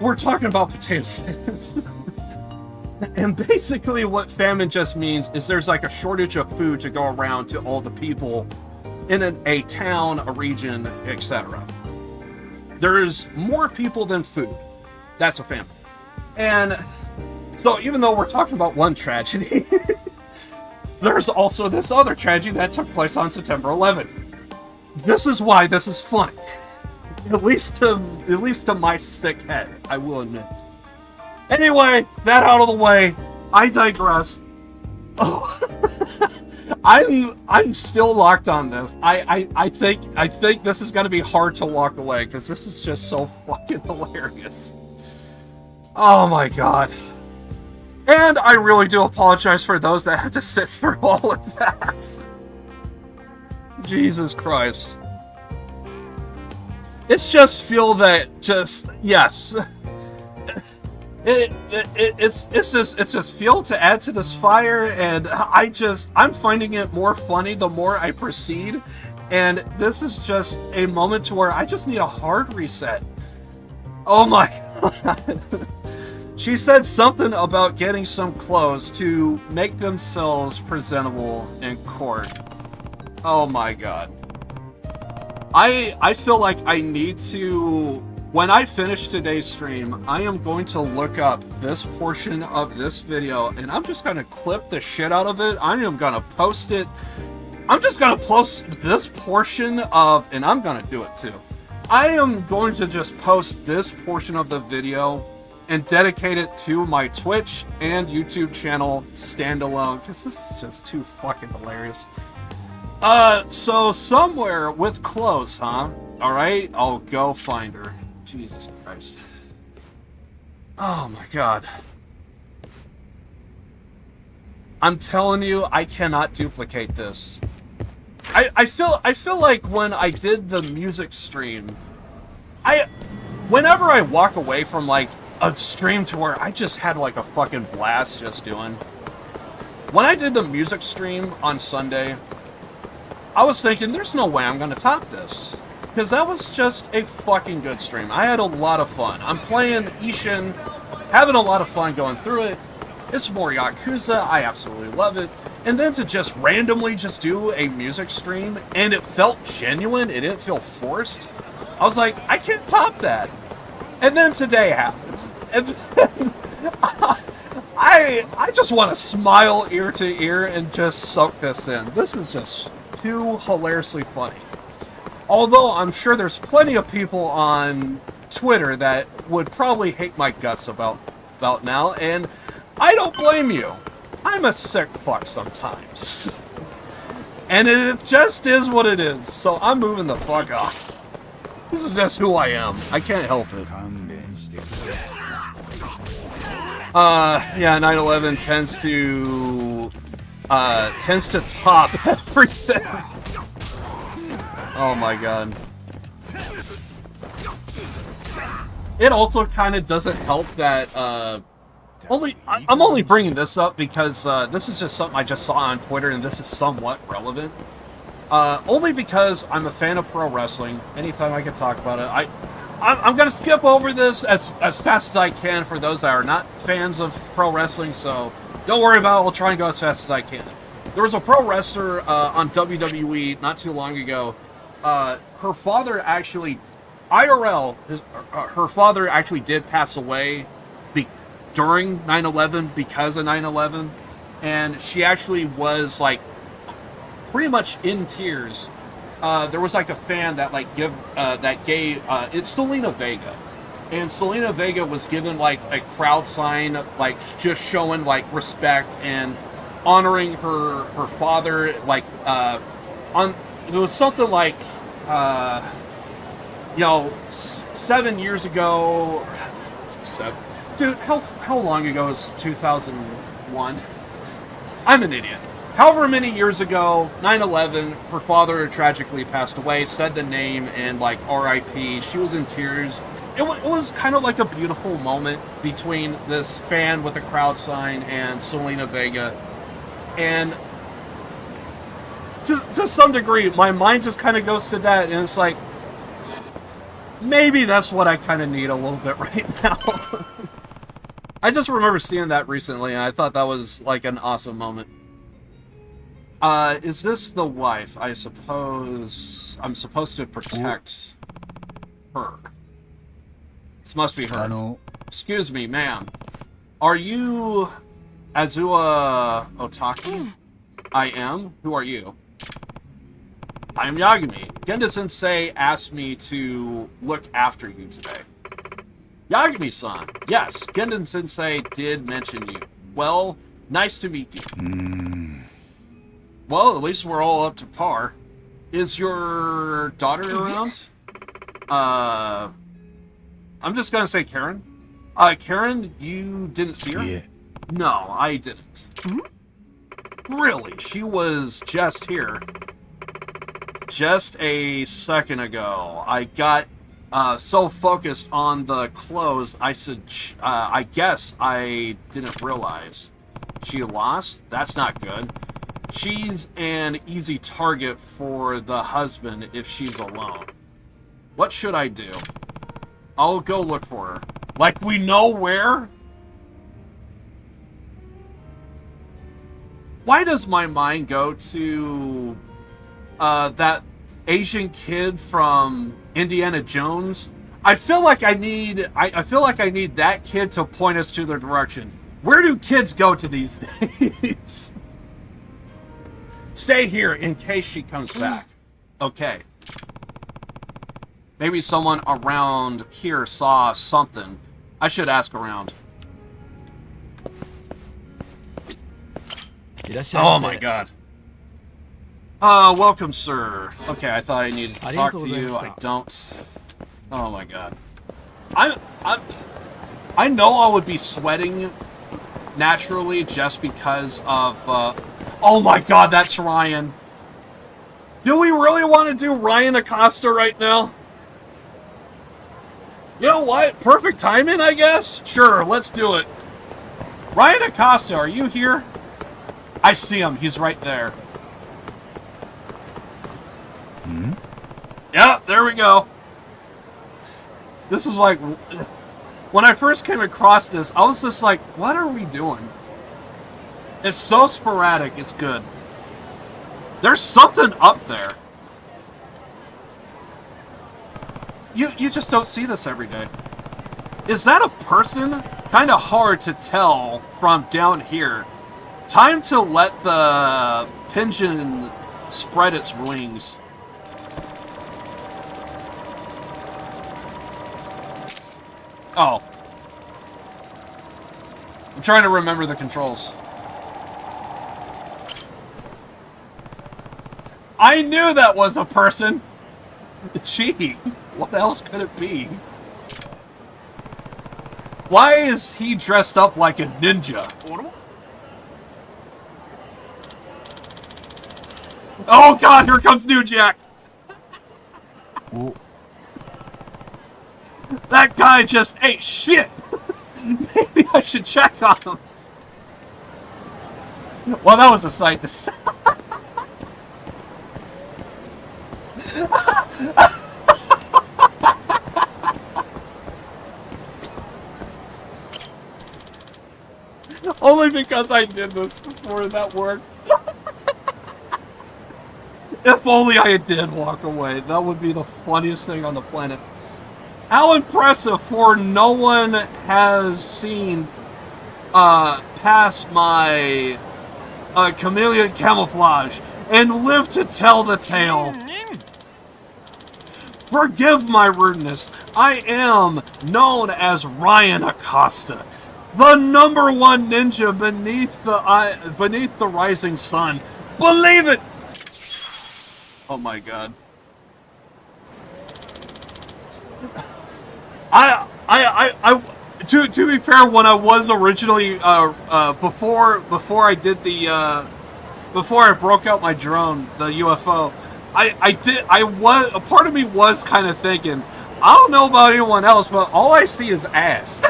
we're talking about potato famines. And basically what famine just means is there's like a shortage of food to go around to all the people in a town, a region, etc. There's more people than food. That's a famine. And so even though we're talking about one tragedy, there's also this other tragedy that took place on September 11th. This is why this is funny. At least to my sick head, I will admit. Anyway, that out of the way, I digress. Oh. I'm still locked on this. I think this is gonna be hard to walk away because this is just so fucking hilarious. Oh my god. And I really do apologize for those that had to sit through all of that. Jesus Christ. It's just feel that yes. It's just fuel to add to this fire, and I'm finding it more funny the more I proceed, and this is just a moment to where I just need a hard reset. Oh my god. She said something about getting some clothes to make themselves presentable in court. Oh my god. I feel like I need to, when I finish today's stream, I am going to look up this portion of this video, and I'm just going to clip the shit out of it. I am going to post it. I'm just going to post this portion of, and I'm going to do it too. I am going to just post this portion of the video and dedicate it to my Twitch and YouTube channel standalone, because this is just too fucking hilarious. So somewhere with clothes, huh? Alright, I'll go find her. Jesus Christ. Oh my god. I'm telling you, I cannot duplicate this. I feel like when I did the music stream, whenever I walk away from like a stream to where I just had like a fucking blast just doing. When I did the music stream on Sunday, I was thinking there's no way I'm gonna top this. Because that was just a fucking good stream. I had a lot of fun. I'm playing Ishin, having a lot of fun going through it. It's more Yakuza, I absolutely love it. And then to just randomly just do a music stream, and it felt genuine, it didn't feel forced. I was like, I can't top that. And then today happened. And then I just want to smile ear to ear and just soak this in. This is just too hilariously funny. Although I'm sure there's plenty of people on Twitter that would probably hate my guts about now, and I don't blame you. I'm a sick fuck sometimes. And it just is what it is, so I'm moving the fuck off. This is just who I am. I can't help it. Yeah, 9/11 tends to top everything. Oh my god. it also kind of doesn't help that I'm only bringing this up because this is just something I just saw on Twitter, and this is somewhat relevant. Only because I'm a fan of pro wrestling. Anytime I can talk about it, I'm gonna skip over this as fast as I can for those that are not fans of pro wrestling. So don't worry about it. I'll try and go as fast as I can. There was a pro wrestler on WWE not too long ago. Her father actually, IRL, her father actually did pass away during 9/11 because of 9/11, and she actually was like pretty much in tears. There was like a fan that gave it's Selena Vega, and Selena Vega was given like a crowd sign, like just showing like respect and honoring her father. Like on it was something like 7 years ago. Dude, how long ago is 2001? I'm an idiot. However many years ago, 9/11, her father tragically passed away, said the name, and like RIP. She was in tears. It was kind of like a beautiful moment between this fan with a crowd sign and Selena Vega. And to some degree, my mind just kind of goes to that, and it's like, maybe that's what I kind of need a little bit right now. I just remember seeing that recently, and I thought that was like an awesome moment. Is this the wife? I suppose I'm supposed to protect her. This must be her. Excuse me, ma'am. Are you Azua Otaki? I am. Who are you? I am Yagami. Genda-sensei asked me to look after you today. Yagami-san. Yes, Genda-sensei did mention you. Well, nice to meet you. Well, at least we're all up to par. Is your daughter around? I'm just gonna say Karen. Karen, you didn't see her? Yeah. No, I didn't. Really? She was just here. Just a second ago. I got so focused on the clothes, I guess I didn't realize. She lost? That's not good. She's an easy target for the husband if she's alone. What should I do? I'll go look for her. Like we know where? Why does my mind go to that Asian kid from Indiana Jones? I feel like I need that kid to point us to their direction. Where do kids go to these days? Stay here in case she comes back. Okay. Maybe someone around here saw something. I should ask around. Oh my god. Welcome, sir. Okay, I thought I needed to talk to you. I don't. Oh my god. I know I would be sweating naturally just because of, oh my god, that's Ryan. Do we really want to do Ryan Acosta right now? You know what? Perfect timing, I guess? Sure, let's do it. Ryan Acosta, are you here? I see him. He's right there. Yeah, there we go. This was like... When I first came across this, I was just like, what are we doing? It's so sporadic, it's good. There's something up there. You just don't see this every day. Is that a person? Kind of hard to tell from down here. Time to let the pigeon spread its wings. Oh. I'm trying to remember the controls. I knew that was a person! Gee, what else could it be? Why is he dressed up like a ninja? Oh god, here comes New Jack! That guy just ate shit. Maybe I should check on him. Well, that was a sight to see. Only because I did this before that worked. If only I did walk away. That would be the funniest thing on the planet. How impressive, for no one has seen past my chameleon camouflage and lived to tell the tale. Forgive my rudeness. I am known as Ryan Acosta, the #1 ninja beneath the rising sun. Believe it! Oh my god. To be fair, when I was originally before I did the before I broke out my drone, the UFO, a part of me was kind of thinking, I don't know about anyone else, but all I see is ass.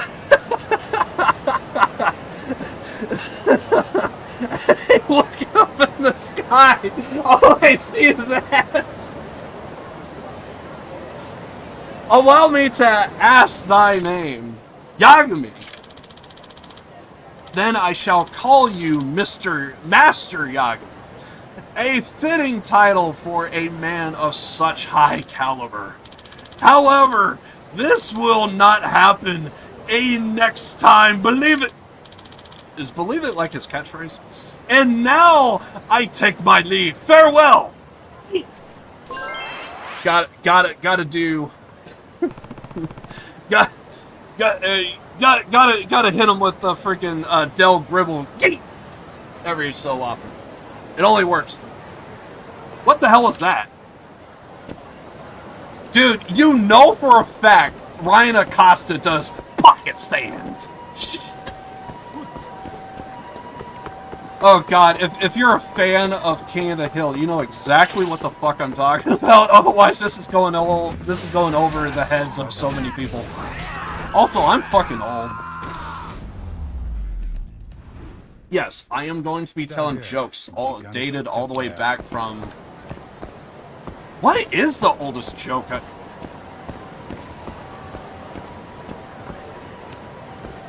Looking up in the sky, all I see is ass. Allow me to ask thy name, Yagami. Then I shall call you Master Yagami. A fitting title for a man of such high caliber. However, this will not happen a next time. Believe it. Is believe it like his catchphrase? And now I take my leave. Farewell. Gotta do. Gotta hit him with the freaking Del Gribble every so often. It only works. What the hell is that? Dude, you know for a fact Ryan Acosta does pocket stands. Oh god, if you're a fan of King of the Hill, you know exactly what the fuck I'm talking about. Otherwise, this is going over the heads of so many people. Also, I'm fucking old. Yes, I am going to be telling jokes dated all the way back from... What is the oldest joke?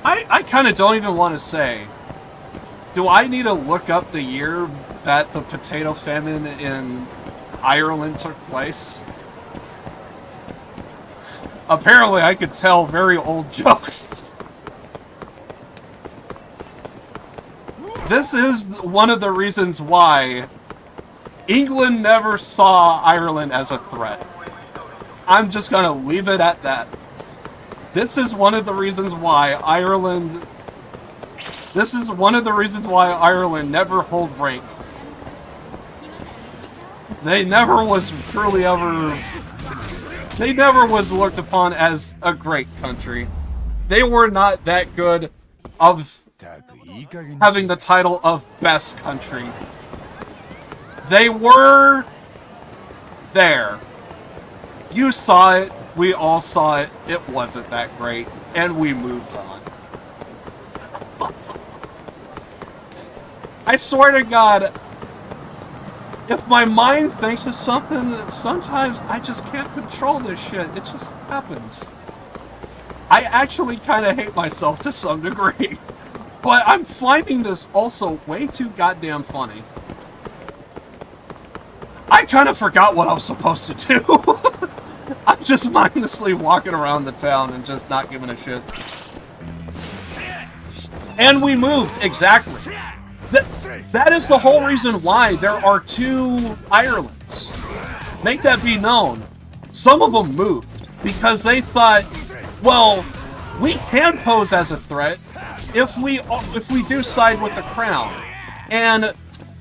I kind of don't even want to say. Do I need to look up the year that the potato famine in Ireland took place? Apparently, I could tell very old jokes. This is one of the reasons why England never saw Ireland as a threat. I'm just gonna leave it at that. This is one of the reasons why Ireland... This is one of the reasons why Ireland never hold rank. They never was truly ever... They never was looked upon as a great country. They were not that good of having the title of best country. They were there. You saw it. We all saw it. It wasn't that great. And we moved on. I swear to God, if my mind thinks of something, sometimes I just can't control this shit. It just happens. I actually kind of hate myself to some degree. But I'm finding this also way too goddamn funny. I kind of forgot what I was supposed to do. I'm just mindlessly walking around the town and just not giving a shit. And we moved, exactly. That is the whole reason why there are 2 Irelands. Make that be known. Some of them moved because they thought, well, we can pose as a threat if we do side with the crown. And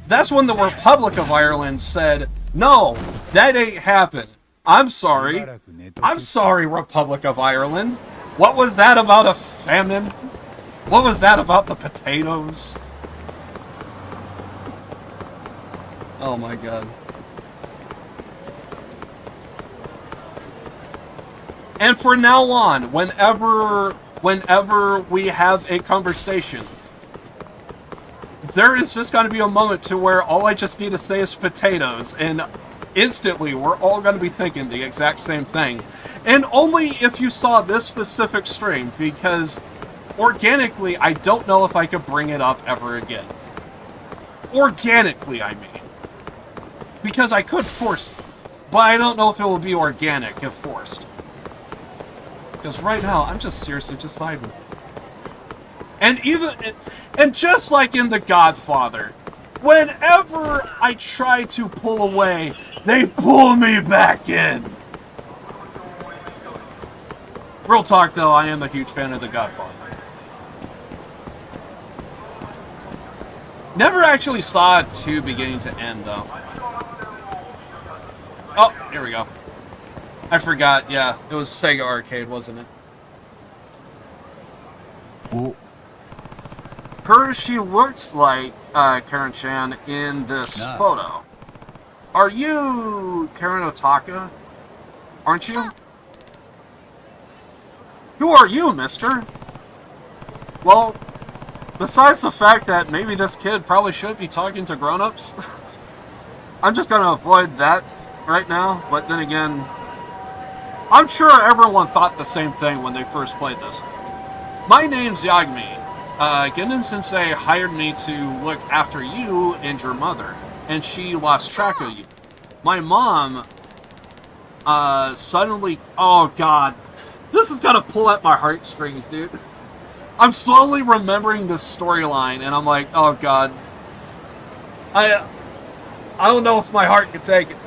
that's when the Republic of Ireland said, no, that ain't happened. I'm sorry. I'm sorry, Republic of Ireland. What was that about a famine? What was that about the potatoes? Oh my god. And for now on, whenever we have a conversation, there is just going to be a moment to where all I just need to say is potatoes, and instantly we're all going to be thinking the exact same thing. And only if you saw this specific stream, because organically, I don't know if I could bring it up ever again. Organically, I mean. Because I could force it, but I don't know if it will be organic if forced. Because right now, I'm just seriously just vibing. And just like in The Godfather, whenever I try to pull away, they pull me back in. Real talk though, I am a huge fan of The Godfather. Never actually saw 2 beginning to end though. Oh, here we go. I forgot, yeah, it was Sega Arcade, wasn't it?お、Her, she looks like Karen Chan in this photo. Are you Karen Otaka? Aren't you? Who are you, mister? Well, besides the fact that maybe this kid probably should be talking to grown-ups, I'm just going to avoid that right now, but then again, I'm sure everyone thought the same thing when they first played this. My name's Yagami. Gendon Sensei hired me to look after you and your mother, and she lost track of you. My mom, suddenly... Oh, God. This is gonna pull at my heartstrings, dude. I'm slowly remembering this storyline, and I'm like, oh, God. I don't know if my heart can take it.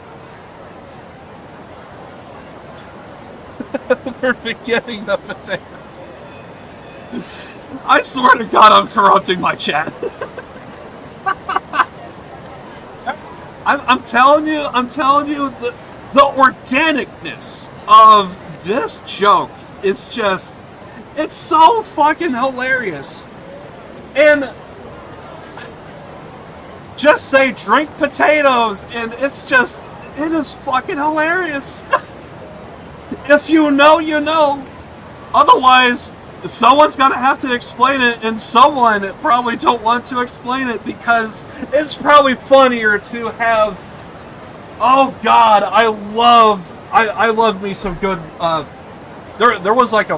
We're beginning the potato. I swear to God, I'm corrupting my chat. I'm telling you, the organicness of this joke is just, it's so fucking hilarious. And just say drink potatoes, and it's just, it is fucking hilarious. If you know, you know. Otherwise, someone's gonna have to explain it, and someone probably don't want to explain it because it's probably funnier to have. Oh God, I love me some good. There was like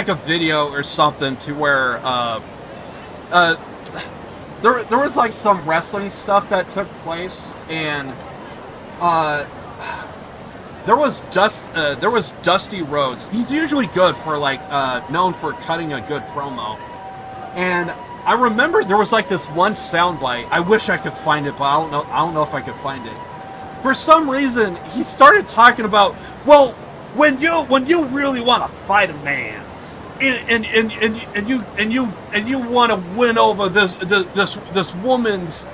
a video or something to where there was like some wrestling stuff that took place, and there was Dusty Rhodes. He's usually good for like known for cutting a good promo. And I remember there was like this one soundbite. I wish I could find it, but I don't know if I could find it. For some reason, he started talking about, well, when you really want to fight a man, and you want to win over this woman's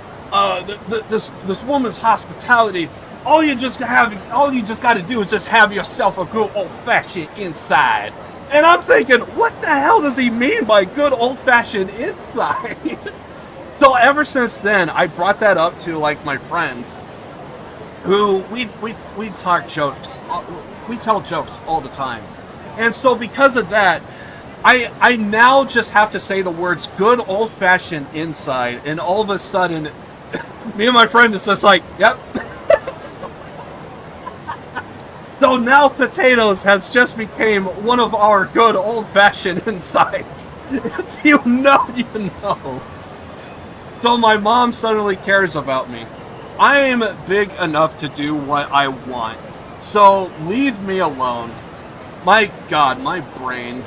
this woman's hospitality. All you just got to do is just have yourself a good old-fashioned inside. And I'm thinking, what the hell does he mean by good old-fashioned inside? So ever since then, I brought that up to like my friend, who we talk jokes, we tell jokes all the time. And so because of that, I now just have to say the words good old-fashioned inside, and all of a sudden, me and my friend is just like, yep. So now potatoes has just became one of our good old-fashioned insides. If you know, you know. So my mom suddenly cares about me. I am big enough to do what I want. So leave me alone. My God, my brain.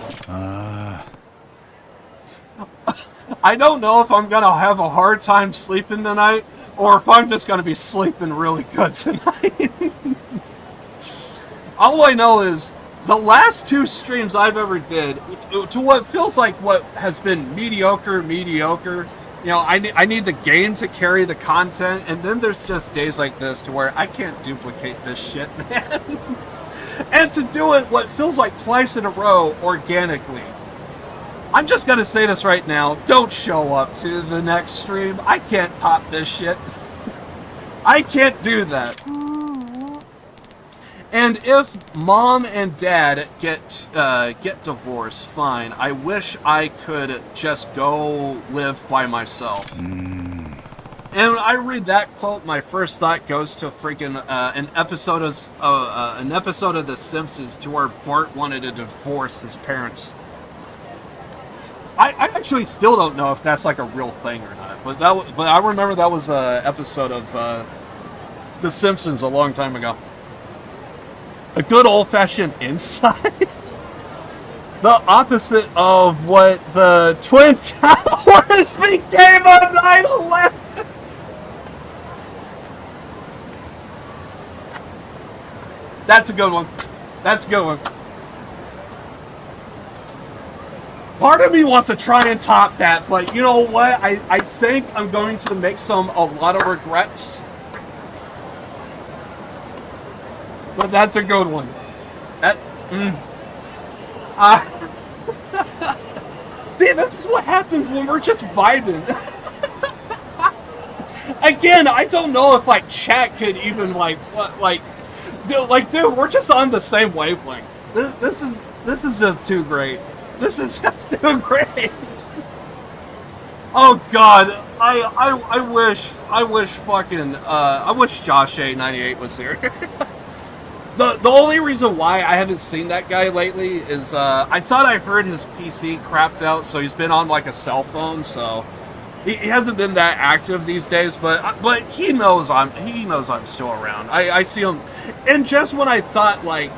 I don't know if I'm gonna have a hard time sleeping tonight, or if I'm just gonna be sleeping really good tonight. All I know is the last 2 streams I've ever did, to what feels like what has been mediocre. You know, I need the game to carry the content, and then there's just days like this to where I can't duplicate this shit, man. And to do it what feels like twice in a row organically. I'm just gonna say this right now, don't show up to the next stream. I can't top this shit. I can't do that. And if mom and dad get divorced, fine. I wish I could just go live by myself. And when I read that quote, my first thought goes to freaking an episode of The Simpsons, to where Bart wanted to divorce his parents. I actually still don't know if that's like a real thing or not, but I remember that was an episode of The Simpsons a long time ago. A good old-fashioned insight. The opposite of what the Twin Towers became on 9/11. That's a good one. That's a good one. Part of me wants to try and top that, but you know what? I think I'm going to make a lot of regrets. But that's a good one. See, this is what happens when we're just vibing. Again, I don't know if like chat could even dude, we're just on the same wavelength. This is just too great. This is just too great. Oh God, I wish Josh A98 was here. The only reason why I haven't seen that guy lately is I thought I heard his PC crapped out, so he's been on like a cell phone, so he hasn't been that active these days. But he knows I'm still around. I see him, and just when I thought like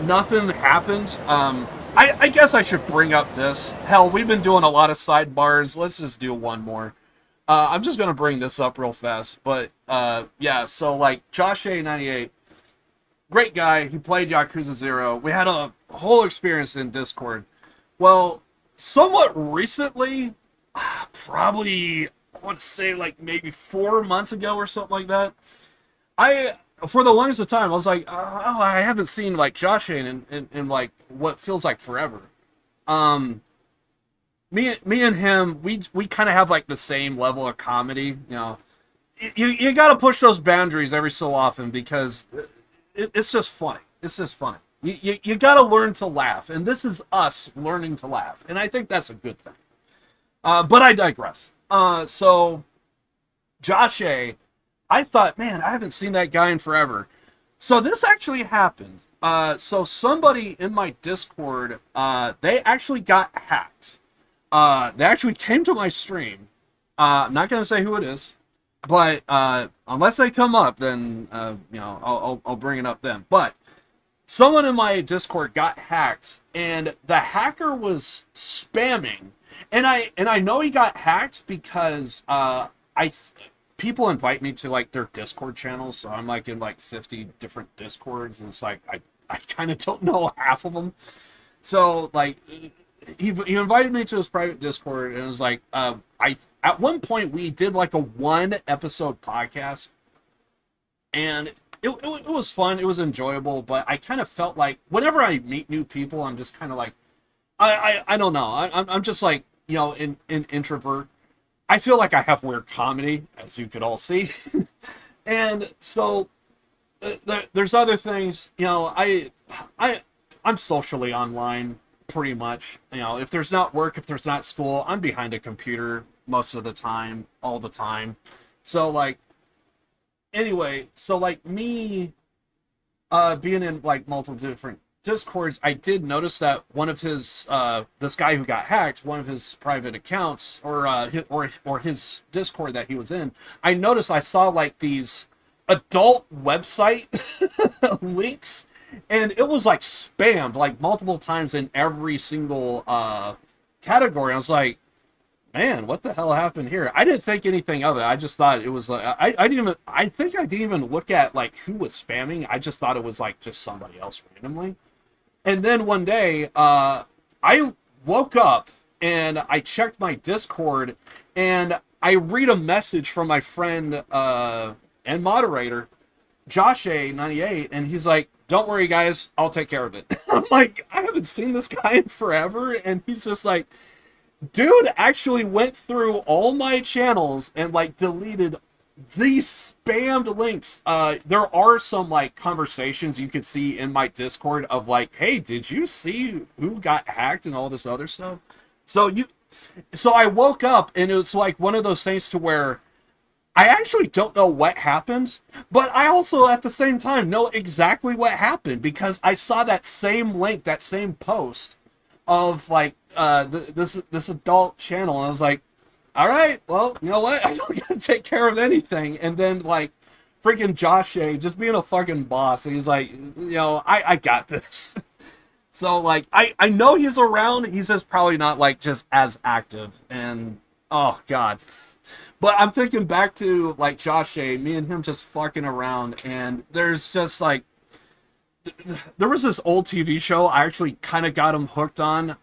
nothing happened, I guess I should bring up this. Hell, we've been doing a lot of sidebars. Let's just do one more. I'm just gonna bring this up real fast, but yeah. So like Josh A98. Great guy. He played Yakuza 0. We had a whole experience in Discord. Well, somewhat recently, probably, I want to say like maybe 4 months ago or something like that, for the longest of time, I was like, oh, I haven't seen like Josh in like what feels like forever. Me and him, we kind of have like the same level of comedy. You know, you got to push those boundaries every so often because it's just funny. It's just funny. You got to learn to laugh, and this is us learning to laugh, and I think that's a good thing. But I digress. So Josh A, I thought, man, I haven't seen that guy in forever. So this actually happened. So somebody in my Discord, they actually got hacked. They actually came to my stream. I'm not gonna say who it is. But unless they come up, then you know, I'll bring it up then. But someone in my Discord got hacked, and the hacker was spamming. And I know he got hacked because people invite me to like their Discord channels, so I'm like in like 50 different Discords, and it's like I kind of don't know half of them. So like he invited me to his private Discord, and it was like at one point we did like a 1-episode podcast, and it was fun, it was enjoyable, but I kind of felt like whenever I meet new people, I'm just kind of like I don't know, I'm just like, you know, an introvert. I feel like I have weird comedy, as you could all see. And so there's other things, you know, I'm socially online pretty much. You know, if there's not work, if there's not school, I'm behind a computer most of the time, all the time. So like, anyway, so like me being in like multiple different Discords, I did notice that one of his this guy who got hacked, one of his private accounts or his Discord that he was in, I noticed I saw like these adult website links, and it was like spammed like multiple times in every single category. I was like, man, what the hell happened here? I didn't think anything of it. I just thought it was like I think I didn't even look at like who was spamming. I just thought it was like just somebody else randomly. And then one day, I woke up and I checked my Discord, and I read a message from my friend and moderator, Josh A98, and he's like, "Don't worry, guys, I'll take care of it." I'm like, I haven't seen this guy in forever, and he's just like, dude actually went through all my channels and like deleted these spammed links. There are some like conversations you could see in my Discord of like, hey, did you see who got hacked and all this other stuff? So I woke up and it was like one of those things to where I actually don't know what happened, but I also at the same time know exactly what happened because I saw that same link, that same post of like this adult channel, and I was like, all right, well, you know what? I don't gotta take care of anything. And then like freaking Josh A just being a fucking boss, and he's like, I got this. So like I know he's around, he's just probably not like just as active, and oh god. But I'm thinking back to like Josh A, me and him just fucking around, and there's just like there was this old TV show I actually kind of got him hooked on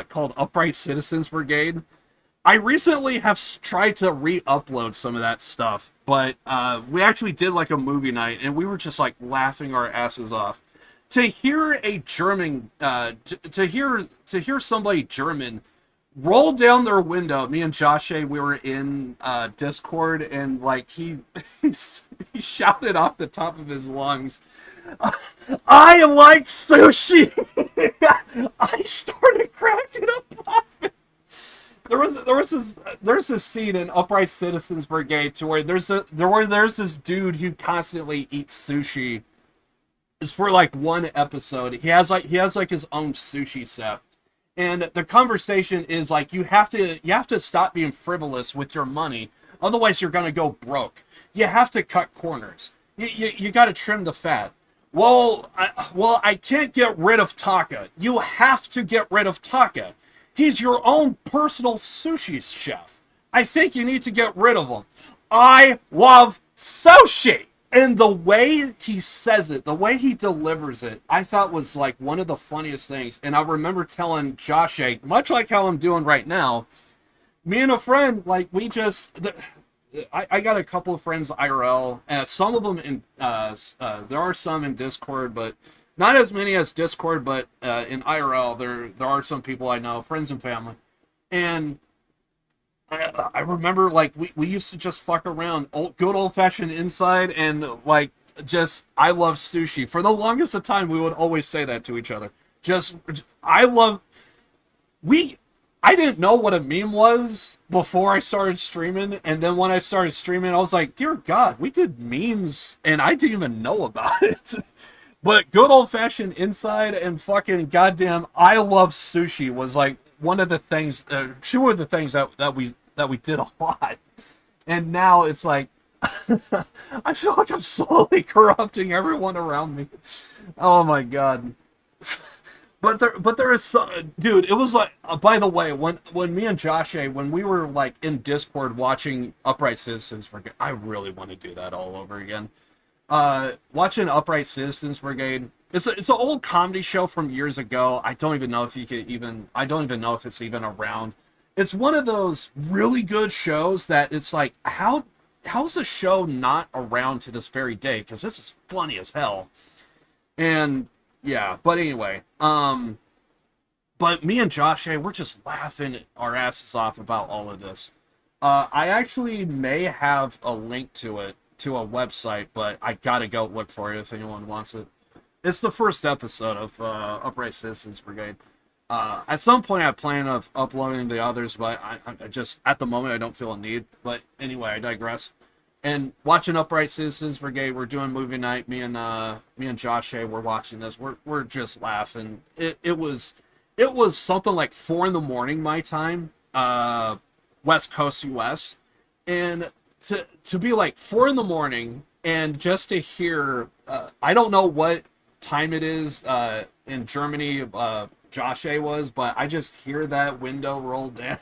called Upright Citizens Brigade. I recently have tried to re-upload some of that stuff, but we actually did like a movie night, and we were just like laughing our asses off. To hear a German, to hear somebody German roll down their window. Me and Josh A, we were in Discord, and like he shouted off the top of his lungs, "I like sushi." I started cracking up laughing. There's this scene in Upright Citizens Brigade to where there's this dude who constantly eats sushi. It's for like one episode. He has like his own sushi chef. And the conversation is like you have to stop being frivolous with your money, otherwise you're gonna go broke. You have to cut corners. You got to trim the fat. Well, I can't get rid of Taka. You have to get rid of Taka. He's your own personal sushi chef. I think you need to get rid of him. I love sushi. And the way he says it, the way he delivers it, I thought was like one of the funniest things. And I remember telling Josh A, much like how I'm doing right now, me and a friend, like we just, I got a couple of friends IRL, some of them in, there are some in Discord, but not as many as Discord, but in IRL, there are some people I know, friends and family. And I remember like we used to just fuck around, good old fashioned inside, and like just I love sushi. For the longest of time, we would always say that to each other. I didn't know what a meme was before I started streaming, and then when I started streaming, I was like, dear God, we did memes, and I didn't even know about it. But good old fashioned inside and fucking goddamn, I love sushi was like one of the things, two of the things that we did a lot. And now it's like, I feel like I'm slowly corrupting everyone around me. Oh my God. But there is some, dude, it was like, by the way, when me and Josh A, when we were like in Discord watching Upright Citizens Brigade, I really want to do that all over again. Watching Upright Citizens Brigade, it's an old comedy show from years ago. I don't even know if it's even around. It's one of those really good shows that it's like, how's the show not around to this very day? Because this is funny as hell. And yeah, but anyway, but me and Josh A, we're just laughing our asses off about all of this. I actually may have a link to it, to a website, but I gotta go look for it if anyone wants it. It's the first episode of Upright Citizens Brigade. At some point I plan of uploading the others, but I just, at the moment, I don't feel a need. But anyway, I digress. And watching Upright Citizens Brigade, we're doing movie night. Me and Josh A, we're watching this. We're just laughing. It was something like 4 a.m. my time, West Coast US, and to be like 4 a.m. and just to hear, I don't know what time it is in Germany. Josh A was, but I just hear that window roll down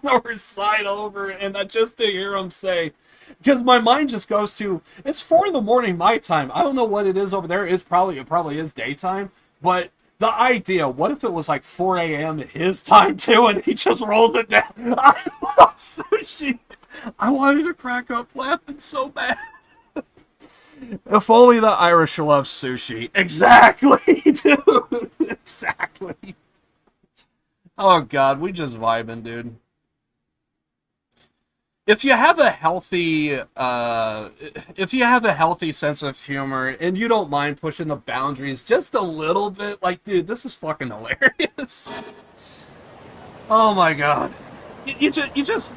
or slide over, and just to hear him say, because my mind just goes to, it's 4 a.m. my time. I don't know what it is over there. It probably is daytime, but the idea, what if it was like 4 a.m. his time too, and he just rolled it down? I love sushi. I wanted to crack up laughing so bad. If only the Irish love sushi. Exactly, dude. Exactly. Oh God, we just vibing, dude. if you have a healthy sense of humor and you don't mind pushing the boundaries just a little bit, like, dude, this is fucking hilarious. Oh my god. You just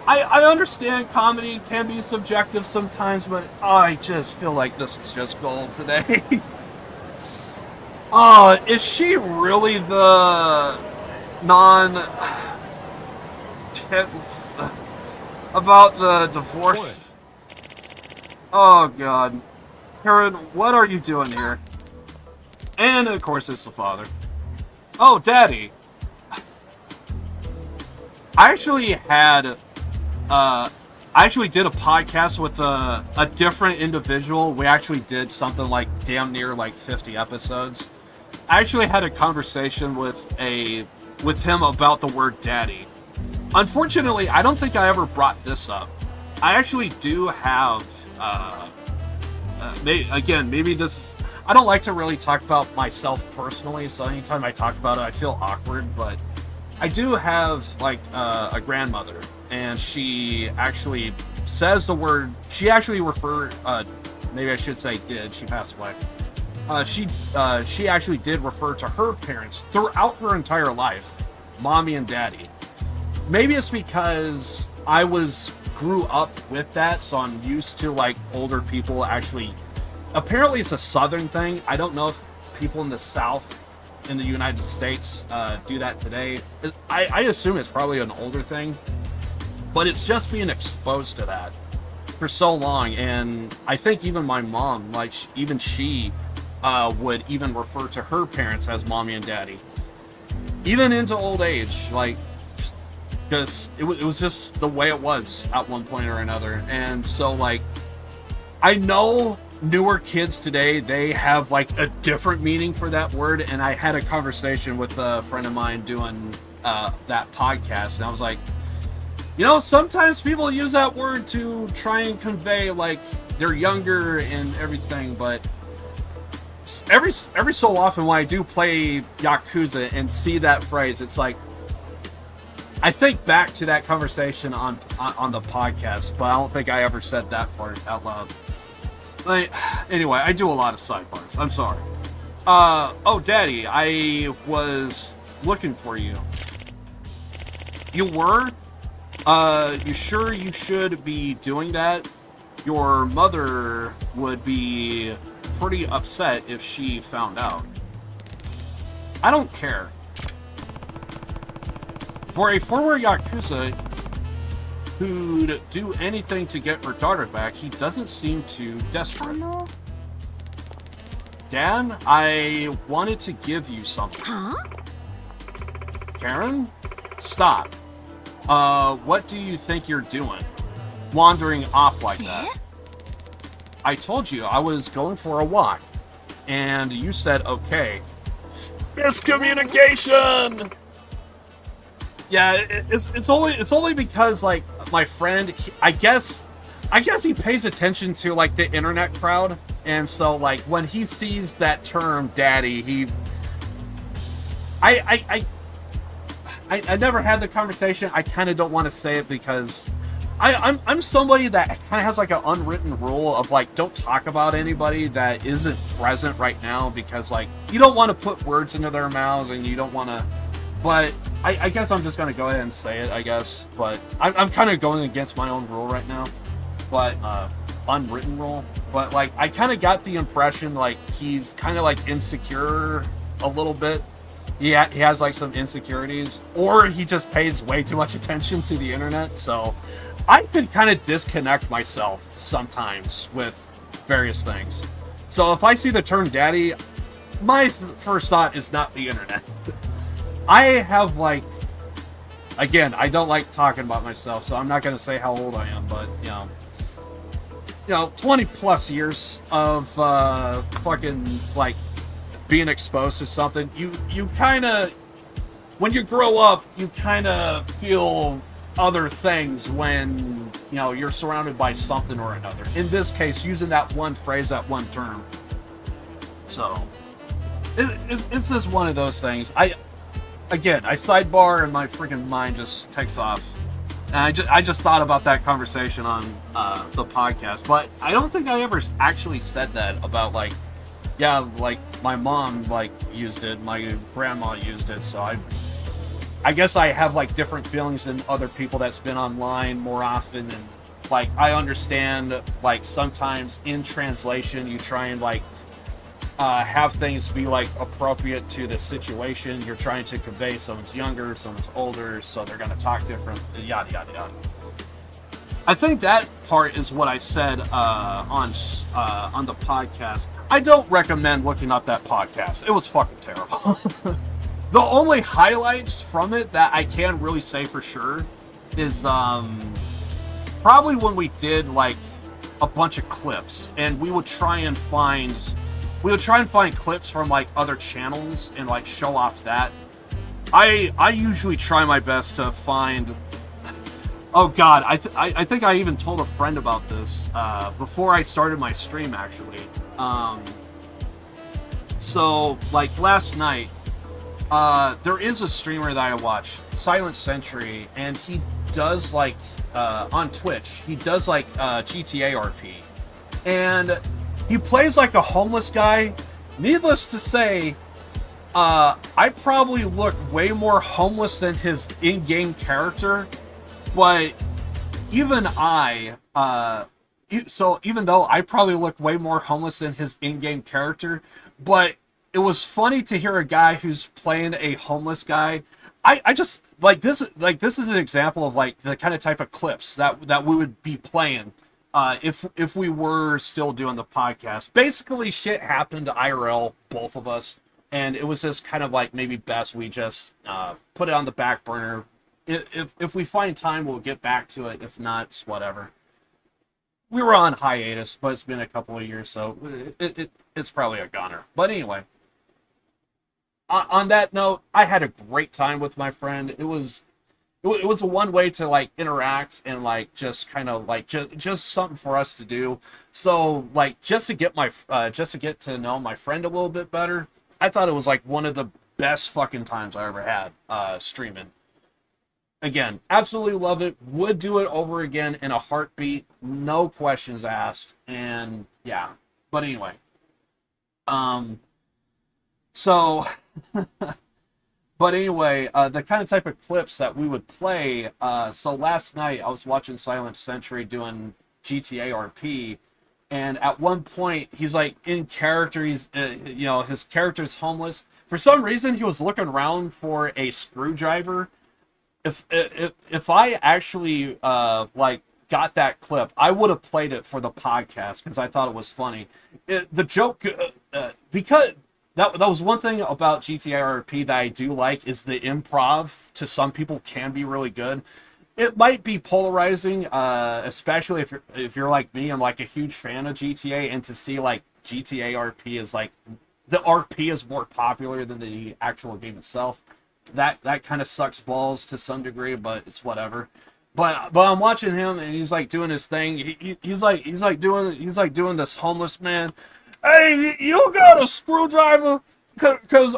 I understand comedy can be subjective sometimes, but I just feel like this is just gold today. Oh, is she really the non about the divorce? Oh god. Karen, what are you doing here? And of course it's the father. Oh, Daddy. I actually did a podcast with a different individual. We actually did something like damn near like 50 episodes. I actually had a conversation with him about the word daddy. Unfortunately, I don't think I ever brought this up. I actually do have, maybe this is, I don't like to really talk about myself personally, so anytime I talk about it, I feel awkward, but I do have, like, a grandmother, and she actually says the word, she actually referred, maybe I should say did, she passed away. She actually did refer to her parents throughout her entire life, mommy and daddy. Maybe it's because I grew up with that, so I'm used to, like, older people actually, apparently it's a southern thing. I don't know if people in the South in the United States do that today. I assume it's probably an older thing, but it's just being exposed to that for so long. And I think even my mom, like, even she would even refer to her parents as mommy and daddy, even into old age, like, because it was just the way it was at one point or another. And so, like, I know newer kids today, they have like a different meaning for that word, and I had a conversation with a friend of mine doing that podcast, and I was like, you know, sometimes people use that word to try and convey like they're younger and everything, but every so often when I do play Yakuza and see that phrase, it's like I think back to that conversation on the podcast, but I don't think I ever said that part out loud. Like, anyway, I do a lot of sidebars. I'm sorry. Oh, Daddy, I was looking for you. You were? You sure you should be doing that? Your mother would be pretty upset if she found out. I don't care. For a former Yakuza who'd do anything to get her daughter back, he doesn't seem too desperate. Dan, I wanted to give you something. Huh? Karen? Stop. What do you think you're doing? Wandering off like that. I told you I was going for a walk, and you said okay. Miscommunication! Yeah, it's only because, like, my friend, I guess he pays attention to, like, the internet crowd, and so, like, when he sees that term daddy, I never had the conversation. I kind of don't want to say it because I'm somebody that kind of has like an unwritten rule of like, don't talk about anybody that isn't present right now, because like you don't want to put words into their mouths and you don't want to. But I guess I'm just gonna go ahead and say it, I guess. But I'm kind of going against my own rule right now, but unwritten rule. But like I kind of got the impression like he's kind of like insecure a little bit. He has like some insecurities, or he just pays way too much attention to the internet. So I can kind of disconnect myself sometimes with various things. So if I see the term daddy, my first thought is not the internet. I have like, again, I don't like talking about myself, so I'm not going to say how old I am, but you know, 20 plus years of fucking like being exposed to something. You kind of, when you grow up, you kind of feel other things when, you know, you're surrounded by something or another. In this case, using that one phrase, that one term. So it's just one of those things. I sidebar and my freaking mind just takes off. And I just thought about that conversation on the podcast, but I don't think I ever actually said that about like, yeah, like my mom like used it, my grandma used it, so I guess I have like different feelings than other people that's been online more often, and like I understand like sometimes in translation you try and like have things be like appropriate to the situation you're trying to convey. Someone's younger, someone's older, so they're going to talk different, yada yada yada. I think that part is what I said on the podcast. I don't recommend looking up that podcast. It was fucking terrible. The only highlights from it that I can really say for sure is probably when we did like a bunch of clips, and we would try and find clips from like other channels and like show off that. I usually try my best to find. Oh God, I think I even told a friend about this before I started my stream actually. So like last night, there is a streamer that I watch, Silent Sentry, and he does like on Twitch. He does like GTA RP, and he plays like a homeless guy. Needless to say, I probably look way more homeless than his in-game character, but even even though I probably look way more homeless than his in-game character, but it was funny to hear a guy who's playing a homeless guy. I just like this is an example of like the kind of type of clips that we would be playing if we were still doing the podcast. Basically, shit happened to IRL, both of us, and it was just kind of like maybe best we just put it on the back burner. If we find time, we'll get back to it. If not, it's whatever. We were on hiatus, but it's been a couple of years, so it's probably a goner. But anyway, on that note, I had a great time with my friend. It was a one way to like interact and like just kind of like just something for us to do. So like just to get to know my friend a little bit better, I thought it was like one of the best fucking times I ever had streaming. Again, absolutely love it. Would do it over again in a heartbeat, no questions asked. And yeah, but anyway, so. But anyway, the kind of type of clips that we would play. So last night I was watching Silent Sentry doing GTA RP, and at one point he's like in character. He's his character's homeless. For some reason, he was looking around for a screwdriver. If I actually like got that clip, I would have played it for the podcast because I thought it was funny. The joke because. That was one thing about GTA RP that I do like is the improv to some people can be really good. It might be polarizing, especially if you're like me. I'm like a huge fan of GTA, and to see like GTA RP is like the RP is more popular than the actual game itself. That kind of sucks balls to some degree, but it's whatever. But I'm watching him and he's like doing his thing. He's like doing this homeless man. Hey, you got a screwdriver? Cause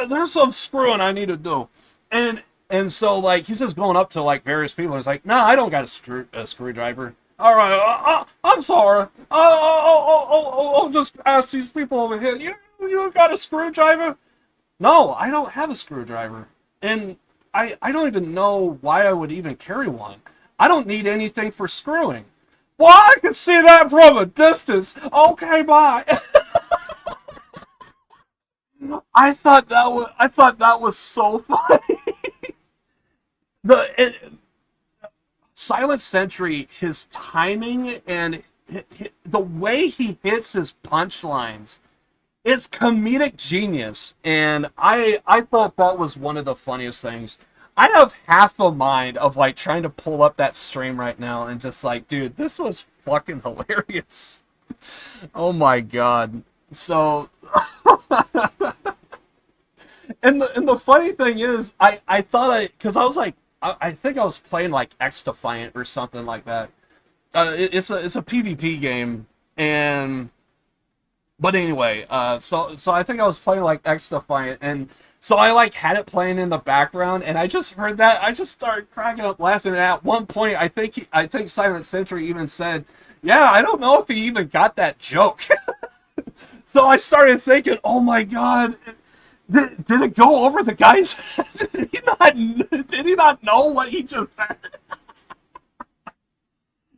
there's some screwing I need to do, and so like he's just going up to like various people. He's like, "Nah, I don't got a screwdriver." All right, I'm sorry. I'll just ask these people over here. You got a screwdriver? No, I don't have a screwdriver, and I don't even know why I would even carry one. I don't need anything for screwing. Well, I can see that from a distance. Okay, bye. I thought that was so funny. Silent Sentry, his timing and the way he hits his punchlines, it's comedic genius, and I thought that was one of the funniest things. I have half a mind of like trying to pull up that stream right now and just like, dude, this was fucking hilarious. Oh my god. So and the funny thing is I thought because I was like I think I was playing like X Defiant or something like that. It's a PvP game, and But anyway, so I think I was playing like X Defiant, and so I like had it playing in the background, and I just heard that. I just started cracking up laughing. And at one point, I think Silent Sentry even said, "Yeah, I don't know if he even got that joke." So I started thinking, "Oh my god, did it go over the guy's head? Did he not know what he just said?"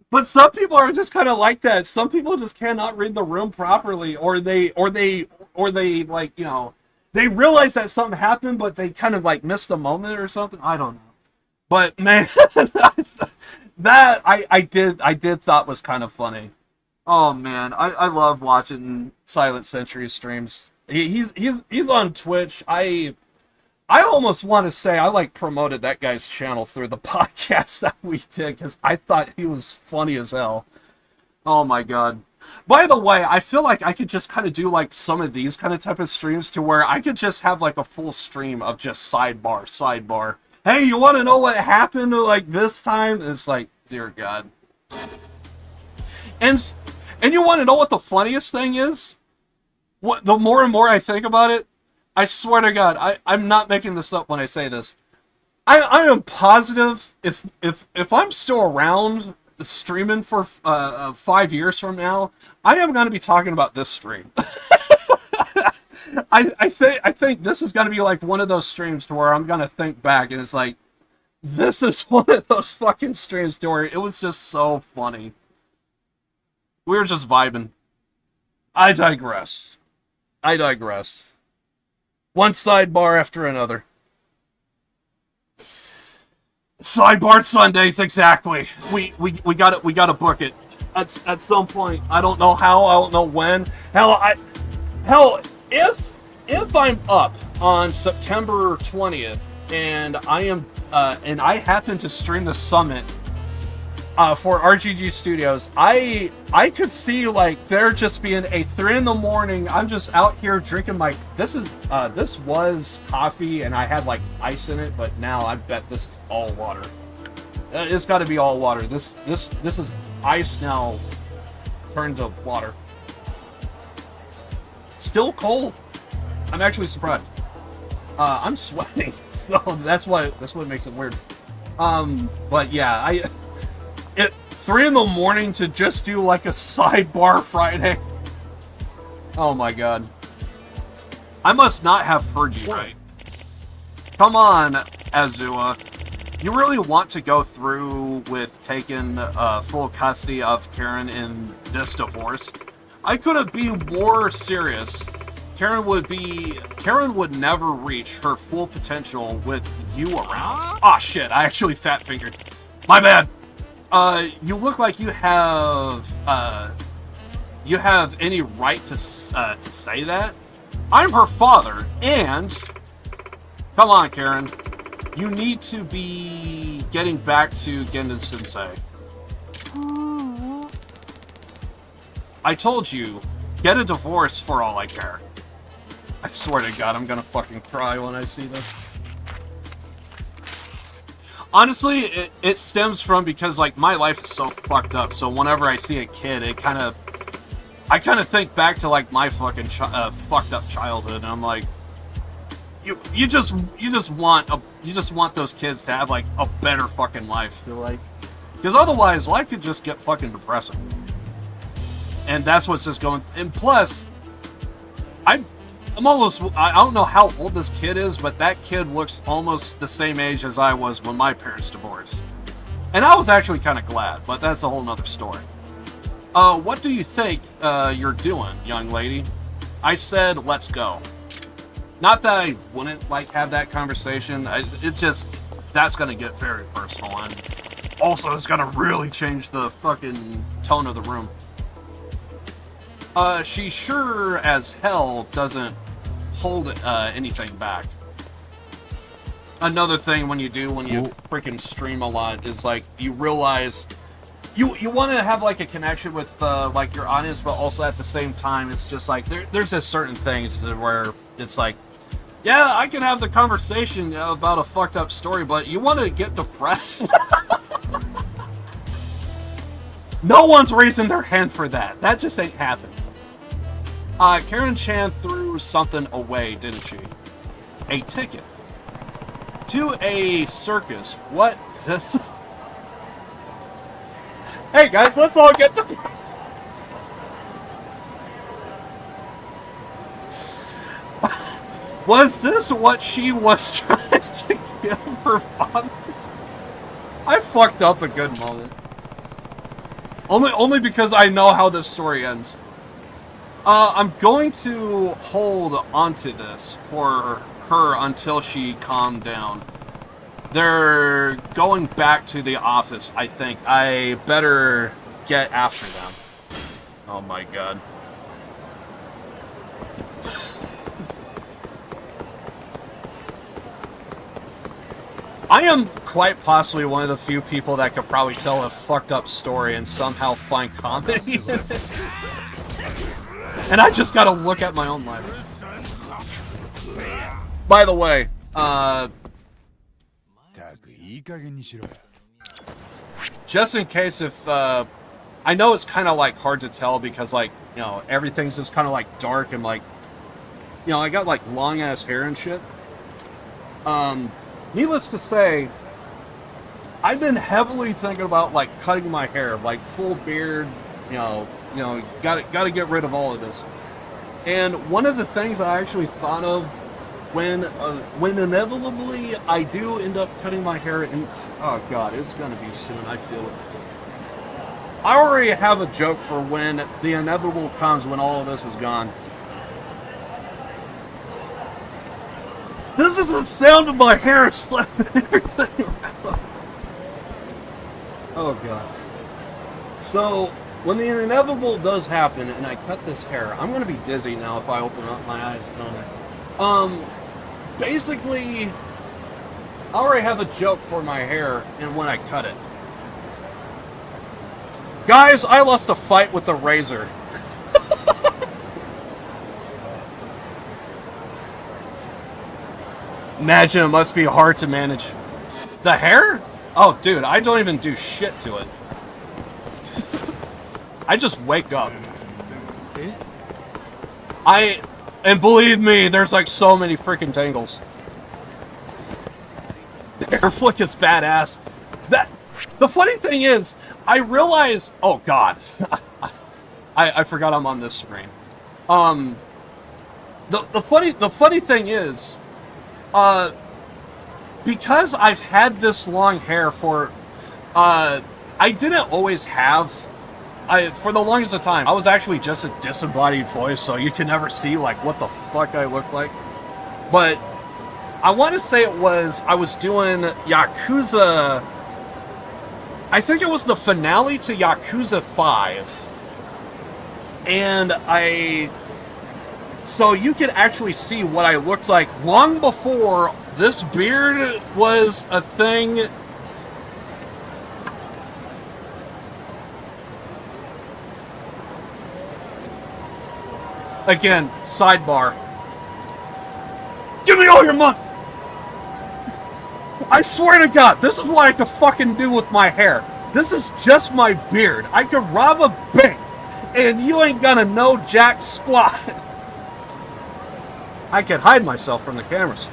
But some people are just kind of like that. Some people just cannot read the room properly, or they like, you know, they realize that something happened, but they kind of like missed the moment or something. I don't know. But man, that I did thought was kind of funny. Oh man, I love watching Silent Sentry streams. He's on Twitch. I almost want to say I like promoted that guy's channel through the podcast that we did, because I thought he was funny as hell. Oh my god. By the way, I feel like I could just kind of do like some of these kind of type of streams to where I could just have like a full stream of just sidebar. Hey, you want to know what happened like this time? It's like, dear god. And you want to know what the funniest thing is? What, the more and more I think about it, I swear to God, I'm not making this up when I say this. I am positive if I'm still around streaming for 5 years from now, I am going to be talking about this stream. I think this is going to be like one of those streams to where I'm going to think back and it's like, this is one of those fucking streams to where it was just so funny. We were just vibing. I digress. One sidebar after another. Sidebar Sundays, exactly. We got it. We got to book it at some point. I don't know how. I don't know when. Hell, if I'm up on September 20th and I happen to stream the summit for RGG Studios, I could see like there just being a 3 a.m. I'm just out here drinking my this was coffee and I had like ice in it, but now I bet this is all water. It's got to be all water. This is ice now turned to water. Still cold. I'm actually surprised. I'm sweating, so that's what makes it weird. But yeah, 3 a.m. to just do like a sidebar Friday. Oh my god. I must not have heard you right. Come on, Azua. You really want to go through with taking full custody of Karen in this divorce? I couldn't be more serious. Karen would never reach her full potential with you around. Ah, shit, I actually fat fingered. My bad. You look like you have any right to say that. I'm her father, and come on, Karen, you need to be getting back to Gendon Sensei. I told you, get a divorce for all I care. I swear to God, I'm gonna fucking cry when I see this. Honestly, it stems from because like my life is so fucked up. So whenever I see a kid, I kind of think back to like my fucking fucked up childhood, and I'm like, you just want those kids to have like a better fucking life, to like, because otherwise life could just get fucking depressing. And that's what's just going. And plus, I don't know how old this kid is, but that kid looks almost the same age as I was when my parents divorced. And I was actually kind of glad, but that's a whole nother story. What do you think you're doing, young lady? I said, let's go. Not that I wouldn't like have that conversation. It's just, that's going to get very personal. And also, it's going to really change the fucking tone of the room. She sure as hell doesn't hold anything back. Another thing when you freaking stream a lot is like you realize you want to have like a connection with like your audience, but also at the same time it's just like there's just certain things where it's like, yeah, I can have the conversation about a fucked up story, but you want to get depressed. No one's raising their hand for that. That just ain't happening. Karen Chan threw something away, didn't she? A ticket. To a circus. What? This... Hey guys, let's all get to... Was this what she was trying to give her father? I fucked up a good moment. Only because I know how this story ends. I'm going to hold onto this for her until she calmed down. They're going back to the office, I think. I better get after them. Oh my god. I am quite possibly one of the few people that could probably tell a fucked up story and somehow find comedy in it. And I just gotta look at my own life. By the way, just in case if, I know it's kind of like hard to tell because like, you know, everything's just kind of like dark and like, you know, I got like long ass hair and shit. Needless to say, I've been heavily thinking about like cutting my hair, like full beard, you know, gotta get rid of all of this. And one of the things I actually thought of when inevitably I do end up cutting my hair, and oh god, it's gonna be soon. I feel it. I already have a joke for when the inevitable comes, when all of this is gone. This is the sound of my hair slapping everything around. Oh god. So, when the inevitable does happen and I cut this hair, I'm gonna be dizzy now if I open up my eyes, don't I? Basically, I already have a joke for my hair and when I cut it. Guys, I lost a fight with the razor. Imagine it must be hard to manage. The hair? Oh, dude, I don't even do shit to it. I just wake up. And believe me, there's like so many freaking tangles. The hair flick is badass. The funny thing is, I realized, oh god, I forgot I'm on this screen. The funny thing is, because I've had this long hair for, I didn't always have, for the longest of time, I was actually just a disembodied voice, so you can never see, like, what the fuck I look like. But, I want to say I was doing Yakuza, I think it was the finale to Yakuza 5, and so you could actually see what I looked like long before this beard was a thing. Again, sidebar. Give me all your money! I swear to God, this is what I could fucking do with my hair. This is just my beard. I could rob a bank, and you ain't gonna know jack squat. I could hide myself from the cameras.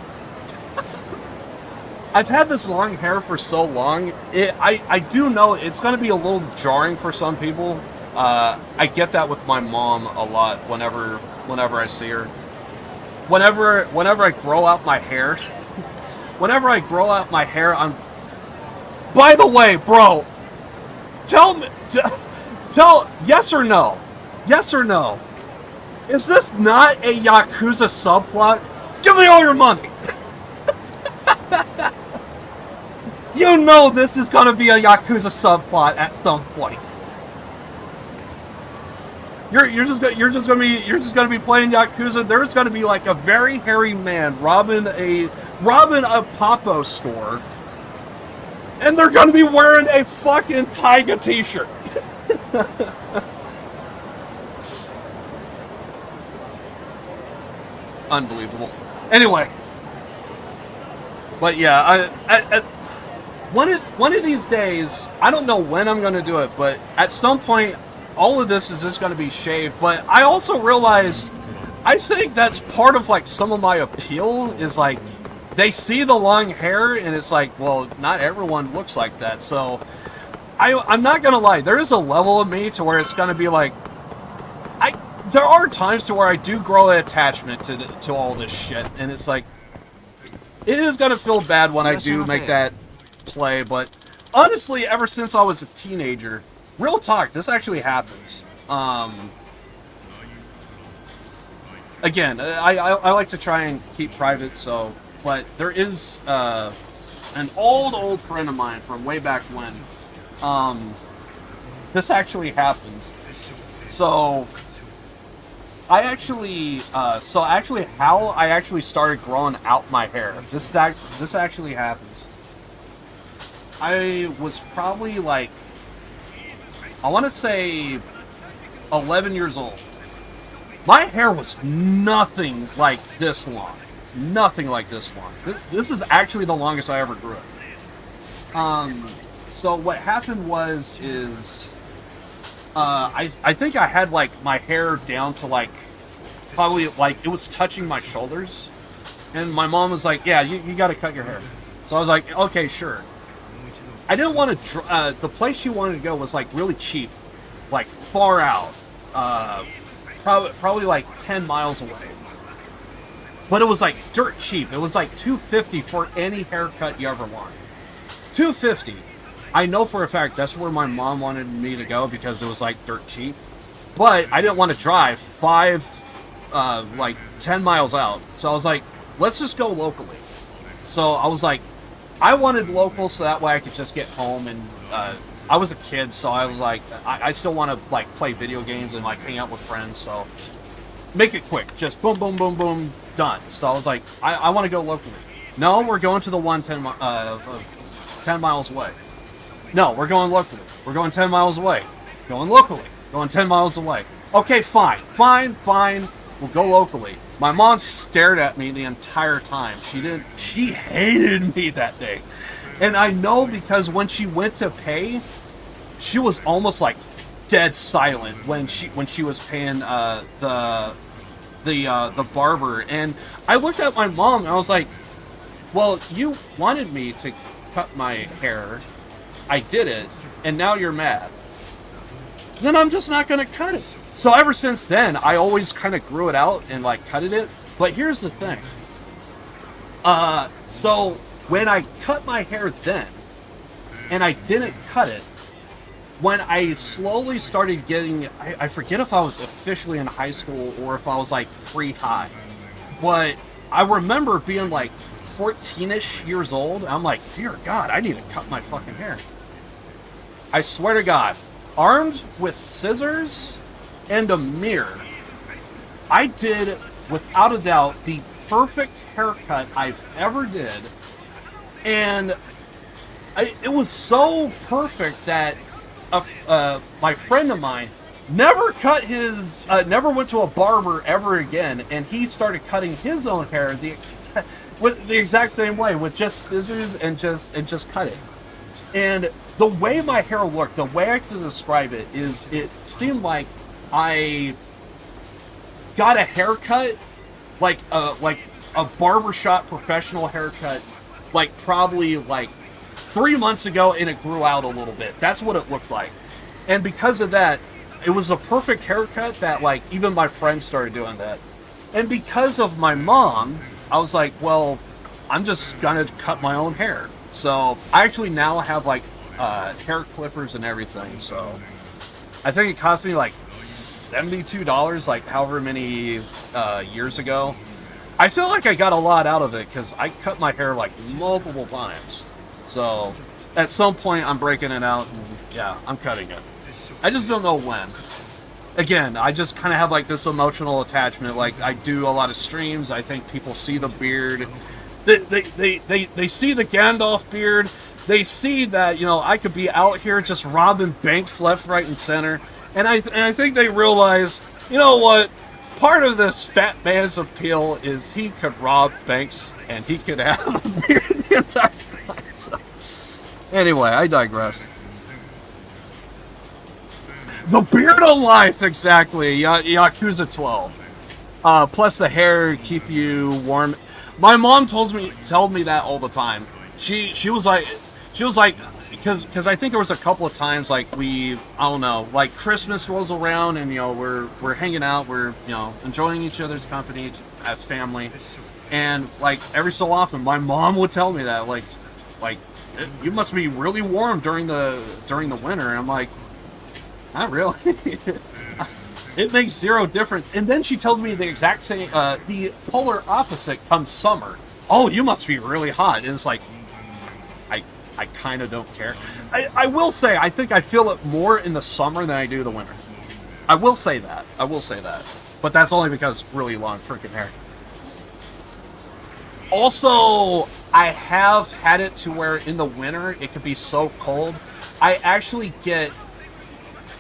I've had this long hair for so long, I do know it's going to be a little jarring for some people. I get that with my mom a lot whenever I see her. Whenever I grow out my hair, I'm... By the way, bro, tell yes or no? Yes or no? Is this not a Yakuza subplot? Give me all your money! You know this is gonna be a Yakuza subplot at some point. You're just gonna be playing Yakuza. There's gonna be like a very hairy man robbing a Papo store, and they're gonna be wearing a fucking Taiga t-shirt. Unbelievable. Anyway, but yeah, one of these days, I don't know when I'm gonna do it, but at some point, all of this is just going to be shaved. But I also realized, I think that's part of like some of my appeal is like they see the long hair and it's like, well, not everyone looks like that. So I'm not going to lie, there is a level of me to where it's going to be like, there are times to where I do grow an attachment to all this shit, and it's like, it is going to feel bad when I do make that play, but honestly, ever since I was a teenager, real talk, this actually happens. Again, I like to try and keep private, so, but there is an old friend of mine from way back when. This actually happened. So how I actually started growing out my hair. This actually happened. I was probably like, I want to say 11 years old. My hair was nothing like this long. Nothing like this long. This is actually the longest I ever grew it. So what happened is I think I had like my hair down to like probably like it was touching my shoulders, and my mom was like, "Yeah, you got to cut your hair." So I was like, "Okay, sure." I didn't want to. The place she wanted to go was like really cheap, like far out, probably like 10 miles away. But it was like dirt cheap. It was like $250 for any haircut you ever want. $250. I know for a fact that's where my mom wanted me to go because it was like dirt cheap. But I didn't want to drive 10 miles out. So I was like, let's just go locally. So I was like, I wanted local so that way I could just get home, and I was a kid, so I was like, I still want to like play video games and like hang out with friends, so make it quick, just boom, boom, boom, boom, done. So I was like, I want to go locally. No, we're going to the 10 miles away. No, we're going locally. We're going 10 miles away. Going locally. Going 10 miles away. Okay, fine. We'll go locally. My mom stared at me the entire time. She hated me that day. And I know because when she went to pay, she was almost like dead silent when she was paying the barber. And I looked at my mom and I was like, well, you wanted me to cut my hair. I did it, and now you're mad. Then I'm just not going to cut it. So ever since then, I always kind of grew it out and like cutted it. But here's the thing. So when I cut my hair then, and I didn't cut it, when I slowly started getting, I forget if I was officially in high school or if I was like pre-high, but I remember being like 14-ish years old. I'm like, dear God, I need to cut my fucking hair. I swear to God, armed with scissors and a mirror, I did, without a doubt, the perfect haircut I've ever did. And it was so perfect that my friend of mine never went to a barber ever again, and he started cutting his own hair with the exact same way, with just scissors and just cut it. And the way my hair looked, the way I can describe it is, it seemed like I got a haircut, like a barbershop professional haircut, like probably like 3 months ago, and it grew out a little bit. That's what it looked like. And because of that, it was a perfect haircut that like even my friends started doing that. And because of my mom, I was like, well, I'm just gonna cut my own hair. So I actually now have like hair clippers and everything. So I think it cost me like $72, like however many years ago. I feel like I got a lot out of it because I cut my hair like multiple times. So at some point I'm breaking it out, and yeah, I'm cutting it. I just don't know when. Again, I just kind of have like this emotional attachment. Like I do a lot of streams. I think people see the beard. They see the Gandalf beard. They see that, you know, I could be out here just robbing banks left, right, and center. And I think they realize, you know what? Part of this fat man's appeal is he could rob banks and he could have a beard the entire time. So, anyway, I digress. The beard of life, exactly. Yakuza 12. Plus the hair keep you warm. My mom told me that all the time. She was like, because I think there was a couple of times like I don't know, like Christmas rolls around and we're hanging out, we're enjoying each other's company as family, and like every so often my mom would tell me that like you must be really warm during the winter, and I'm like, not really. It makes zero difference. And then she tells me the exact same, the polar opposite comes summer. Oh, you must be really hot. And it's like, I kind of don't care. I will say, I think I feel it more in the summer than I do the winter. I will say that. But that's only because really long freaking hair. Also, I have had it to where in the winter it could be so cold. I actually get...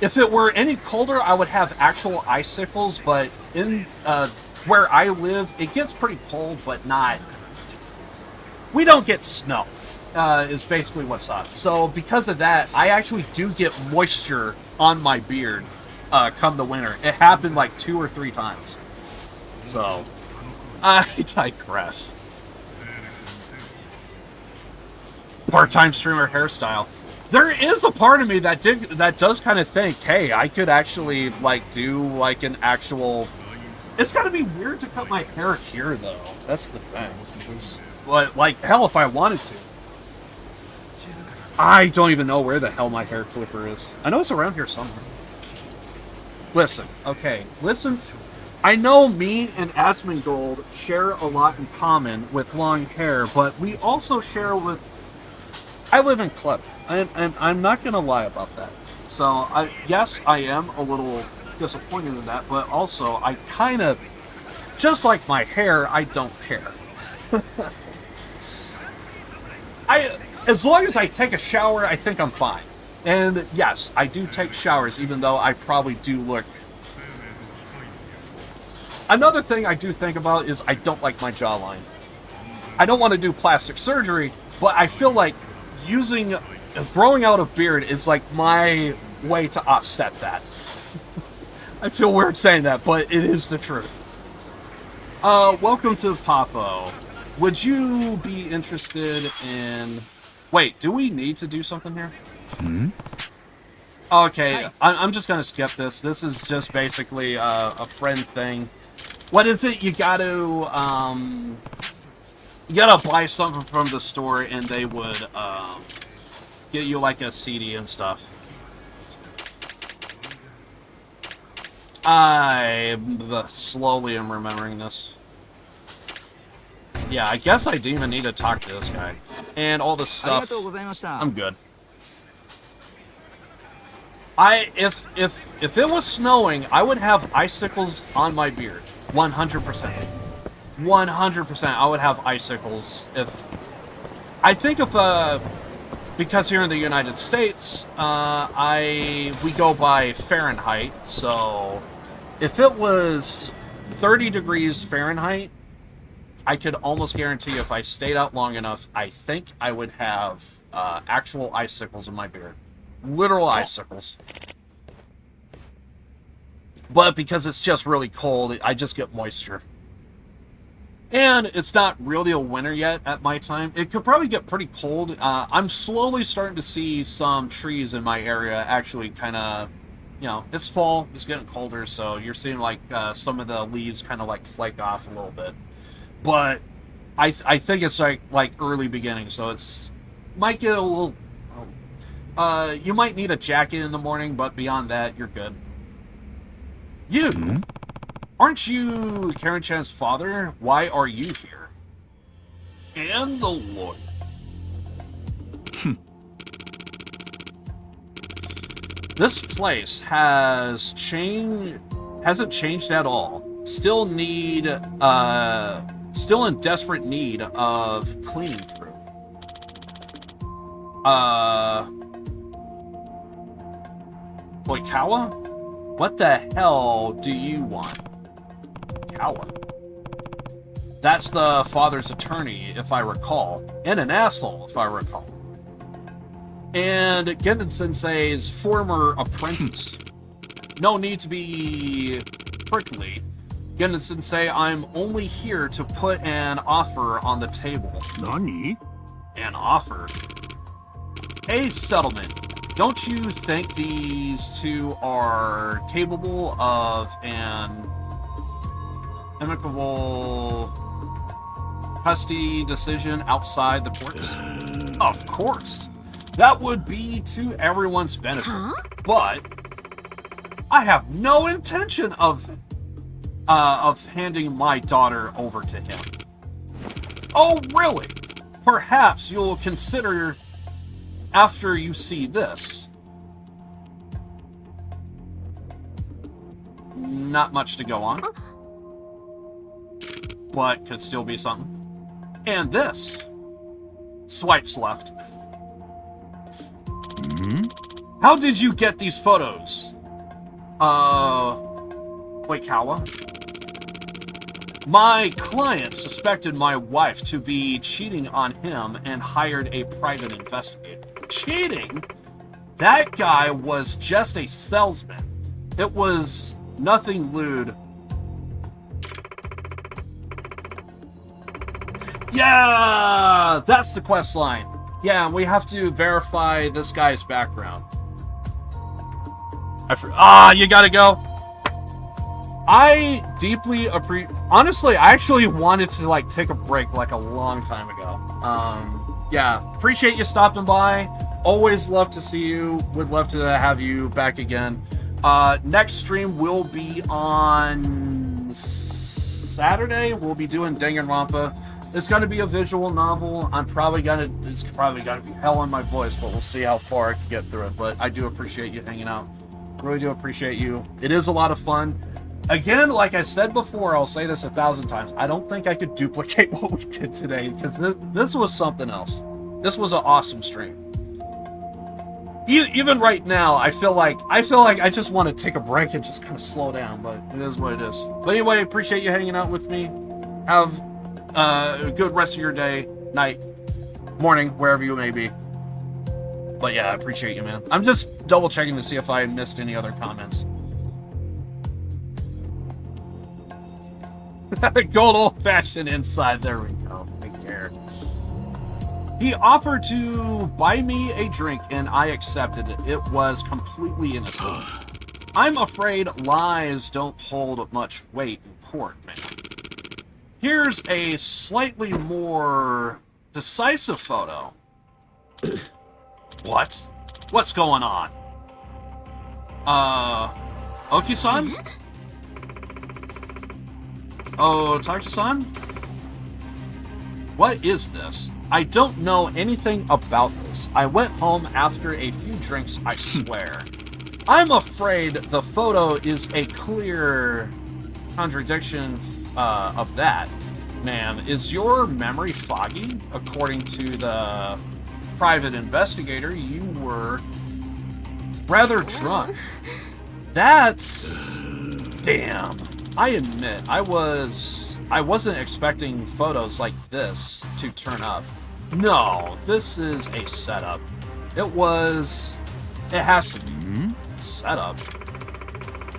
If it were any colder, I would have actual icicles, but in where I live, it gets pretty cold, but not... We don't get snow, is basically what's up. So because of that, I actually do get moisture on my beard come the winter. It happened like 2 or 3 times. So, I digress. Part-time streamer hairstyle. There is a part of me that does kind of think, hey, I could actually like do like an actual. It's gotta be weird to cut my hair here though. That's the thing. But like hell, if I wanted to, I don't even know where the hell my hair clipper is. I know it's around here somewhere. Listen, okay, listen. I know me and Asmongold share a lot in common with long hair, but we also share with. I live in club. And I'm not going to lie about that. So, yes, I am a little disappointed in that, but also, I kind of, just like my hair, I don't care. As long as I take a shower, I think I'm fine. And yes, I do take showers, even though I probably do look... Another thing I do think about is I don't like my jawline. I don't want to do plastic surgery, but I feel like growing out a beard is like my way to offset that. I feel weird saying that, but it is the truth. Welcome to Papo. Would you be interested in... Wait, do we need to do something here? Hmm? Okay, I'm just gonna skip this. This is just basically a friend thing. What is it? You gotta buy something from the store and they would, get you like a CD and stuff. I slowly am remembering this. Yeah, I guess I didn't even need to talk to this guy. And all this stuff. I'm good. If it was snowing, I would have icicles on my beard. 100%. 100% I would have icicles because here in the United States, we go by Fahrenheit, so if it was 30 degrees Fahrenheit, I could almost guarantee if I stayed out long enough, I think I would have actual icicles in my beard. Literal icicles. But because it's just really cold, I just get moisture. And it's not really a winter yet at my time. It could probably get pretty cold. I'm slowly starting to see some trees in my area actually kind of, it's fall, it's getting colder, so you're seeing like some of the leaves kind of like flake off a little bit. But I think it's like early beginning, so it's might get a little. You might need a jacket in the morning, but beyond that, you're good. You. Aren't you Karen-chan's father? Why are you here? And the Lord. This place hasn't changed at all. Still in desperate need of cleaning through. Oikawa? What the hell do you want? Kawa. That's the father's attorney, if I recall. And an asshole, if I recall. And Genden Sensei's former apprentice. no need to be prickly. Sensei, I'm only here to put an offer on the table. Nani? An offer? A settlement. Don't you think these two are capable of an amicable custody decision outside the courts? Of course. That would be to everyone's benefit. But I have no intention of handing my daughter over to him. Oh, really? Perhaps you'll consider after you see this. Not much to go on. But could still be something. And this. Swipes left. How did you get these photos? Wait, Kawa? My client suspected my wife to be cheating on him and hired a private investigator. Cheating? That guy was just a salesman. It was nothing lewd. Yeah! That's the quest line. Yeah, we have to verify this guy's background. You gotta go. I deeply appreciate... Honestly, I actually wanted to, like, take a break, like, a long time ago. Yeah, appreciate you stopping by. Always love to see you. Would love to have you back again. Next stream will be on Saturday. We'll be doing Danganronpa. It's going to be a visual novel. It's probably going to be hell on my voice, but we'll see how far I can get through it. But I do appreciate you hanging out. Really do appreciate you. It is a lot of fun. Again, like I said before, I'll say this 1,000 times. I don't think I could duplicate what we did today, because this was something else. This was an awesome stream. Even right now, I feel like I just want to take a break and just kind of slow down, but it is what it is. But anyway, appreciate you hanging out with me. Have a good rest of your day, night, morning, wherever you may be. But yeah, I appreciate you, man. I'm just double checking to see if I missed any other comments. Good old-fashioned inside. There we go. Take care. He offered to buy me a drink, and I accepted it. It was completely innocent. I'm afraid lies don't hold much weight in court, man. Here's a slightly more decisive photo. What? What's going on? Oki-san? Oh, Tarja-san? What is this? I don't know anything about this. I went home after a few drinks, I swear. I'm afraid the photo is a clear contradiction of that. Ma'am, is your memory foggy? According to the private investigator, you were rather drunk. That's... Damn. I admit, I wasn't expecting photos like this to turn up. No, this is a setup. It has to be a setup.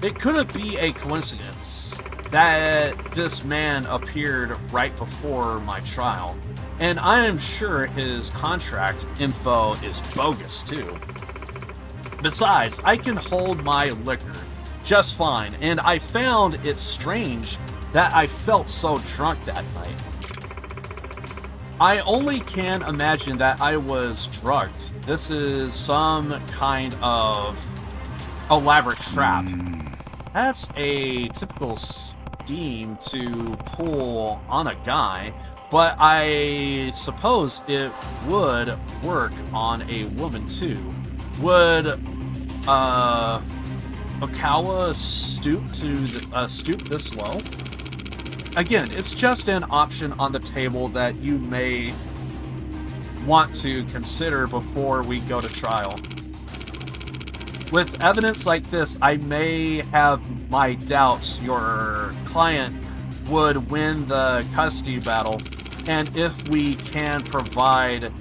It couldn't be a coincidence that this man appeared right before my trial. And I am sure his contract info is bogus too. Besides, I can hold my liquor just fine, and I found it strange that I felt so drunk that night. I only can imagine that I was drugged. This is some kind of elaborate trap. That's a typical scheme to pull on a guy, but I suppose it would work on a woman too. Would Okawa stoop this low? Again, it's just an option on the table that you may want to consider before we go to trial. With evidence like this, I may have my doubts your client would win the custody battle, and if we can provide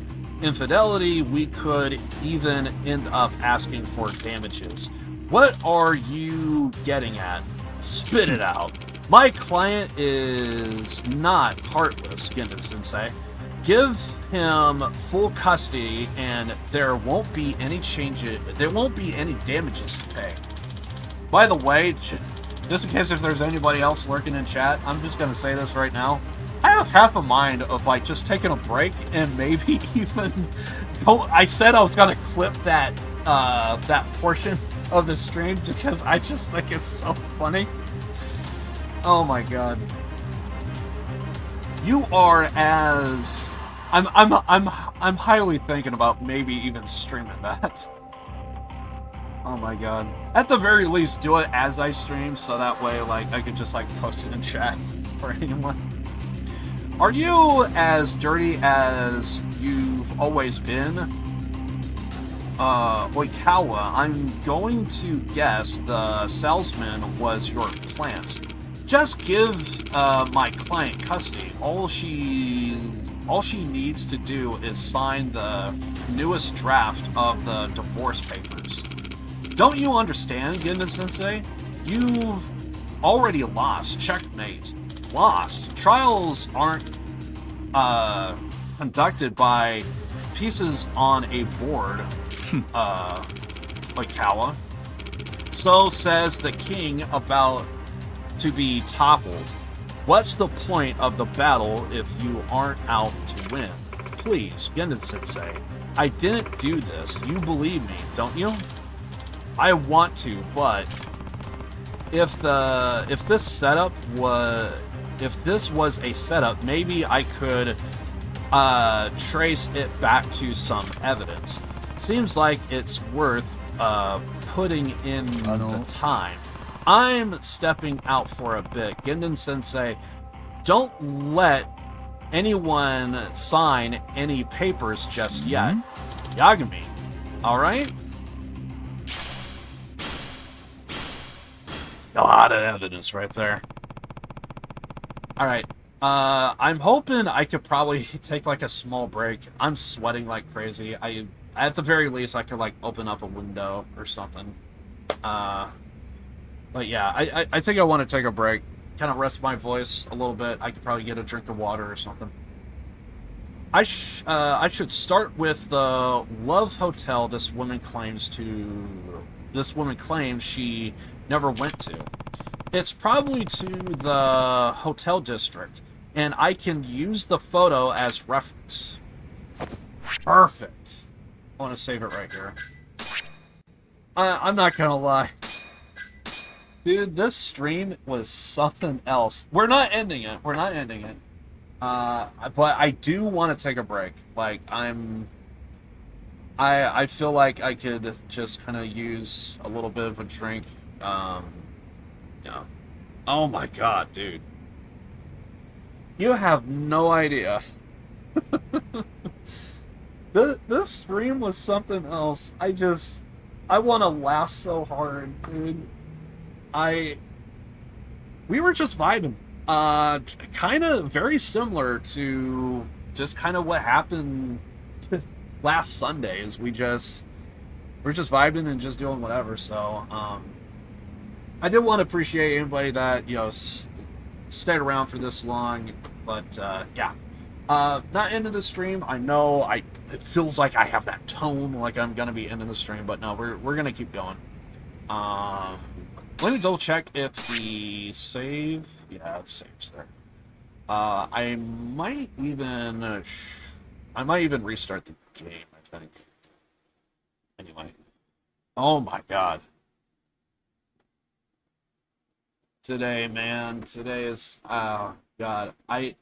infidelity, we could even end up asking for damages. What are you getting at? Spit it out. My client is not heartless, Gendon Sensei. Give him full custody and there won't be any damages to pay. By the way, just in case if there's anybody else lurking in chat, I'm just gonna say this right now. I have half a mind of like just taking a break and maybe even I said I was gonna clip that that portion of the stream because I just think it's so funny. Oh my god. You are as I'm highly thinking about maybe even streaming that. Oh my god. At the very least, do it as I stream so that way like I can just like post it in chat for anyone. Are you as dirty as you've always been? Oikawa, I'm going to guess the salesman was your plant. Just give my client custody. All she needs to do is sign the newest draft of the divorce papers. Don't you understand, Gendon Sensei? You've already lost. Checkmate. Lost. Trials aren't conducted by pieces on a board, Oikawa. So says the king about to be toppled. What's the point of the battle if you aren't out to win? Please, Gendon Sensei, I didn't do this. You believe me, don't you? I want to, but if this was a setup, maybe I could trace it back to some evidence. Seems like it's worth putting in the time. I'm stepping out for a bit. Gendon Sensei, don't let anyone sign any papers just yet. Yagami, alright? A lot of evidence right there. Alright. I'm hoping I could probably take like a small break. I'm sweating like crazy. At the very least, I could like open up a window or something. But yeah, I think I want to take a break. Kind of rest my voice a little bit. I could probably get a drink of water or something. I should start with the Love Hotel this woman claims she never went to. It's probably to the hotel district, and I can use the photo as reference. Perfect. I want to save it right here. I'm not gonna lie. Dude, this stream was something else. We're not ending it. But I do want to take a break. Like, I feel like I could just kind of use a little bit of a drink. Yeah. Oh my god, dude. You have no idea. This stream was something else. I want to laugh so hard, dude. We were just vibing. Kind of very similar to just kind of what happened last Sunday. Is we're just vibing and just doing whatever. So, I did want to appreciate anybody that stayed around for this long. But yeah, not into the stream. I know it feels like I have that tone, like I'm gonna be into the stream, but no, we're gonna keep going. Let me double check if the save. Yeah, the save's there. I might even restart the game, I think. Anyway. Oh my god. Today, man. Today is god. I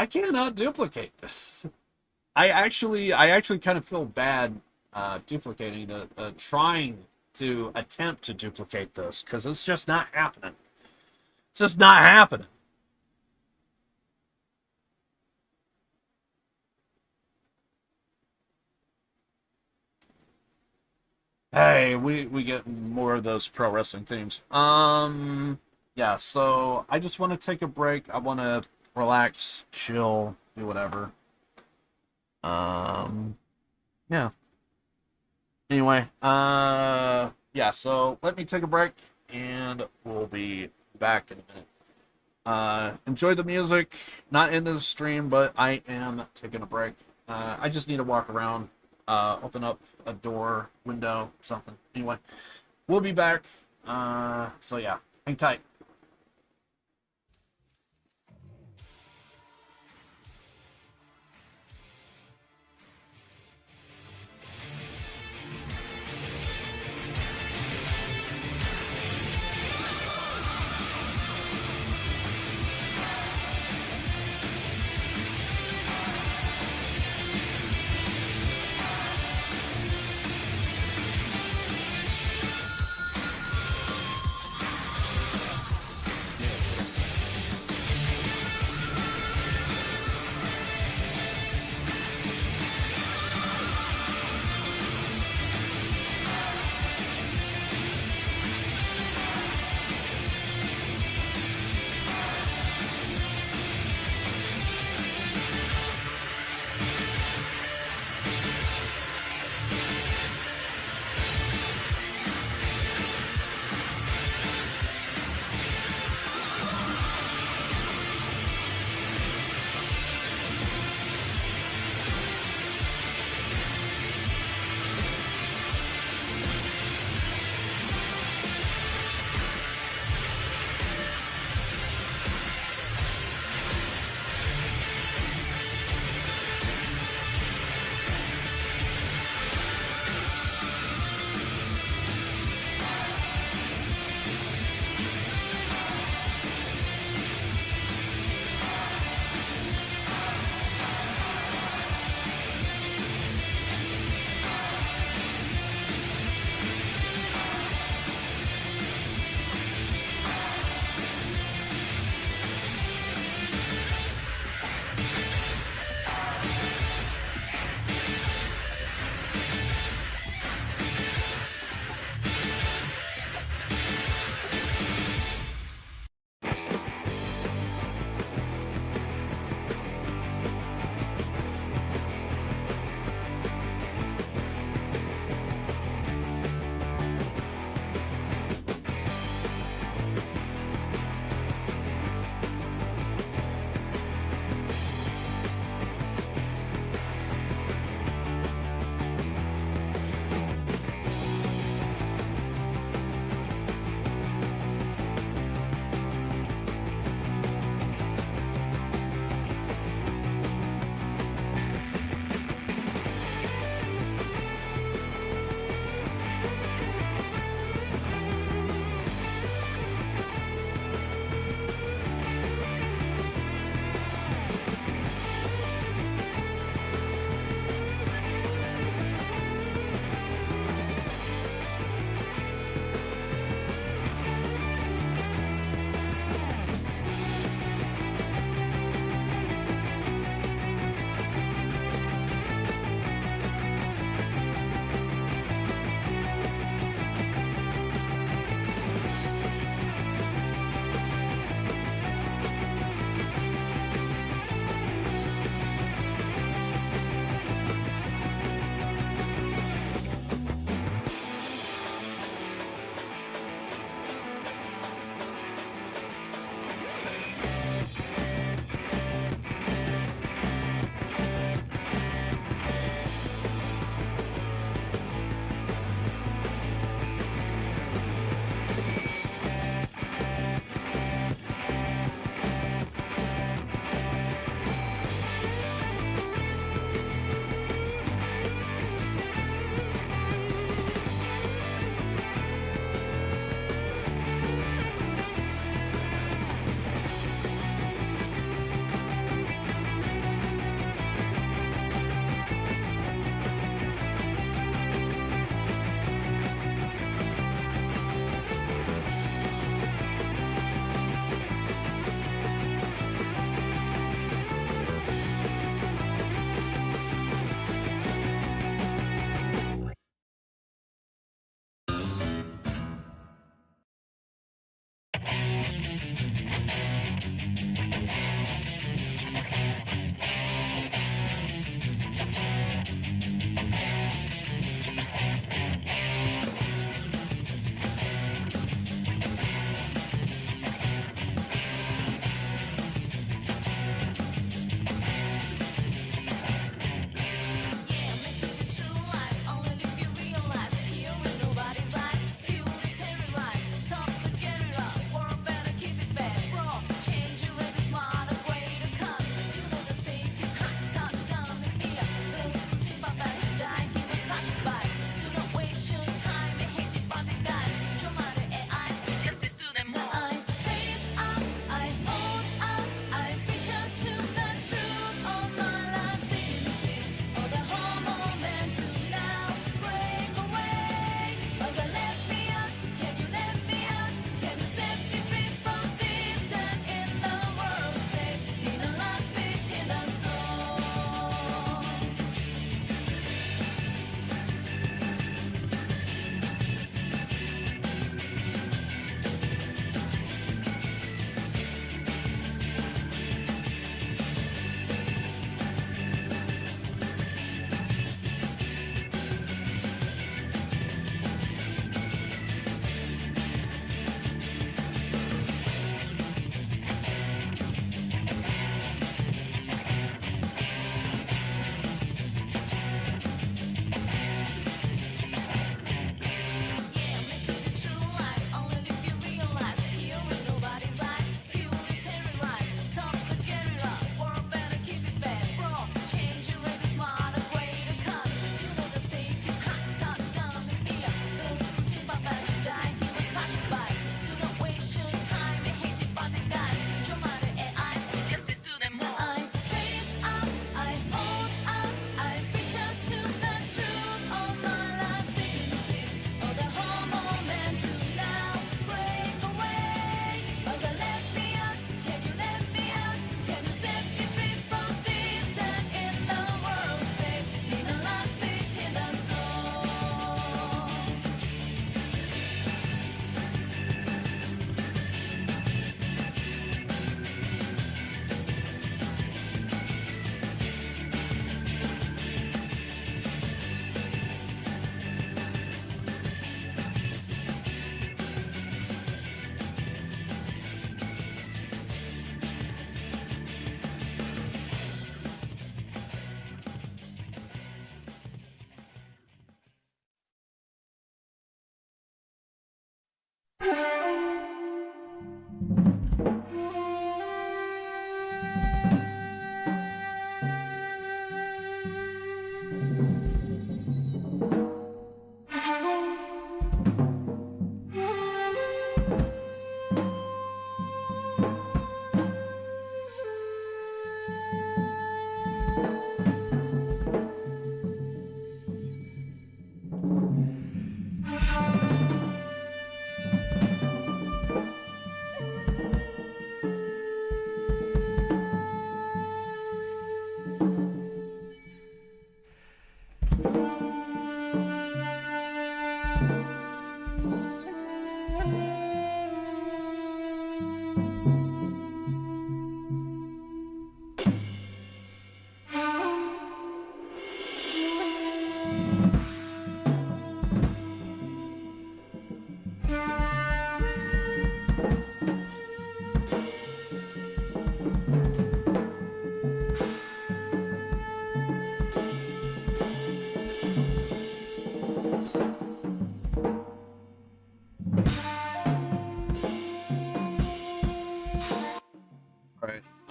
cannot duplicate this. I actually kind of feel bad duplicating trying to attempt to duplicate this because it's just not happening. It's just not happening. Hey, we get more of those pro wrestling themes. Yeah, so I just want to take a break. I want to relax, chill, do whatever. Yeah. Anyway, yeah, so let me take a break, and we'll be back in a minute. Enjoy the music. Not in this stream, but I am taking a break. I just need to walk around, open up a door, window, something. Anyway, we'll be back. So yeah, hang tight.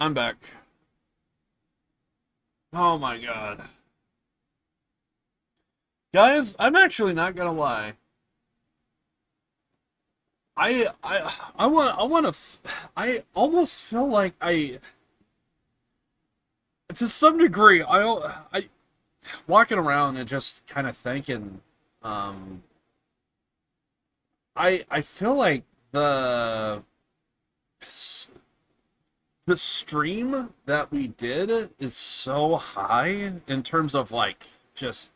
I'm back. Oh my god. Guys, I'm actually not gonna lie. I almost feel like to some degree, I walking around and just kind of thinking, I feel like the stream that we did is so high in terms of like just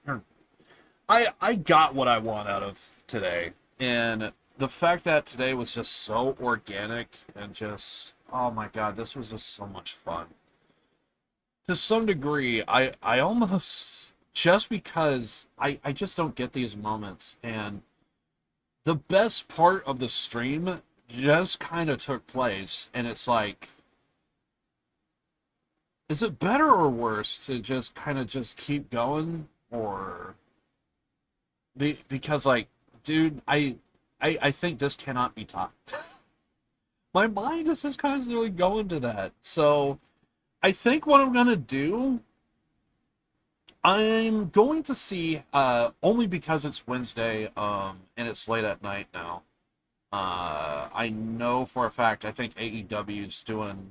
I got what I want out of today, and the fact that today was just so organic and just, oh my god, this was just so much fun. To some degree, I almost, just because I just don't get these moments, and the best part of the stream just kind of took place, and it's like, is it better or worse to just kind of just keep going, or because like, dude, I think this cannot be taught. My mind is just constantly going to that. So I think what I'm gonna do, I'm going to see, only because it's Wednesday, and it's late at night now. I know for a fact, I think AEW's doing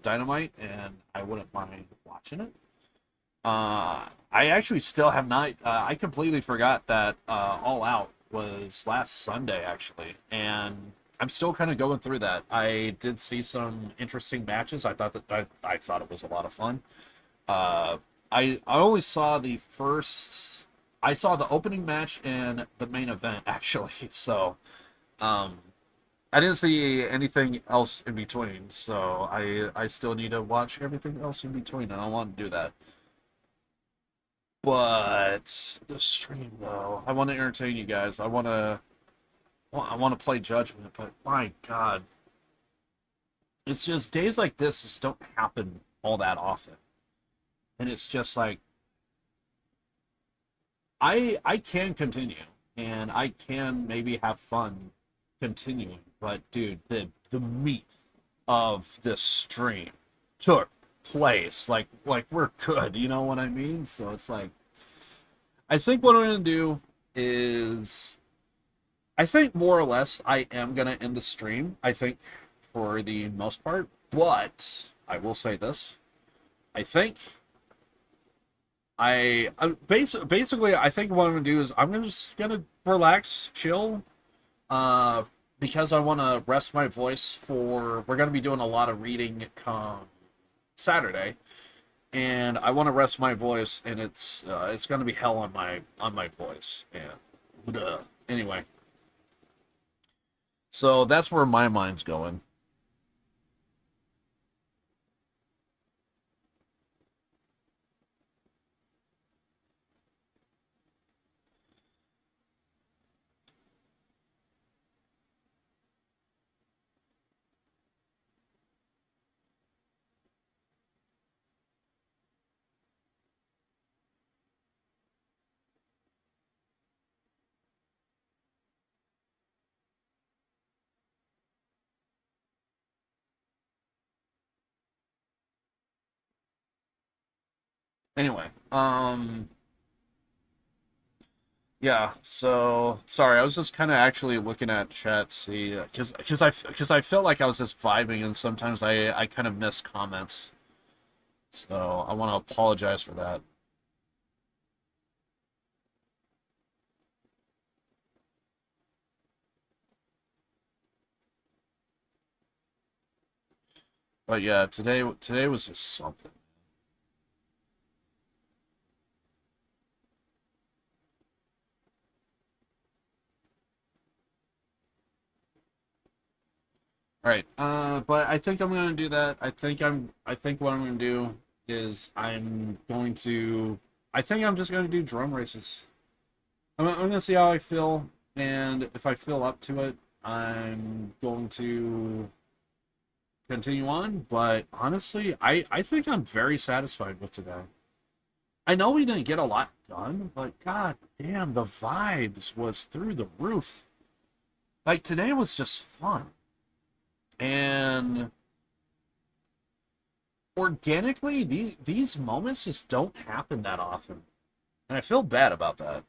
Dynamite, and I wouldn't mind watching it. I actually still have not. I completely forgot that All Out was last Sunday, actually, and I'm still kind of going through that. I did see some interesting matches. I thought that I thought it was a lot of fun. I only saw the first. I saw the opening match and the main event, actually. So, I didn't see anything else in between. So I still need to watch everything else in between, and I want to do that. But the stream, though, I want to entertain you guys. I want to play Judgment, but my God, it's just days like this just don't happen all that often, and it's just like I can continue, and I can maybe have fun continuing, but dude, the meat of this stream took place. Like we're good, you know what I mean? So it's like, I think what I'm gonna do is, I think more or less I am gonna end the stream, I think, for the most part, but I will say this. I think basically I think what I'm gonna do is I'm just gonna relax, chill, because I want to rest my voice for, we're gonna be doing a lot of reading come Saturday, and I want to rest my voice, and it's gonna be hell on my voice, and anyway, so that's where my mind's going. Anyway, yeah, so sorry, I was just kind of actually looking at chat, see, because I felt like I was just vibing, and sometimes I kind of miss comments, so I want to apologize for that. But yeah, today was just something. All right, but I think I'm gonna do that. I think what I'm gonna do is I think I'm just gonna do drum races. I'm gonna see how I feel, and if I feel up to it, I'm going to continue on. But honestly, I think I'm very satisfied with today. I know we didn't get a lot done, but god damn, the vibes was through the roof. Like, today was just fun. And organically, these moments just don't happen that often. And I feel bad about that.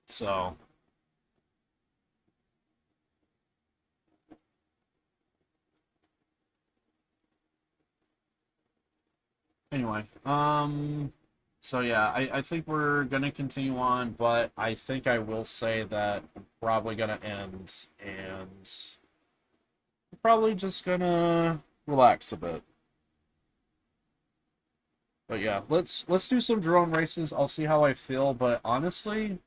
So... Anyway, so yeah, I think we're gonna continue on, but I think I will say that I'm probably gonna end, and I'm probably just gonna relax a bit. But yeah, let's do some drone races. I'll see how I feel, but honestly,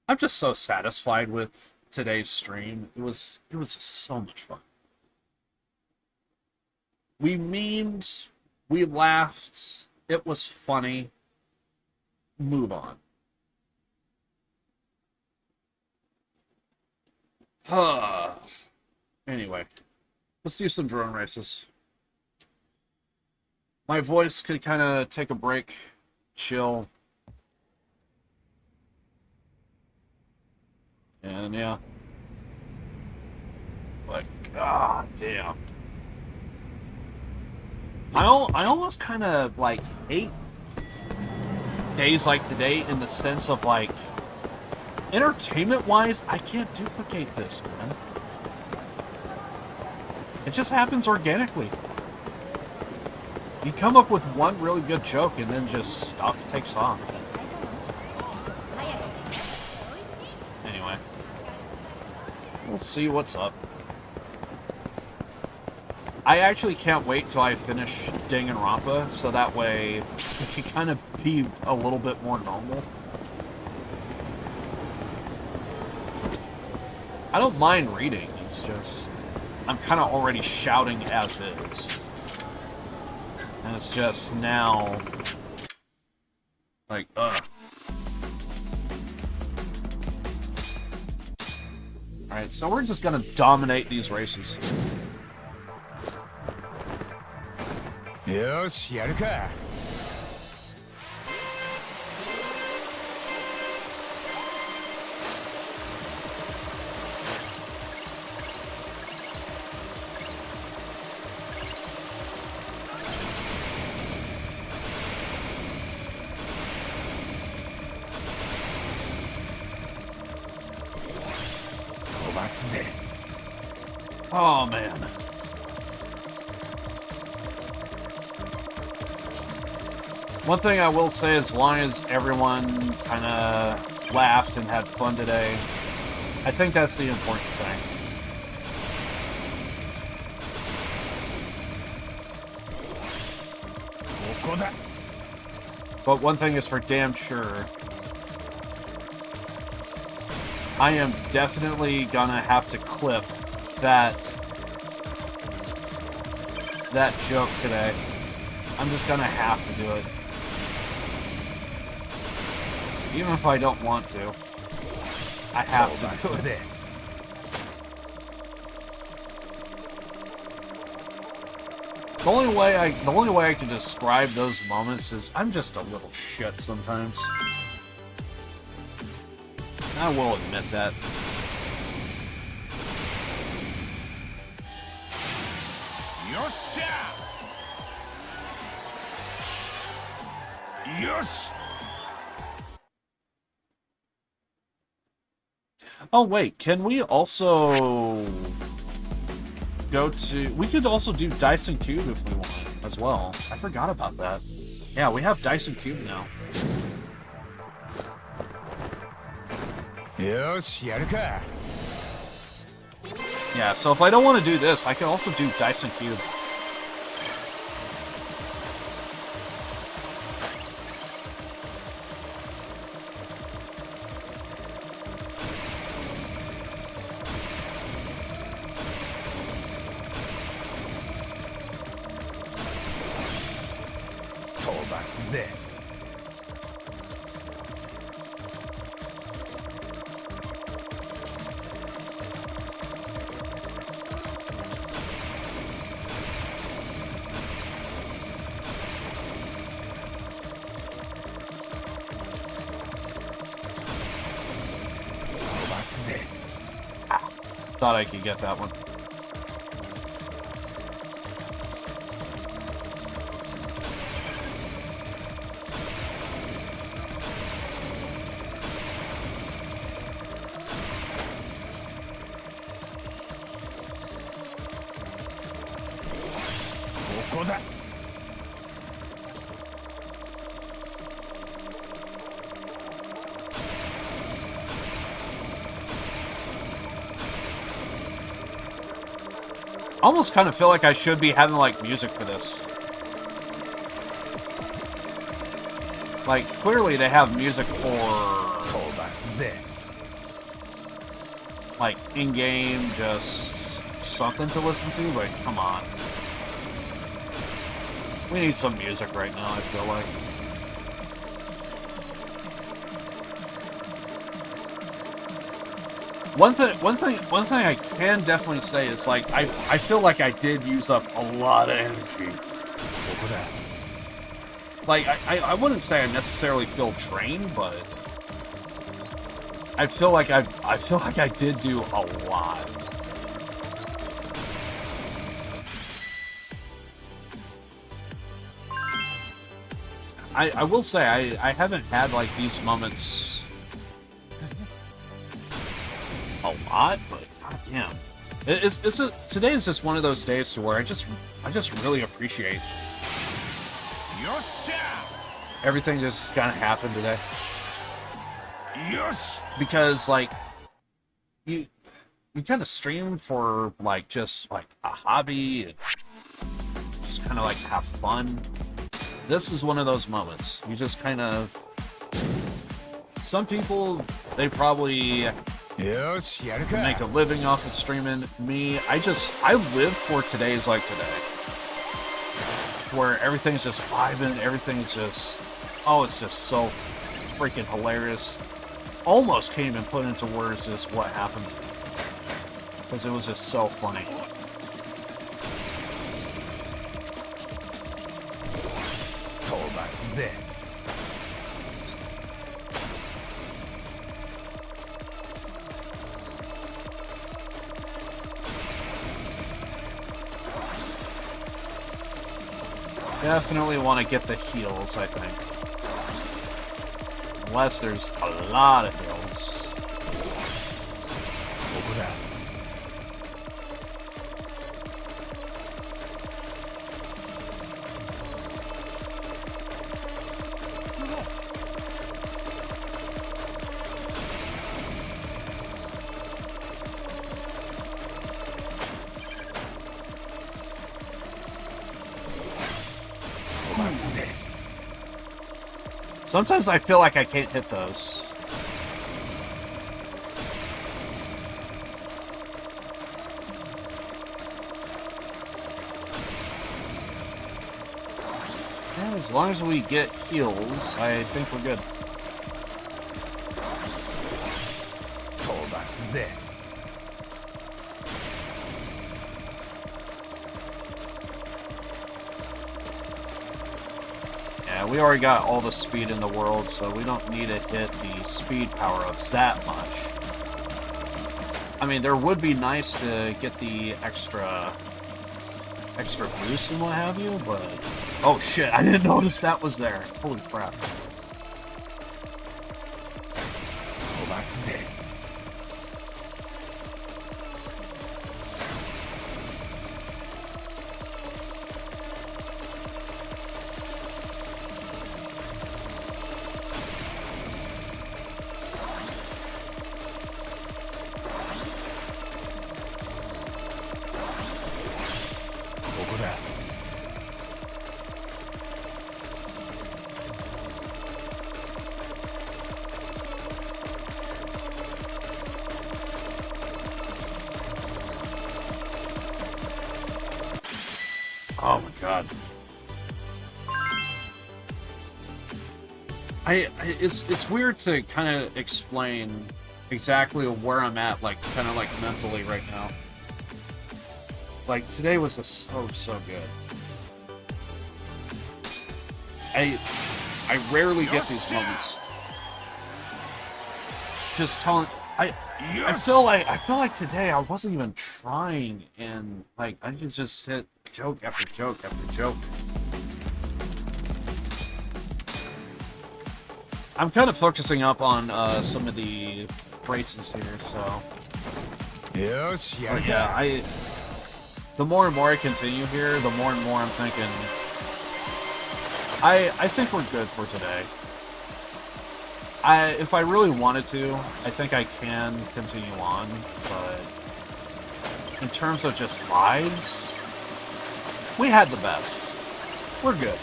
I'm just so satisfied with today's stream. It was just so much fun. We memed. We laughed. It was funny. Move on. Anyway, let's do some drone races. My voice could kind of take a break, chill. And yeah. But god damn. I almost kind of like hate days like today in the sense of like entertainment wise, I can't duplicate this, man. It just happens organically. You come up with one really good joke and then just stuff takes off. Anyway, we'll see what's up. I actually can't wait till I finish Danganronpa, so that way it can kind of be a little bit more normal. I don't mind reading, it's just I'm kind of already shouting as is. And it's just now like, ugh. Alright, so we're just gonna dominate these races. よしやるか 飛ばすぜ Oh man. One thing I will say, as long as everyone kind of laughed and had fun today, I think that's the important thing. But one thing is for damn sure, I am definitely gonna have to clip that joke today. I'm just gonna have to do it. Even if I don't want to. I have to do it. The only way I can describe those moments is I'm just a little shit sometimes. I will admit that. Yosh! Oh wait, can we also go to... We could also do Dice and Cube if we want as well. I forgot about that. Yeah, we have Dice and Cube now. Yosh, yaru ka. Yeah, so if I don't want to do this, I can also do Dice and Cube. Thought I could get that one. こだ。Almost kind of feel like I should be having like music for this. Like clearly they have music for like in-game, just something to listen to, but come on. We need some music right now, I feel like. One thing I can definitely say is like I feel like I did use up a lot of energy. Like I wouldn't say I necessarily feel drained, but I feel like I did do a lot. I will say I haven't had like these moments a lot, but goddamn, today is just one of those days to where I just really appreciate everything just kind of happened today. Because like you kind of stream for like just like a hobby and just kind of like have fun. This is one of those moments. You just kind of, some people, they probably make a living off of streaming. Me, I live for today's like today, where everything's just vibing, everything's just, oh, it's just so freaking hilarious. Almost can't even put into words just what happened, because it was just so funny. Definitely want to get the heals, I think. Unless there's a lot of heals. Sometimes I feel like I can't hit those. Yeah, as long as we get heals, I think we're good. We already got all the speed in the world, so we don't need to hit the speed power-ups that much. I mean, there would be nice to get the extra boost and what have you, but... Oh shit, I didn't notice that was there. Holy crap. Oh my god. It's weird to kind of explain exactly where I'm at, like, kind of like mentally right now. Like, today was just so good. I rarely get these moments. Just telling, I feel like today I wasn't even trying, and like I could just hit joke after joke after joke. I'm kind of focusing up on some of the races here, so. But yeah, the more and more I continue here, the more and more I'm thinking, I think we're good for today. If I really wanted to, I think I can continue on, but in terms of just vibes, we had the best. We're good.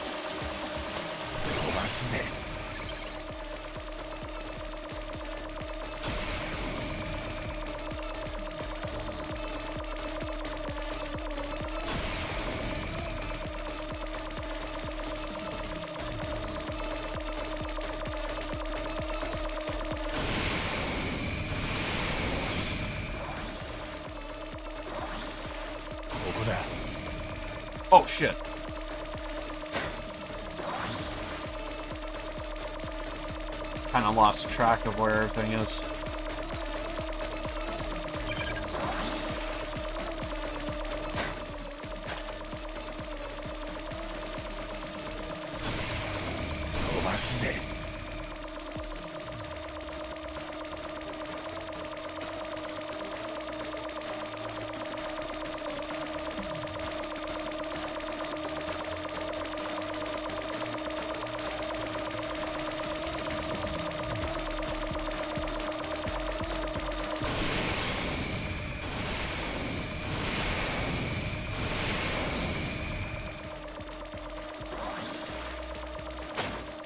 Oh shit. Kind of lost track of where everything is.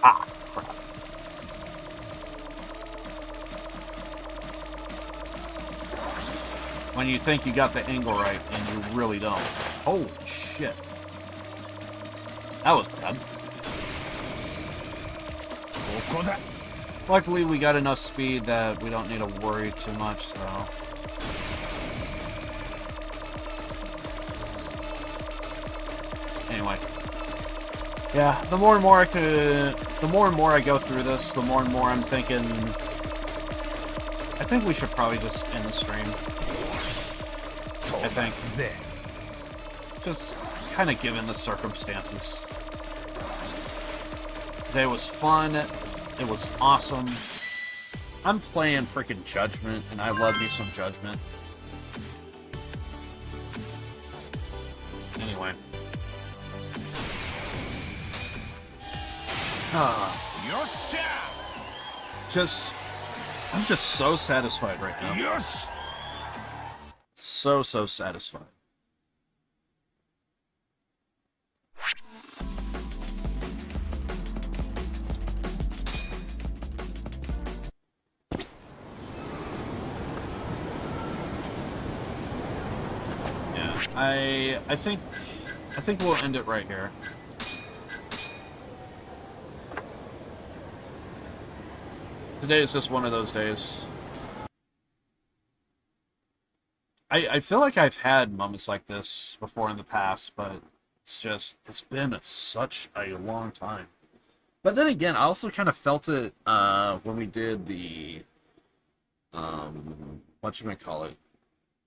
Ah, crap. When you think you got the angle right, and you really don't. Holy shit. That was bad. Luckily, we got enough speed that we don't need to worry too much, so... Anyway. Yeah, the more and more I go through this, the more and more I'm thinking, I think we should probably just end the stream. I think. Just kind of given the circumstances. Today was fun. It was awesome. I'm playing freaking Judgment, and I love me some Judgment. Anyway. I'm just so satisfied right now. Yes. So satisfied. Yeah, I think we'll end it right here. Today is just one of those days. I feel like I've had moments like this before in the past, but it's been such a long time. But then again, I also kind of felt it when we did the whatchamacallit,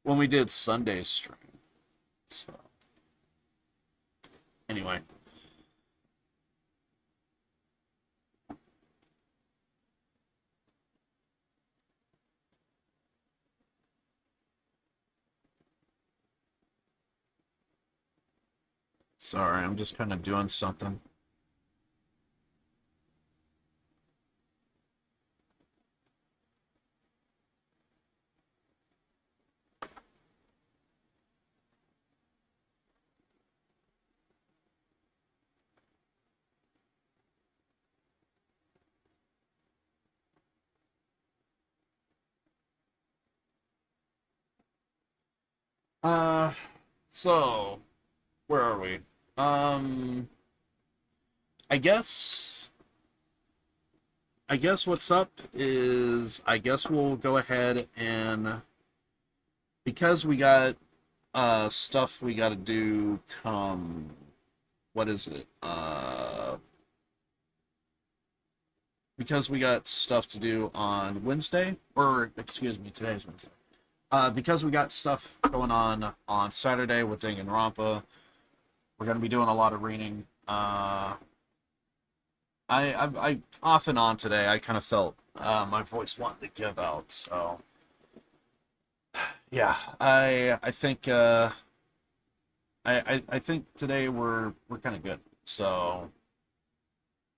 when we did Sunday's stream. So anyway. Sorry, I'm just kind of doing something. So, where are we? I guess what's up is, I guess we'll go ahead and, because we got, stuff we gotta do come, what is it? Because we got stuff to do on Wednesday, or, excuse me, today's Wednesday. Because we got stuff going on Saturday with Danganronpa, we're going to be doing a lot of reading. I off and on today, I kind of felt my voice wanting to give out, so yeah, I think I think today we're kind of good. So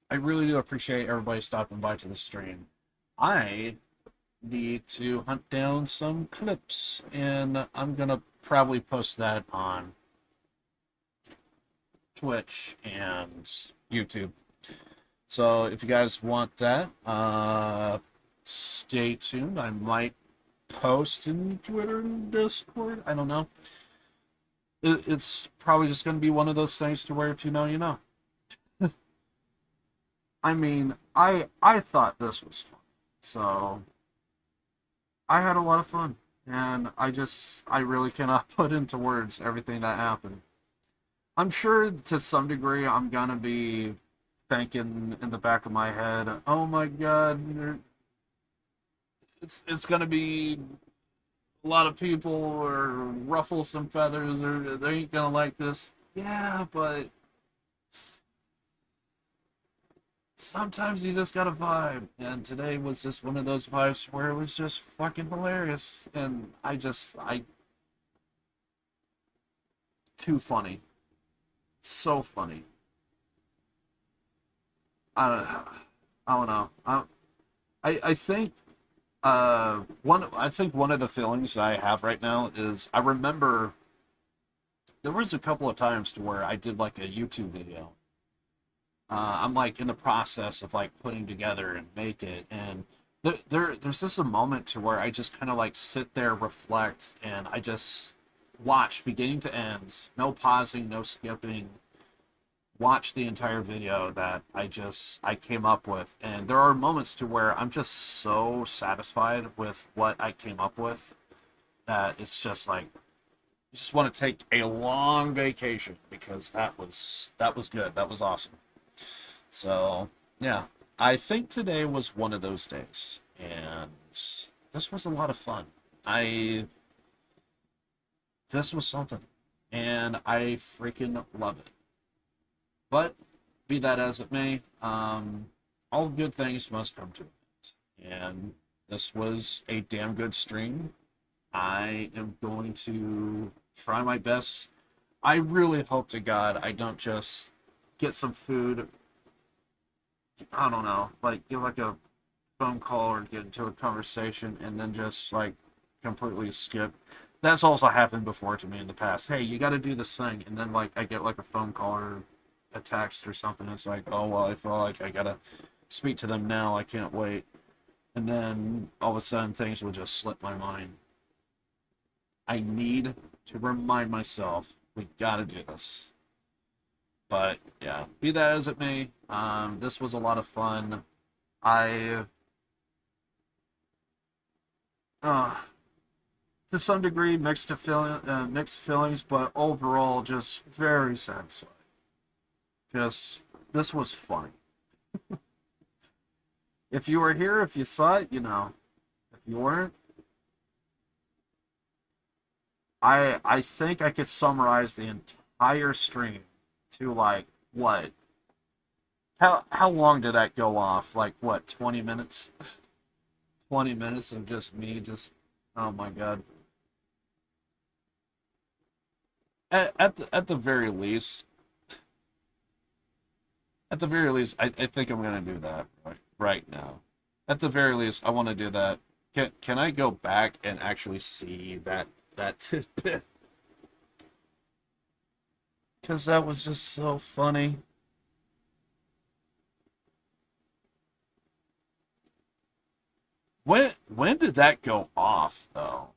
I really do appreciate everybody stopping by to the stream. I need to hunt down some clips, and I'm gonna probably post that on Twitch and YouTube. So if you guys want that, stay tuned. I might post in Twitter and Discord. I don't know. It's probably just going to be one of those things to where if you know, you know. I mean, I thought this was fun. So I had a lot of fun. And I really cannot put into words everything that happened. I'm sure to some degree I'm going to be thinking in the back of my head, oh my god, it's going to be a lot of people or ruffle some feathers or they ain't going to like this. Yeah, but sometimes you just got a vibe. And today was just one of those vibes where it was just fucking hilarious. And too funny. So funny. I don't know. I think one of the feelings I have right now is I remember there was a couple of times to where I did like a YouTube video. I'm like in the process of like putting together and make it, and there's just a moment to where I just kind of like sit there, reflect, and I just watch beginning to end, no pausing, no skipping, watch the entire video that I came up with. And there are moments to where I'm just so satisfied with what I came up with that it's just like you just want to take a long vacation because that was good. That was awesome. So yeah, I think today was one of those days, and this was a lot of fun. This was something, and I freaking love it. But be that as it may, all good things must come to an end. And this was a damn good stream. I am going to try my best. I really hope to God I don't just get some food. I don't know, like get like a phone call or get into a conversation and then just like completely skip. That's also happened before to me in the past. Hey, you got to do this thing, and then like I get like a phone call or a text or something. It's like, oh well, I feel like I gotta speak to them now. I can't wait. And then all of a sudden things will just slip my mind. I need to remind myself we gotta do this. But yeah, be that as it may, this was a lot of fun. I to some degree mixed feelings, but overall just very satisfied. Just this was funny. If you were here, if you saw it, you know. If you weren't, I think I could summarize the entire stream to like what? How long did that go off? Like what, 20 minutes? 20 minutes of just me just oh my god. At the very least, I think I'm gonna do that right now. At the very least, I want to do that. Can I go back and actually see that tidbit? Because that was just so funny. When did that go off though?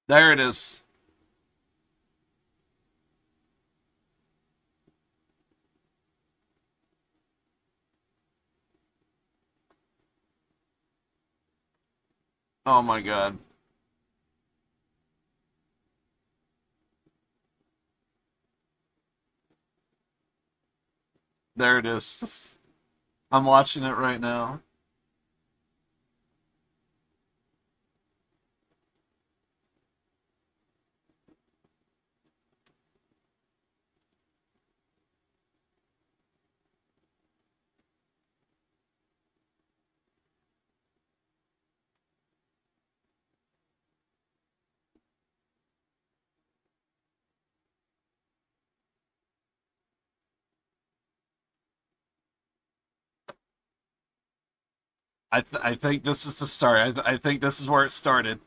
There it is. Oh my god. There it is. I'm watching it right now. I think this is the start. I think this is where it started.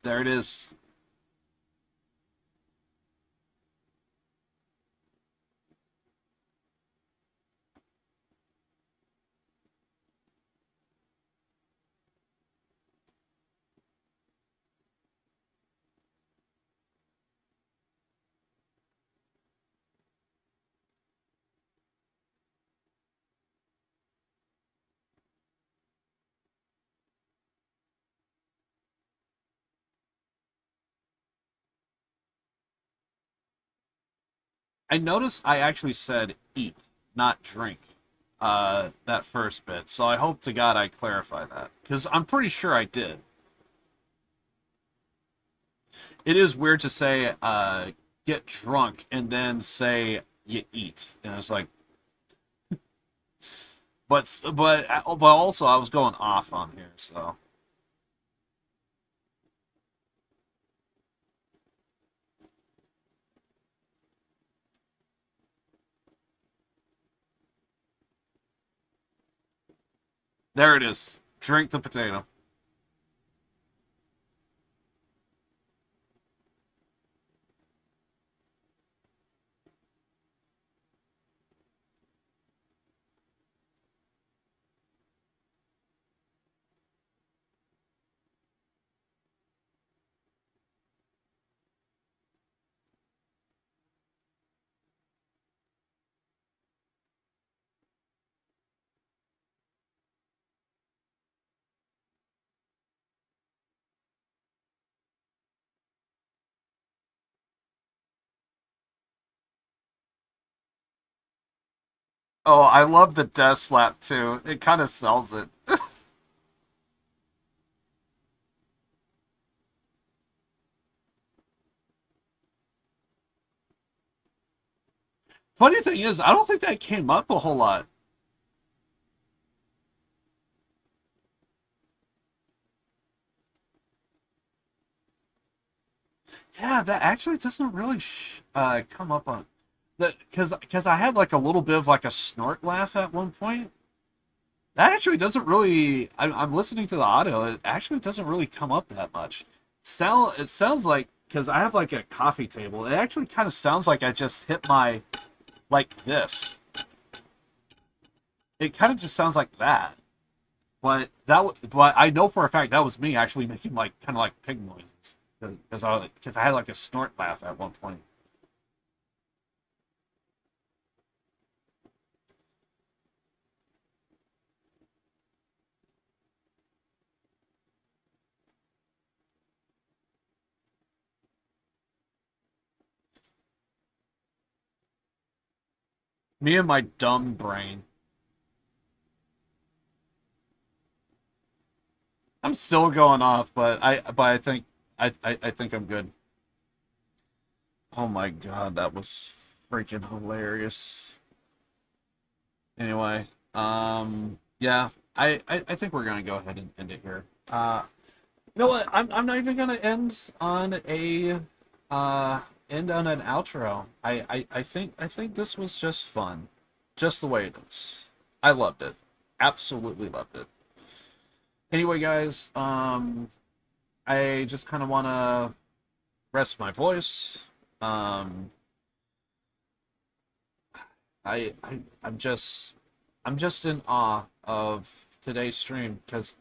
There it is. I noticed I actually said eat, not drink, that first bit. So I hope to God I clarify that. Because I'm pretty sure I did. It is weird to say, get drunk and then say you eat. And it's like, but also I was going off on here, so. There it is. Drink the potato. Oh, I love the death slap too. It kind of sells it. Funny thing is, I don't think that came up a whole lot. Yeah, that actually doesn't really come up on the because I had like a little bit of like a snort laugh at one point. That actually doesn't really. I'm listening to the audio. It actually doesn't really come up that much. It sounds like because I have like a coffee table. It actually kind of sounds like I just hit my like this. It kind of just sounds like that. But I know for a fact that was me actually making like kind of like pig noises because I had like a snort laugh at one point. Me and my dumb brain. I'm still going off, but I think I'm good. Oh my god, that was freaking hilarious. Anyway, yeah, I think we're gonna go ahead and end it here. You know what? I'm not even gonna uh end on an outro. I think this was just fun, just the way it is. I loved it, absolutely loved it. Anyway, guys, I just kind of want to rest my voice. Um, I'm just in awe of today's stream because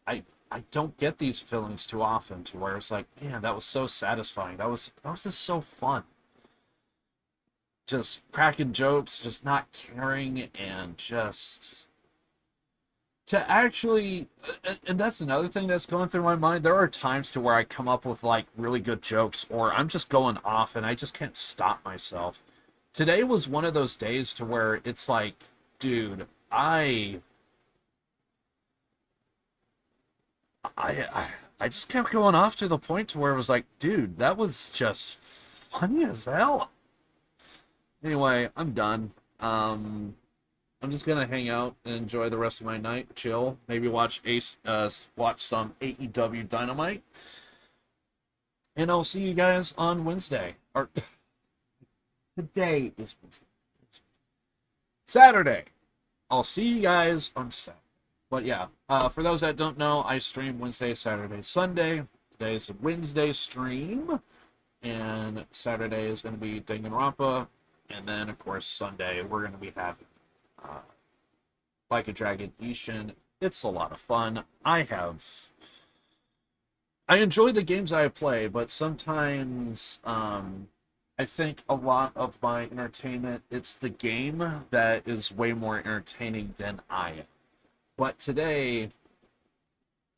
I I don't get these feelings too often to where it's like, man, that was so satisfying. That was just so fun. Just cracking jokes, just not caring, and to actually, and that's another thing that's going through my mind. There are times to where I come up with like really good jokes, or I'm just going off and I just can't stop myself. Today was one of those days to where it's like, dude, I I just kept going off to the point to where it was like, dude, that was just funny as hell. Anyway, I'm done. I'm just gonna hang out and enjoy the rest of my night, chill, maybe watch watch some AEW Dynamite, and I'll see you guys on Wednesday. Or today is Wednesday. Saturday. I'll see you guys on Saturday. But yeah, for those that don't know, I stream Wednesday, Saturday, Sunday. Today's a Wednesday stream, and Saturday is going to be Danganronpa, and then of course Sunday we're going to be having Like a Dragon Ishin. It's a lot of fun. I enjoy the games I play, but sometimes I think a lot of my entertainment, it's the game that is way more entertaining than I am. But today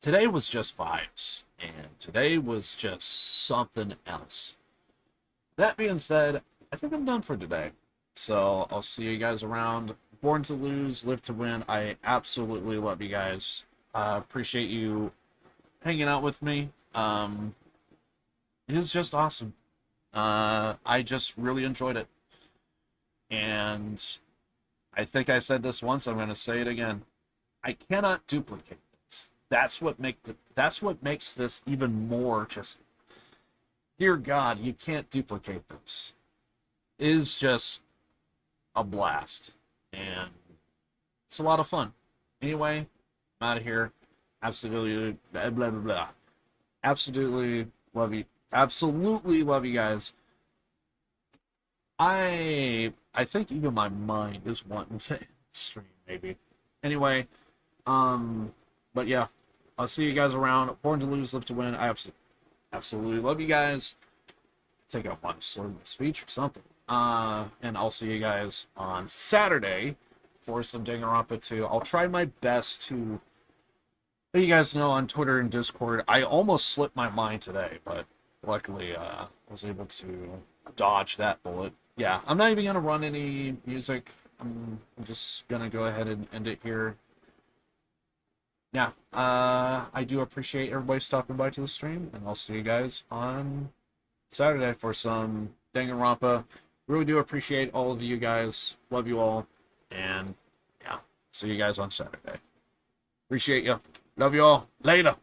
was just vibes, and today was just something else. That being said, I think I'm done for today. So I'll see you guys around. Born to lose, live to win. I absolutely love you guys. Appreciate you hanging out with me. It was just awesome. I just really enjoyed it. And I think I said this once, I'm going to say it again. I cannot duplicate this. That's what makes this even more just, dear God, you can't duplicate this. It is just a blast. And it's a lot of fun. Anyway, I'm out of here. Absolutely, blah, blah, blah, blah. Absolutely love you. Absolutely love you guys. I think even my mind is wanting to stream, maybe. Anyway, but yeah, I'll see you guys around. Born to lose, live to win. I absolutely love you guys. I think I want to slur my speech or something. And I'll see you guys on Saturday for some Danganronpa 2. I'll try my best to let you guys know on Twitter and Discord. I almost slipped my mind today, but luckily I was able to dodge that bullet. Yeah, I'm not even going to run any music. I'm just going to go ahead and end it here. Yeah, I do appreciate everybody stopping by to the stream, and I'll see you guys on Saturday for some Danganronpa. Really do appreciate all of you guys. Love you all. And yeah, see you guys on Saturday. Appreciate you. Love you all. Later.